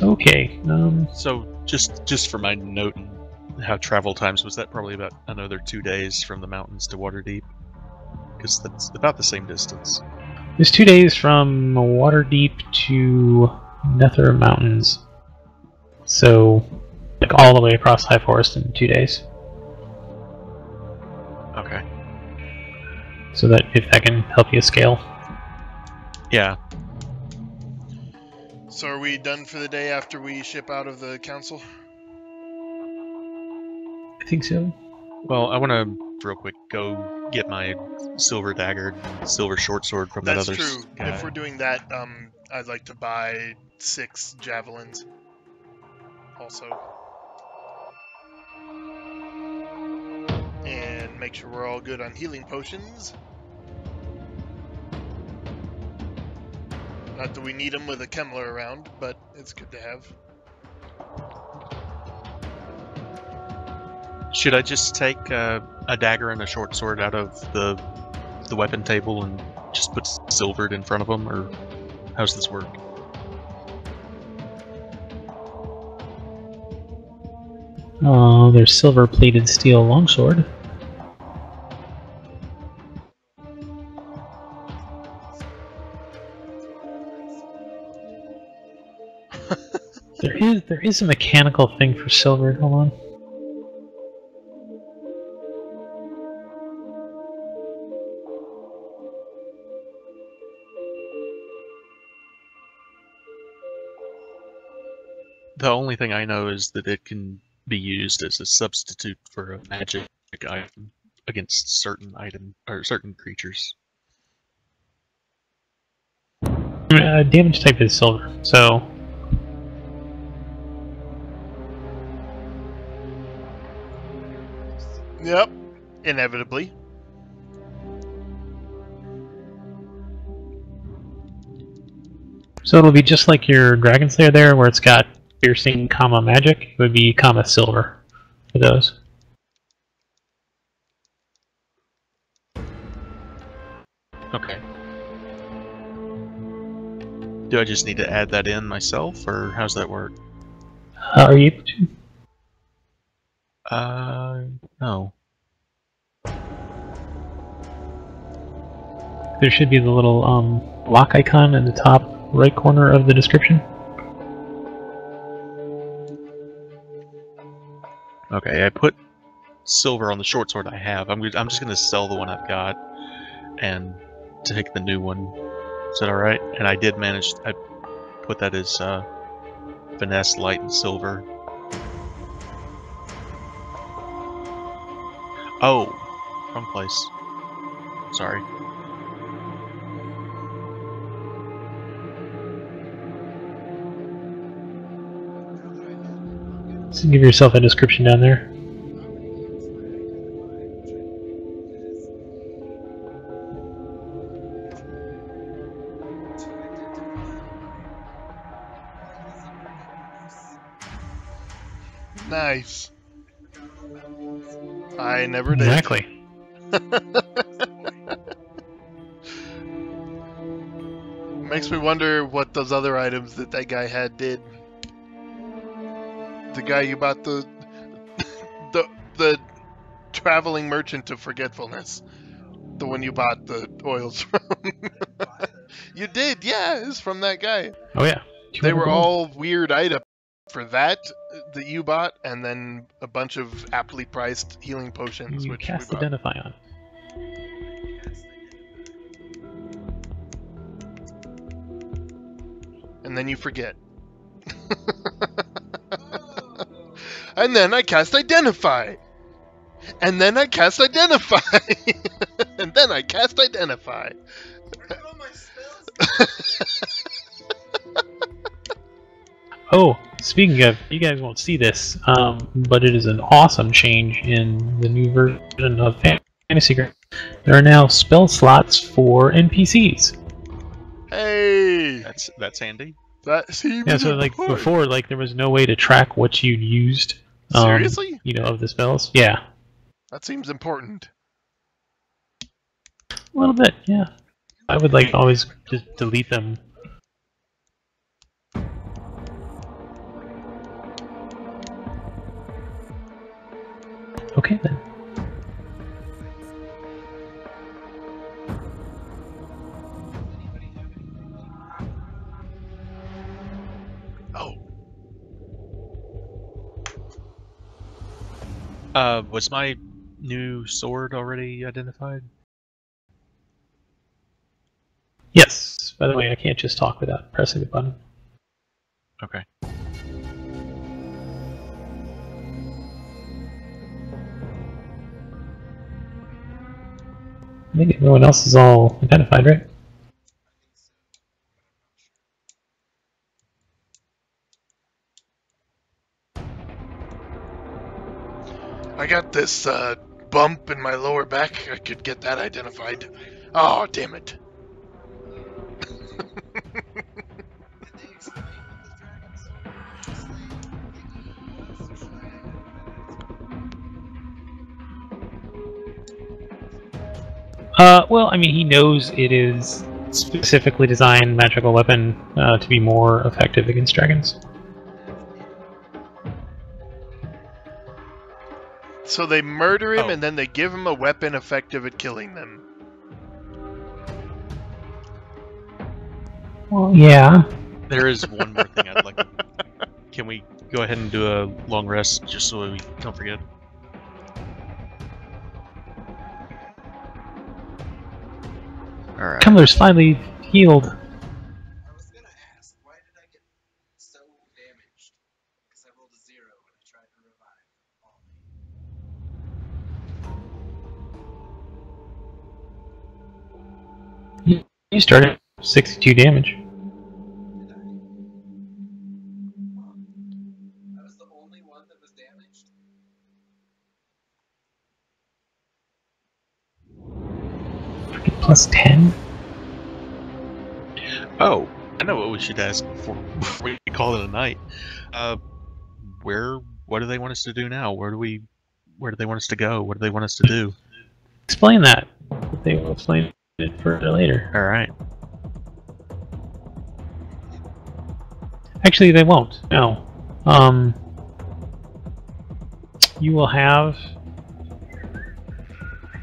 Okay. So just for my note, how travel times was that probably about another 2 days from the mountains to Waterdeep? Because that's about the same distance. It's 2 days from Waterdeep to Nether Mountains. So, like all the way across High Forest in 2 days. Okay. So that if that can help you scale. Yeah. So are we done for the day after we ship out of the council? I think so. Well, I want to real quick go get my silver dagger, silver short sword from that That's other true. guy. If we're doing that, I'd like to buy 6 javelins. Also. And make sure we're all good on healing potions. Not that we need them with a Kemmler around, but it's good to have. Should I just take a dagger and a short sword out of the weapon table and just put silvered in front of them, or how's this work? Oh, there's silver-plated steel longsword. There is a mechanical thing for silver. Hold on. The only thing I know is that it can be used as a substitute for a magic item against certain item or certain creatures. Damage type is silver, so Yep, inevitably. it'll be just like your Dragon Slayer there, where it's got piercing, comma magic. It would be comma silver for those. Okay. Do I just need to add that in myself, or how's that work? Are you able to? No. There should be the little lock icon in the top right corner of the description. Okay, I put silver on the short sword I have. I'm just gonna sell the one I've got and take the new one. Is that all right? And I did manage. I put that as finesse, light, and silver. Oh, wrong place. Sorry. So give yourself a description down there. Nice. I never did. Exactly. Makes me wonder what those other items that guy had did. The guy you bought the traveling merchant of forgetfulness. The one you bought the oils from. You did, yeah, it's from that guy. Oh yeah. They 200 were gold. all weird items. for that you bought, and then a bunch of aptly priced healing potions, You which cast we bought. Identify on. And then you forget. And then I cast Identify. And then I cast Identify. And then I cast Identify. Where did all my spells Oh, speaking of, you guys won't see this, but it is an awesome change in the new version of Fantasy Grounds. There are now spell slots for NPCs. Hey! That's handy. That seems Yeah, so like important. before, like there was no way to track what you'd used. Seriously? You know, of the spells. Yeah, That seems important. a little bit. Yeah, I would like always just delete them. Okay then. Oh, Was my new sword already identified? Yes. By the way, I can't just talk without pressing the button. Okay. I think everyone else is all identified, right? I got this bump in my lower back. I could get that identified. Oh, damn it. did they explain what the dragon sword was? Like, was dragon? Well, I mean, he knows it is specifically designed magical weapon to be more effective against dragons. So they murder him Oh. and then they give him a weapon effective at killing them. Well, yeah. There is one more thing I'd like to... Can we go ahead and do a long rest just so we don't forget? Alright. Kemmler's finally healed. I was gonna ask, why did I get so damaged? Because I rolled a 0 when I tried to revive Ollie. You started 62 damage. Did I? I was the only one that was damaged? Plus 10? Oh, I know what we should ask before we call it a night. What do they want us to do now? Where do they want us to go? What do they want us to do? Explain that. But they will explain it further later. Alright. Actually, they won't. No. You will have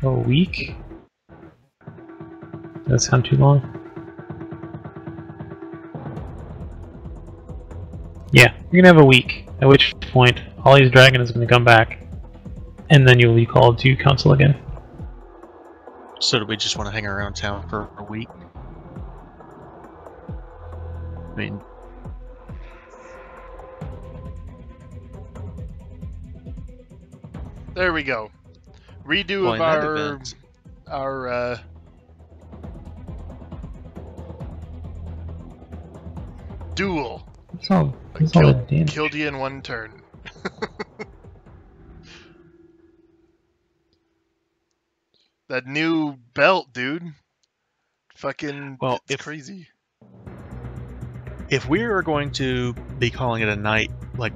a week. Does that sound too long? Yeah, you're gonna have a week, at which point Ollie's dragon is gonna come back, and then you'll be called to council again. So do we just want to hang around town for a week? I mean, There we go. Redo well, of in that event, our duel. That's all. I That's all the killed, damage. killed you in one turn. That new belt, dude. Fucking, Well, it's if- crazy. if we are going to be calling it a night, like,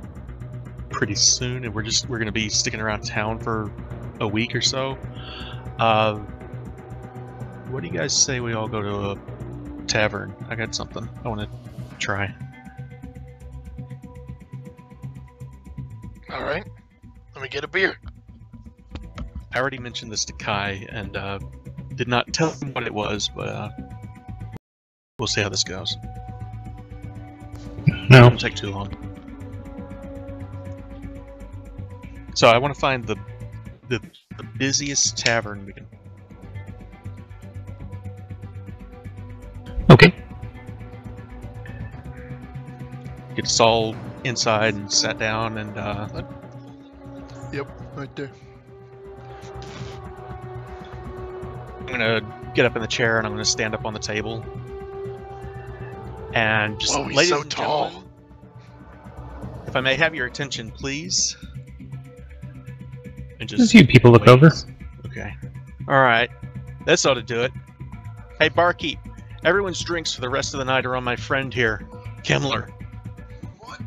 pretty soon, and we're gonna be sticking around town for a week or so, what do you guys say we all go to a tavern? I got something I want to try. All right, let me get a beer. I already mentioned this to Kai, and did not tell him what it was, but we'll see how this goes. No. It won't take too long. So I want to find the busiest tavern we can. Okay. Get us all inside and sat down and Yep, right there. I'm gonna get up in the chair and I'm gonna stand up on the table. And just Whoa, he's ladies so and tall. gentlemen, if I may have your attention, please. And A few people look wait. over. Okay. Alright. This ought to do it. Hey, barkeep. Everyone's drinks for the rest of the night are on my friend here, Kimmler. What?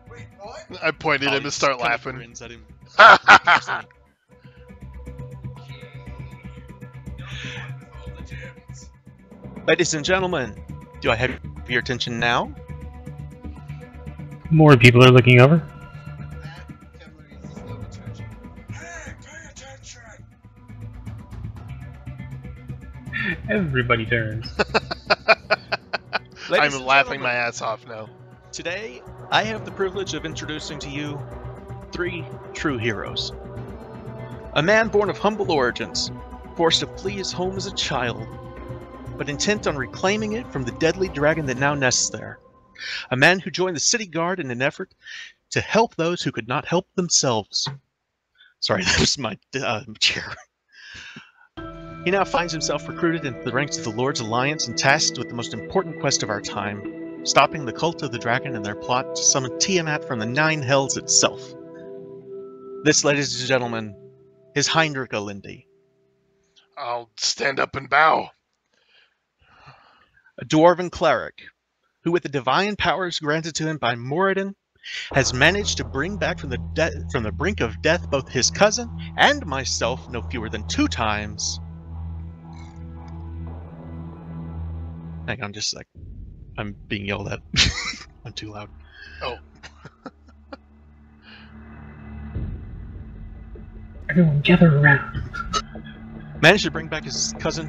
Wait, what? I pointed at him Oh, to he start kind of laughing. grins at him. Ladies and gentlemen, do I have your attention now? More people are looking over. Hey, pay attention! Everybody turns. Ladies I'm and laughing gentlemen, my ass off now. Today, I have the privilege of introducing to you 3 true heroes. A man born of humble origins, forced to flee his home as a child, but intent on reclaiming it from the deadly dragon that now nests there. A man who joined the city guard in an effort to help those who could not help themselves. Sorry, that was my chair. He now finds himself recruited into the ranks of the Lord's Alliance and tasked with the most important quest of our time, stopping the cult of the dragon and their plot to summon Tiamat from the 9 hells itself. This, ladies and gentlemen, is Heinrich Olindi, I'll stand up and bow. a dwarven cleric, who with the divine powers granted to him by Moradin, has managed to bring back from the brink of death both his cousin and myself no fewer than 2 times. Hang on just a sec. I'm being yelled at. I'm too loud. Oh. Everyone gather around. Managed to bring back his cousin,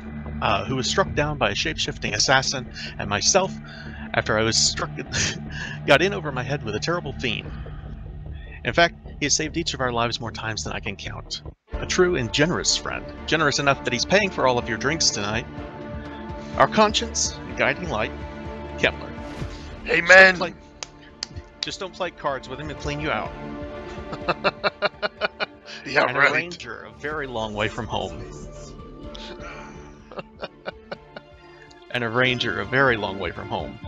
who was struck down by a shape-shifting assassin, and myself, after I was struck, got in over my head with a terrible fiend. In fact, he has saved each of our lives more times than I can count. A true and generous friend. Generous enough that he's paying for all of your drinks tonight. Our conscience and guiding light, Kepler. Amen. Just don't play cards with him and clean you out. Yeah, And right. a ranger a very long way from home. And a ranger a very long way from home.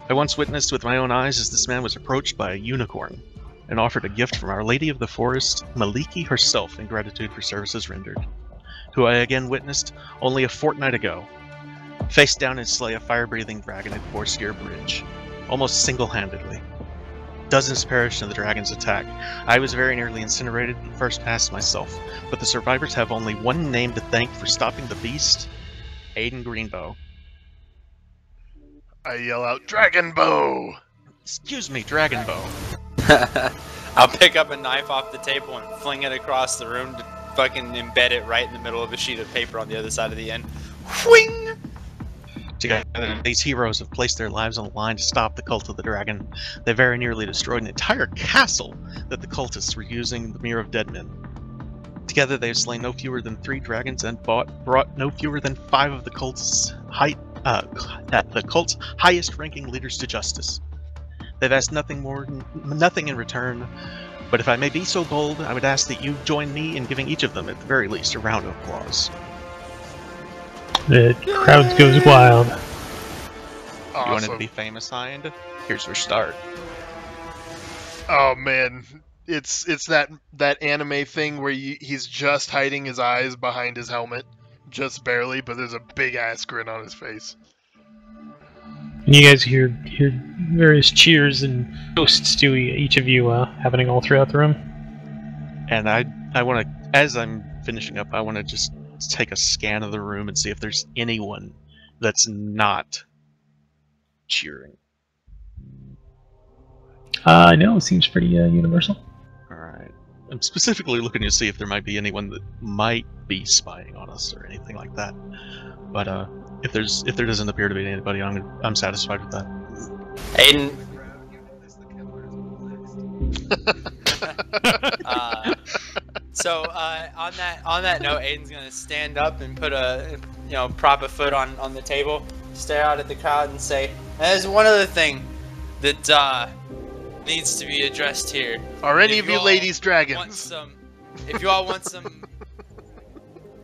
I once witnessed with my own eyes as this man was approached by a unicorn and offered a gift from Our Lady of the Forest, Maliki herself, in gratitude for services rendered, who I again witnessed only a fortnight ago, face down and slay a fire-breathing dragon at Forskier Bridge, almost single-handedly. Dozens perished in the dragon's attack. I was very nearly incinerated and first passed myself, but the survivors have only one name to thank for stopping the beast: Aiden Greenbow. I yell out, Dragon Bow! Excuse me, Dragonbow. I'll pick up a knife off the table and fling it across the room to fucking embed it right in the middle of a sheet of paper on the other side of the end. Whing! Together, these heroes have placed their lives on the line to stop the cult of the dragon. They very nearly destroyed an entire castle that the cultists were using the Mirror of Dead Men. Together, they have slain no fewer than 3 dragons and brought no fewer than 5 of the cult's highest-ranking leaders to justice. They've asked nothing in return, but if I may be so bold, I would ask that you join me in giving each of them, at the very least, a round of applause. The crowd goes wild. You wanted to Awesome. be famous, Hind? Here's your start. Oh man, it's that anime thing where he's just hiding his eyes behind his helmet, just barely, but there's a big ass grin on his face. And you guys hear various cheers and toasts to each of you happening all throughout the room. And I want to, as I'm finishing up, I want to just take a scan of the room and see if there's anyone that's not cheering. No, it seems pretty universal. Alright. I'm specifically looking to see if there might be anyone that might be spying on us or anything like that. But if there doesn't appear to be anybody, I'm satisfied with that. Aiden, So on that note, Aiden's gonna stand up and put prop a foot on the table, stare out at the crowd, and say, "There's one other thing that needs to be addressed here. Are any If of you all ladies want dragons? if you all want some,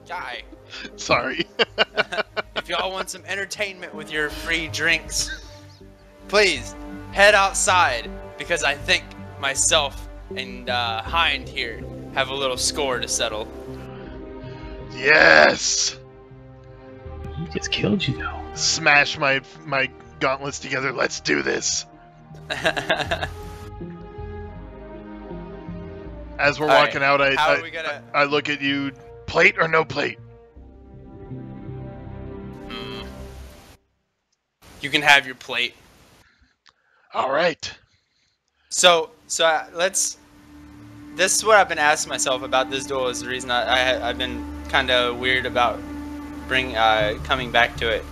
guy, Sorry. if you all want some entertainment with your free drinks, please head outside because I think myself and Hind here have a little score to settle." Yes! He just killed you though. Smash my gauntlets together. Let's do this. As we're walking out, How are we gonna? I look at you. Plate or no plate? You can have your plate. All right. So let's. This is what I've been asking myself about this duel. Is the reason I've been kind of weird about coming back to it.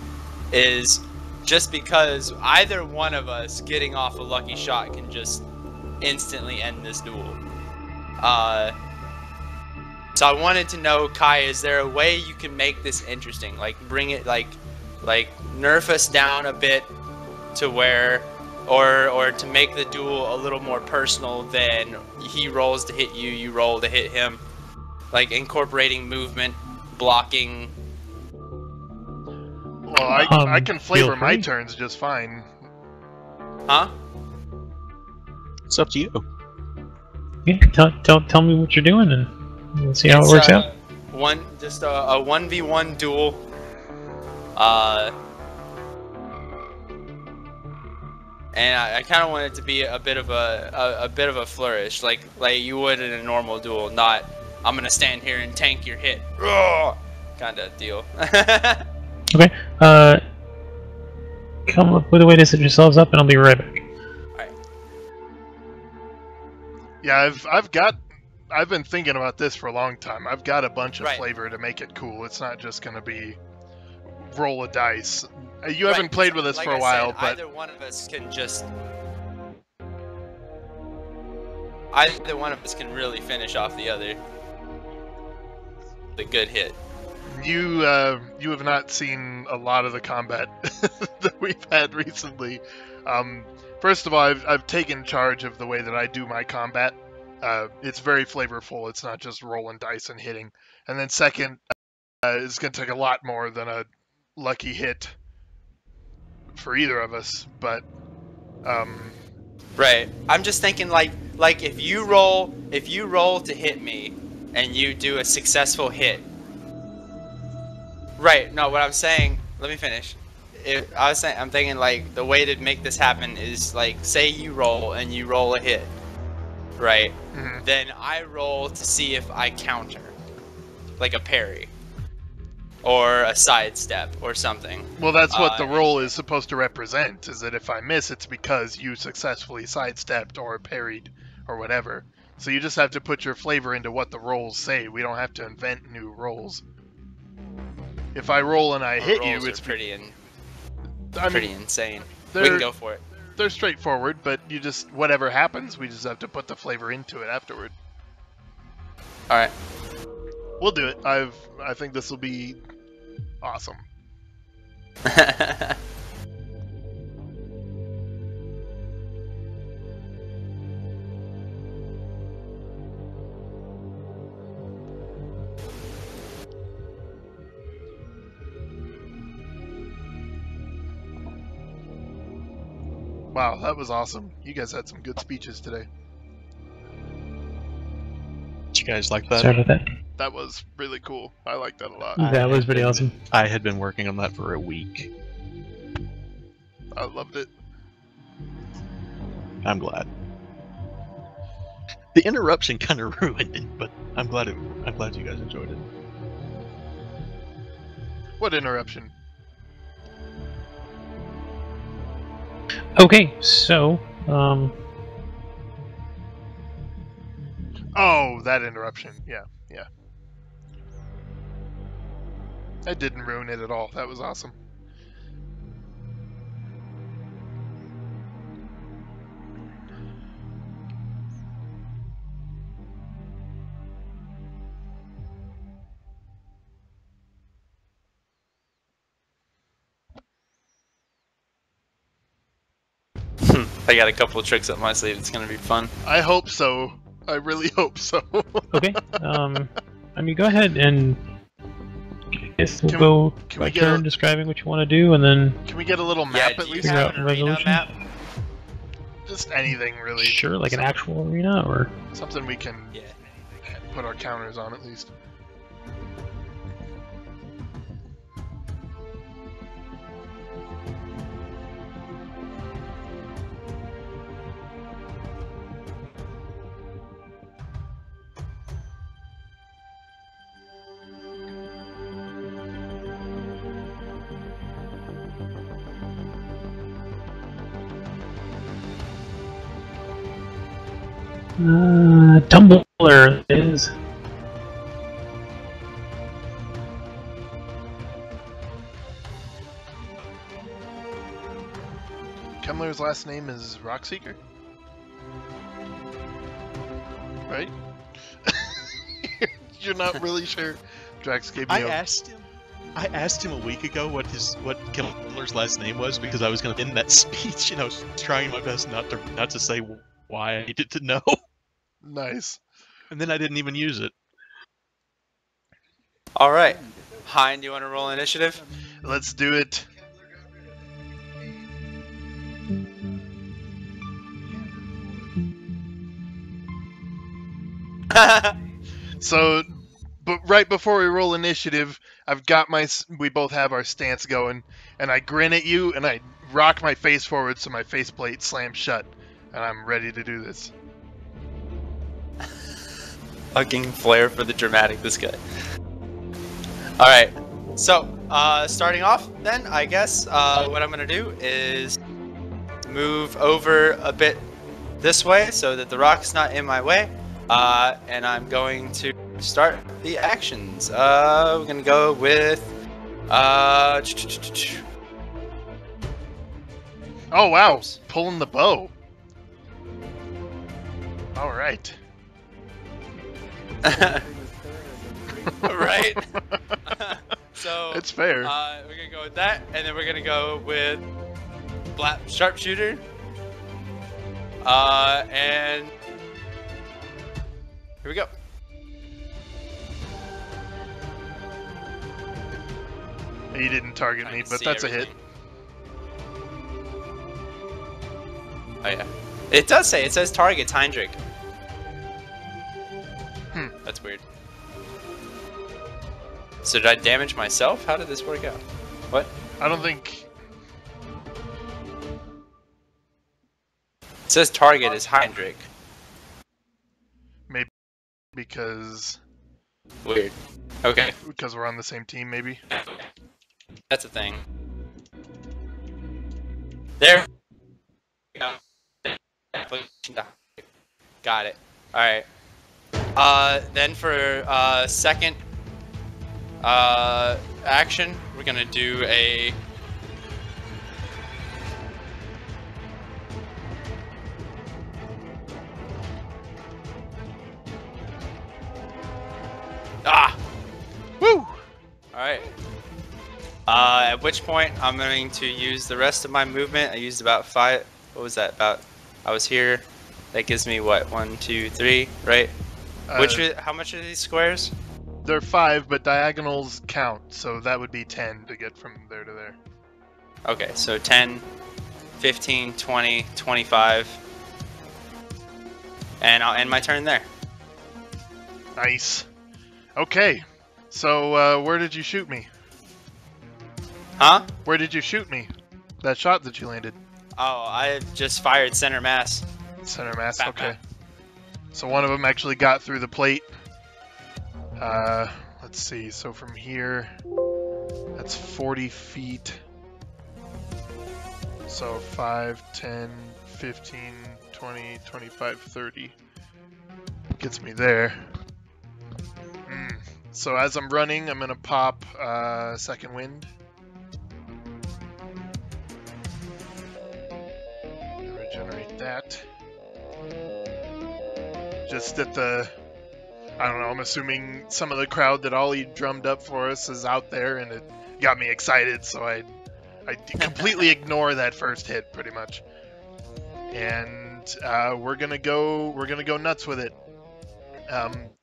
Is just because either one of us getting off a lucky shot can just instantly end this duel. So I wanted to know, Kai, is there a way you can make this interesting? Like bring it like nerf us down a bit to where, or to make the duel a little more personal than he rolls to hit you, you roll to hit him. Like incorporating movement, blocking. Well, I can flavor my turns just fine. Huh? It's up to you. Yeah, tell me what you're doing, and we'll see how it works out. Just a 1v1 duel. And I kind of want it to be a bit of a flourish, like you would in a normal duel. Not I'm gonna stand here and tank your hit, kind of deal. Okay. Come up with a way to set yourselves up, and I'll be right back. Alright. Yeah, I've been thinking about this for a long time. I've got a bunch of flavor to make it cool. It's not just gonna be roll a dice. You haven't played with us for a while, but either one of us can really finish off the other. The good hit. You have not seen a lot of the combat that we've had recently. First of all, I've taken charge of the way that I do my combat. It's very flavorful. It's not just rolling dice and hitting. And then second, it's going to take a lot more than a lucky hit for either of us. But right, I'm just thinking like if you roll to hit me and you do a successful hit. Right. No, what I'm saying. Let me finish. I'm thinking like the way to make this happen is like, say you roll and you roll a hit, right? Mhm. Then I roll to see if I counter, like a parry, or a sidestep, or something. Well, that's what the roll is supposed to represent. Is that if I miss, it's because you successfully sidestepped or parried or whatever. So you just have to put your flavor into what the rolls say. We don't have to invent new rolls. If I roll and I hit you, it's pretty insane. We they're- can go for it. They're straightforward, but you just whatever happens, we just have to put the flavor into it afterward. All right. We'll do it. I think this will be awesome. Wow, that was awesome. You guys had some good speeches today. Did you guys like that? Sorry about that. That was really cool. I like that a lot. That was pretty awesome. I had been working on that for a week. I loved it. I'm glad. The interruption kind of ruined it, but I'm glad you guys enjoyed it. What interruption? Okay, so Oh, that interruption. Yeah. That didn't ruin it at all. That was awesome. I got a couple of tricks up my sleeve. It's gonna be fun. I hope so. I really hope so. Okay. I mean, go ahead and I guess we'll Can go can by we get turn a- describing what you want to do, and then Can we get a little Yeah, map do at you least? Figure have out an a arena resolution? map? Just anything really. sure, like an actual arena, or Something we can Yeah. put our counters on at least. Tumblr is. Kemmler's last name is Rockseeker? Right? You're not really sure? Drax gave me I a... asked him a week ago what Killer's last name was because I was going to end that speech, and I was trying my best not to say why I needed to know, Nice. and then I didn't even use it. All right. Hein, do you want to roll initiative? Let's do it. So, but right before we roll initiative, I've got we both have our stance going, and I grin at you, and I rock my face forward so my faceplate slams shut, and I'm ready to do this. Fucking flair for the dramatic, this guy. Alright, so, starting off then, I guess, what I'm gonna do is move over a bit this way so that the rock's not in my way, and I'm going to start the actions. We're gonna go with, Oh wow, Oops. pulling the bow. All right. right? So, It's fair. we're gonna go with that, and then we're gonna go with sharpshooter. And here we go. He didn't target I me, can but see that's a hit. everything. Oh yeah, it does say, it says target Heinrich. That's weird. So did I damage myself? How did this work out? What? I don't think. It says target is Heinrich. Maybe because Weird. Okay, we're on the same team, maybe. that's a thing. There. we go. Got it. Alright. Then for second action, we're gonna do a Woo! Alright. At which point I'm going to use the rest of my movement. I used about 5. What was that? I was here. That gives me what? 1, 2, 3, right? How much are these squares? They're 5, but diagonals count, so that would be 10 to get from there to there. Okay, so 10, 15, 20, 25. And I'll end my turn there. Nice. Okay, so where did you shoot me? Huh? Where did you shoot me? That shot that you landed. Oh, I just fired center mass. Center mass, Bap, okay. bap. So one of them actually got through the plate. Let's see, so from here, that's 40 feet. So 5, 10, 15, 20, 25, 30. Gets me there. So as I'm running, I'm gonna pop second wind. Regenerate that. Just at the, I don't know, I'm assuming some of the crowd that Ollie drummed up for us is out there, and it got me excited, so I completely ignore that first hit, pretty much. and we're gonna go nuts with it.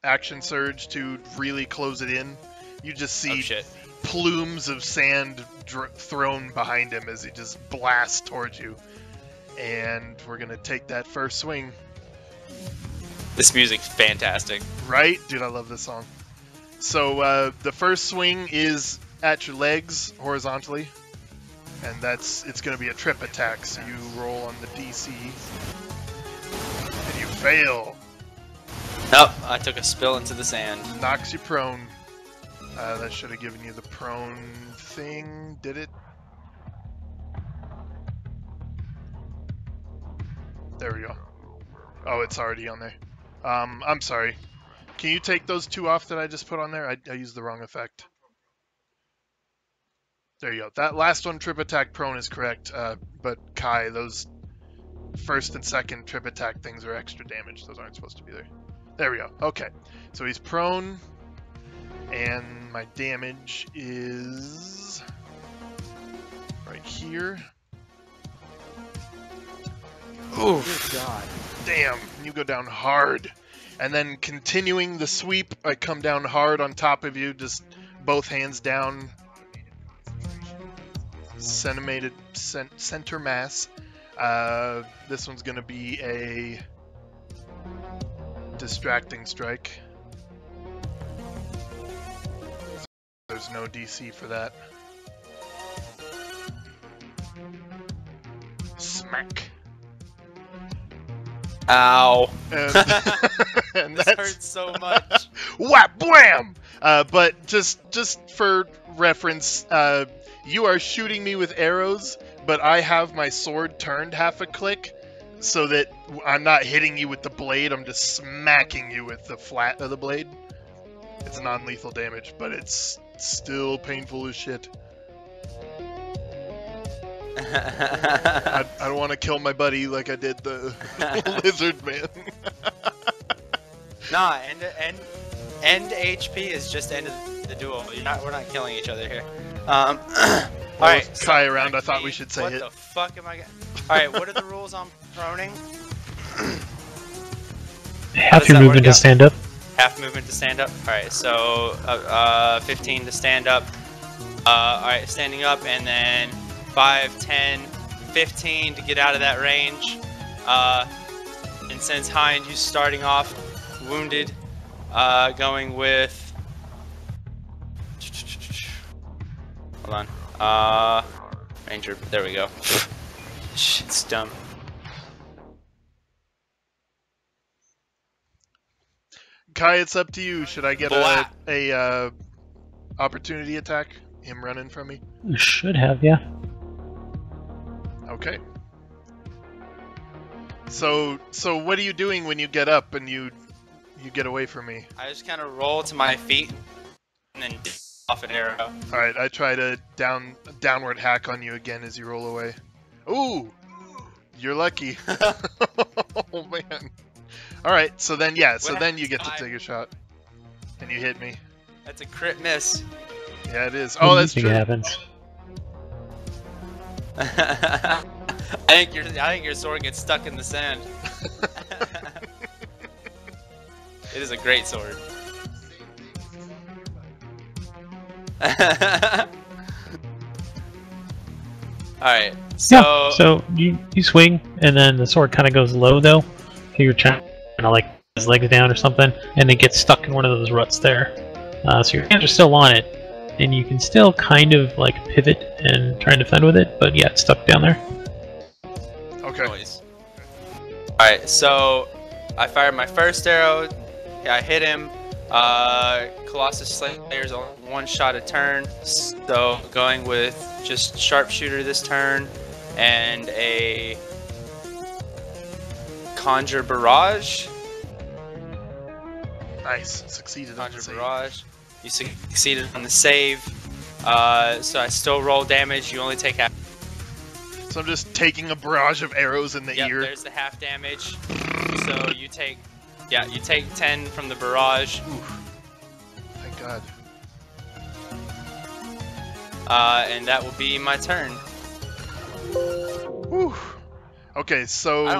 Action surge to really close it in. You just Oh see shit. plumes of sand thrown behind him as he just blasts towards you. And we're gonna take that first swing. This music's fantastic. Right? Dude, I love this song. So the first swing is at your legs horizontally. And it's gonna be a trip attack, so you roll on the DC. And you fail. Nope, I took a spill into the sand. Knocks you prone. That should have given you the prone thing, did it? There we go. Oh, it's already on there. I'm sorry. Can you take those two off that I just put on there? I used the wrong effect. There you go. That last one, trip attack prone, is correct. But Kai, those first and second trip attack things are extra damage. Those aren't supposed to be there. There we go. Okay. So he's prone. And my damage is right here. Oof. Good God. Damn, you go down hard. And then continuing the sweep, I come down hard on top of you, just both hands down. Center mass. This one's going to be a distracting strike. There's no DC for that. Smack. Ow. And, and This hurts so much. whap blam. But just for reference, you are shooting me with arrows, but I have my sword turned half a click, so that I'm not hitting you with the blade. I'm just smacking you with the flat of the blade. It's non-lethal damage, but it's still painful as shit. I don't want to kill my buddy like I did the lizard man. Nah, end HP is just end of the duel. We're not killing each other here. Alright. Kai around, I thought we should say what it. the fuck am I gonna... Alright, what are the rules on proning? Half does your that movement work to out? stand up. Half movement to stand up. Alright, so 15 to stand up. Alright, standing up, and then 5, 10, 15 to get out of that range. And since Hind, you starting off wounded, going with... Hold on. Ranger, there we go. Shit's dumb. Kai, it's up to you. Should I get Blah. a opportunity attack? Him running from me? You should have, yeah. Okay. So what are you doing when you get up and you get away from me? I just kind of roll to my feet and then off an arrow. All right, I try to downward hack on you again as you roll away. Ooh, you're lucky. Oh man. All right, so then then you get to take a shot, and you hit me. That's a crit miss. Yeah, it is. Oh, that's Anything true. happens. I think your sword gets stuck in the sand. It is a great sword. Alright, so... Yeah, so you swing, and then the sword kind of goes low, though. So you're trying to, like, his legs down or something, and it gets stuck in one of those ruts there. So your hands are still on it, and you can still kind of, like, pivot and try and defend with it, but yeah, it's stuck down there. Okay. Noise. Alright, so I fired my first arrow. Yeah, I hit him. Colossus Slayer's only one shot a turn, so going with just sharpshooter this turn and a conjure barrage. Nice. Succeeded on the Conjure save. barrage. You succeeded on the save. So I still roll damage. You only take half. So I'm just taking a barrage of arrows in the Yep, ear. there's the half damage. So you take 10 from the barrage. Oof. Thank God. And that will be my turn. Whew. Okay, so I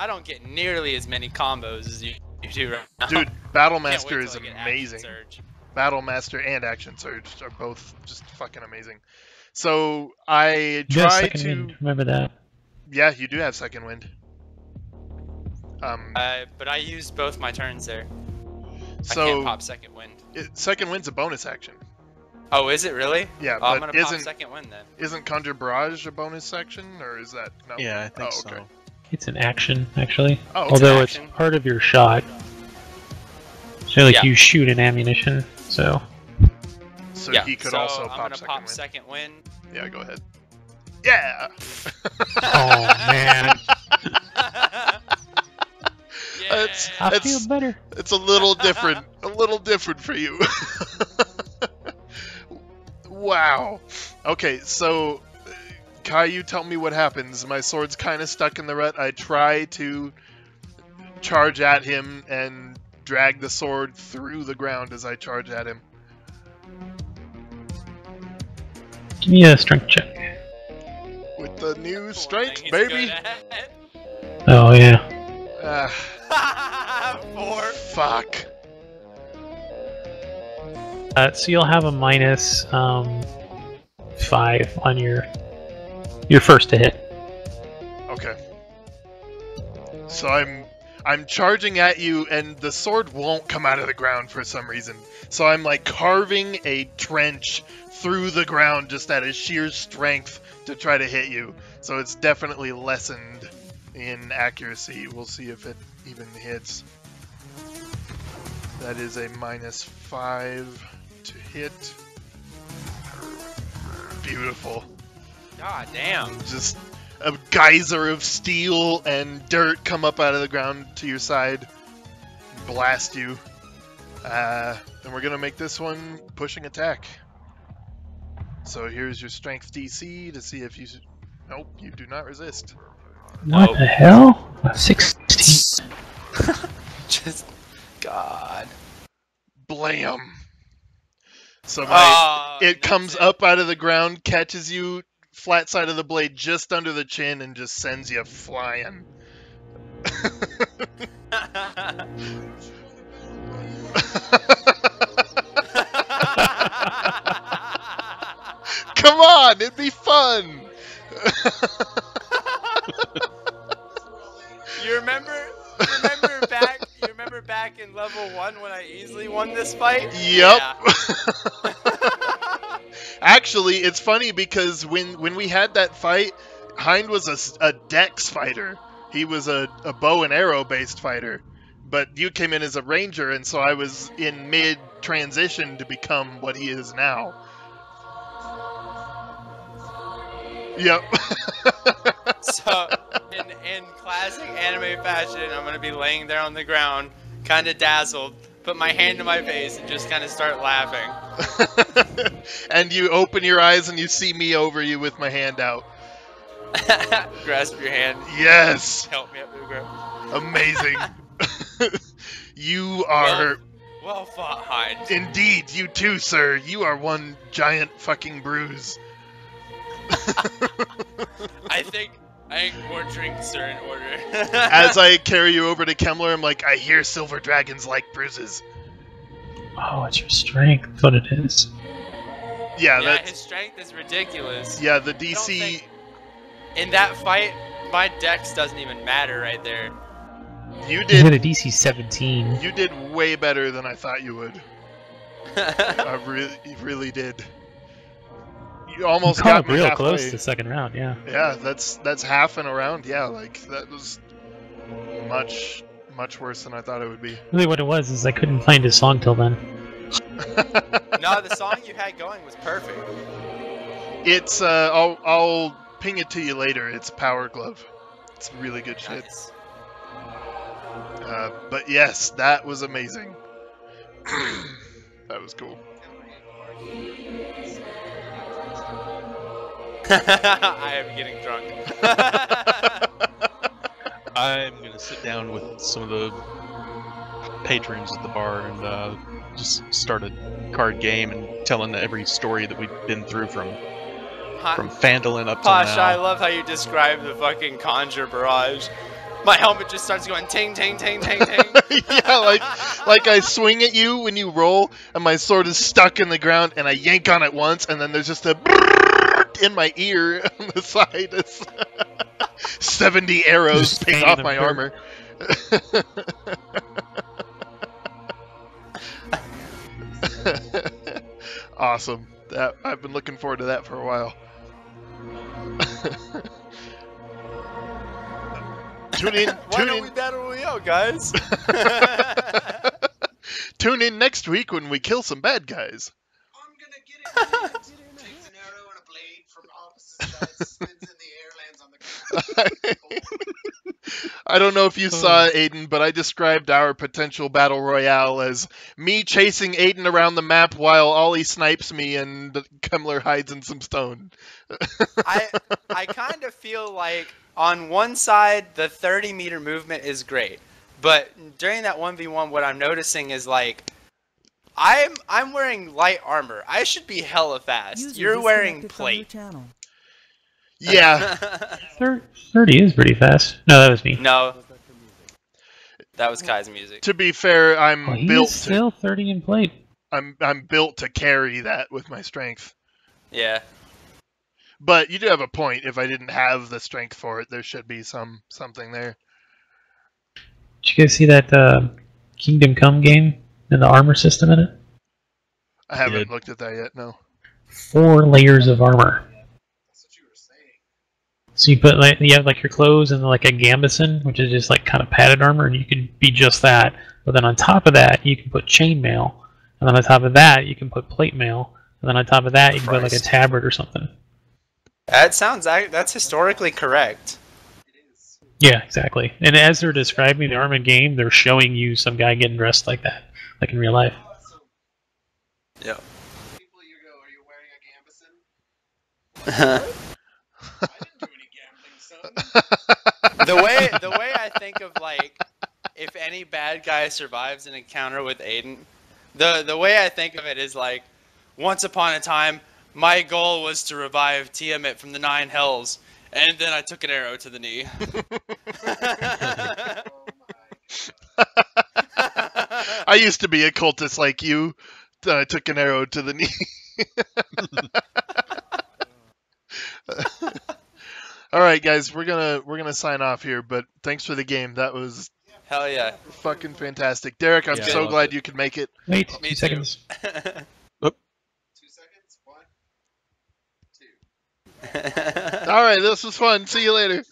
don't get nearly as many combos as you do right now. dude, Battle Can't wait Master till is I get Action amazing. Surge. Battle Master and Action Surge are both just fucking amazing. So I You got try second to. wind. Remember that. Yeah, you do have second wind. But I used both my turns there. I So can't pop second wind. second wind's a bonus action. Oh, is it really? Yeah, Oh, I'm but gonna pop second wind then. Isn't Conjure Barrage a bonus action, or is that no? Yeah, I think Oh, okay. so. It's an action, actually. Oh, Although an it's action. part of your shot. So, like, Yeah. you shoot an ammunition, so... So Yeah. he could so also I'm pop gonna second pop wind. second wind. Yeah, go ahead. Yeah. Oh, man. Yeah. I feel better. It's a little different. A little different for you. Wow. Okay, so Kai, you tell me what happens. My sword's kind of stuck in the rut. I try to charge at him and drag the sword through the ground as I charge at him. Give me a strength check. With the new Cool strength, thing he's baby. good at. Oh, yeah. Ah, 4. fuck. So you'll have a minus 5 on your first to hit. Okay. So I'm charging at you, and the sword won't come out of the ground for some reason. So I'm like carving a trench through the ground just at a sheer strength to try to hit you. So it's definitely lessened in accuracy. We'll see if it even hits. That is a minus 5 to hit. Beautiful. God damn. Just a geyser of steel and dirt come up out of the ground to your side, blast you. And we're gonna make this one pushing attack. So here's your strength DC to see if you. Nope, you do not resist. What Nope. the hell? A 16. Just God. Blam. So Oh, it that's comes up out of the ground, catches you flat side of the blade just under the chin, and just sends you flying. Come on, it'd be fun. You remember back in level 1 when I easily won this fight? Yep. Yeah. Actually, it's funny because when we had that fight, Hind was a dex fighter. He was a bow and arrow based fighter. But you came in as a ranger, and so I was in mid transition to become what he is now. Yep. So, in classic anime fashion, I'm gonna be laying there on the ground, kind of dazzled, put my hand to my face, and just kind of start laughing. And you open your eyes and you see me over you with my hand out. Grasp your hand. Yes! Help me up, Ugra. Amazing. You are... Well fought, Hind. Indeed, you too, sir. You are one giant fucking bruise. I think more drinks are in order. As I carry you over to Kemmler, I'm like, I hear silver dragons like bruises. Oh, it's your strength. That's what it is. Yeah, yeah, that's... his strength is ridiculous. Yeah, the I don't DC... think- In that fight, my dex doesn't even matter right there. You You had a did... DC 17. You did way better than I thought you would. You really did. You almost Caught got up me real halfway. close to the second round, yeah. Yeah, that's half in a round. Yeah, like that was much worse than I thought it would be. Really what it was is I couldn't find his song till then. No, the song you had going was perfect. It's I'll ping it to you later. It's Power Glove. It's really good shit. Nice. But yes, that was amazing. That was cool. I am getting drunk. I'm gonna sit down with some of the patrons at the bar and just start a card game and telling every story that we've been through from from Fandolin up till Pasha, I now. love how you describe the fucking conjure barrage. My helmet just starts going ting ting ting ting ting. Yeah, like I swing at you when you roll, and my sword is stuck in the ground, and I yank on it once, and then there's just a in my ear on the side. It's 70 arrows Just ping hanging off in my the dirt. armor. Awesome. That I've been looking forward to that for a while. Tune in. Why Tune don't in. we battle royale, guys? Tune in next week when we kill some bad guys. I'm gonna get it. Takes an arrow and a blade from opposite sides, spins in the air, lands on the ground. I don't know if you saw it, Aiden, but I described our potential battle royale as me chasing Aiden around the map while Ollie snipes me and Kemmler hides in some stone. I kind of feel like on one side the 30-meter movement is great, but during that 1v1 what I'm noticing is like I'm wearing light armor. I should be hella fast. You're wearing plate. Yeah. 30 is pretty fast. No, that was me. No. That was Kai's music. To be fair, Oh, I'm he built is still 30 in plate. I'm built to carry that with my strength. Yeah. But you do have a point. If I didn't have the strength for it, there should be something there. Did you guys see that Kingdom Come game and the armor system in it? I haven't Did. looked at that yet. No. 4 layers of armor. That's what you were saying. So you put you have like your clothes and like a gambeson, which is just like kind of padded armor, and you can be just that. But then on top of that, you can put chainmail, and then on top of that, you can put plate mail, and then on top of that, you can put like a Christ. tabard or something. That's historically correct. Yeah, exactly. And as they're describing the armor game, they're showing you some guy getting dressed like that, like in real life. Yeah. People, you go, are you wearing a gambeson? I didn't do any gambling, son. The way I think of like if any bad guy survives an encounter with Aiden, the way I think of it is like once upon a time my goal was to revive Tiamat from the 9 hells, and then I took an arrow to the knee. I used to be a cultist like you. I took an arrow to the knee. All right, guys, we're gonna sign off here. But thanks for the game. That was Hell yeah. fucking fantastic, Derek. I'm Yeah, so I loved glad it. you could make it. Wait, Me 2 too. seconds. 2 seconds? 1, 2. All right, this was fun. See you later.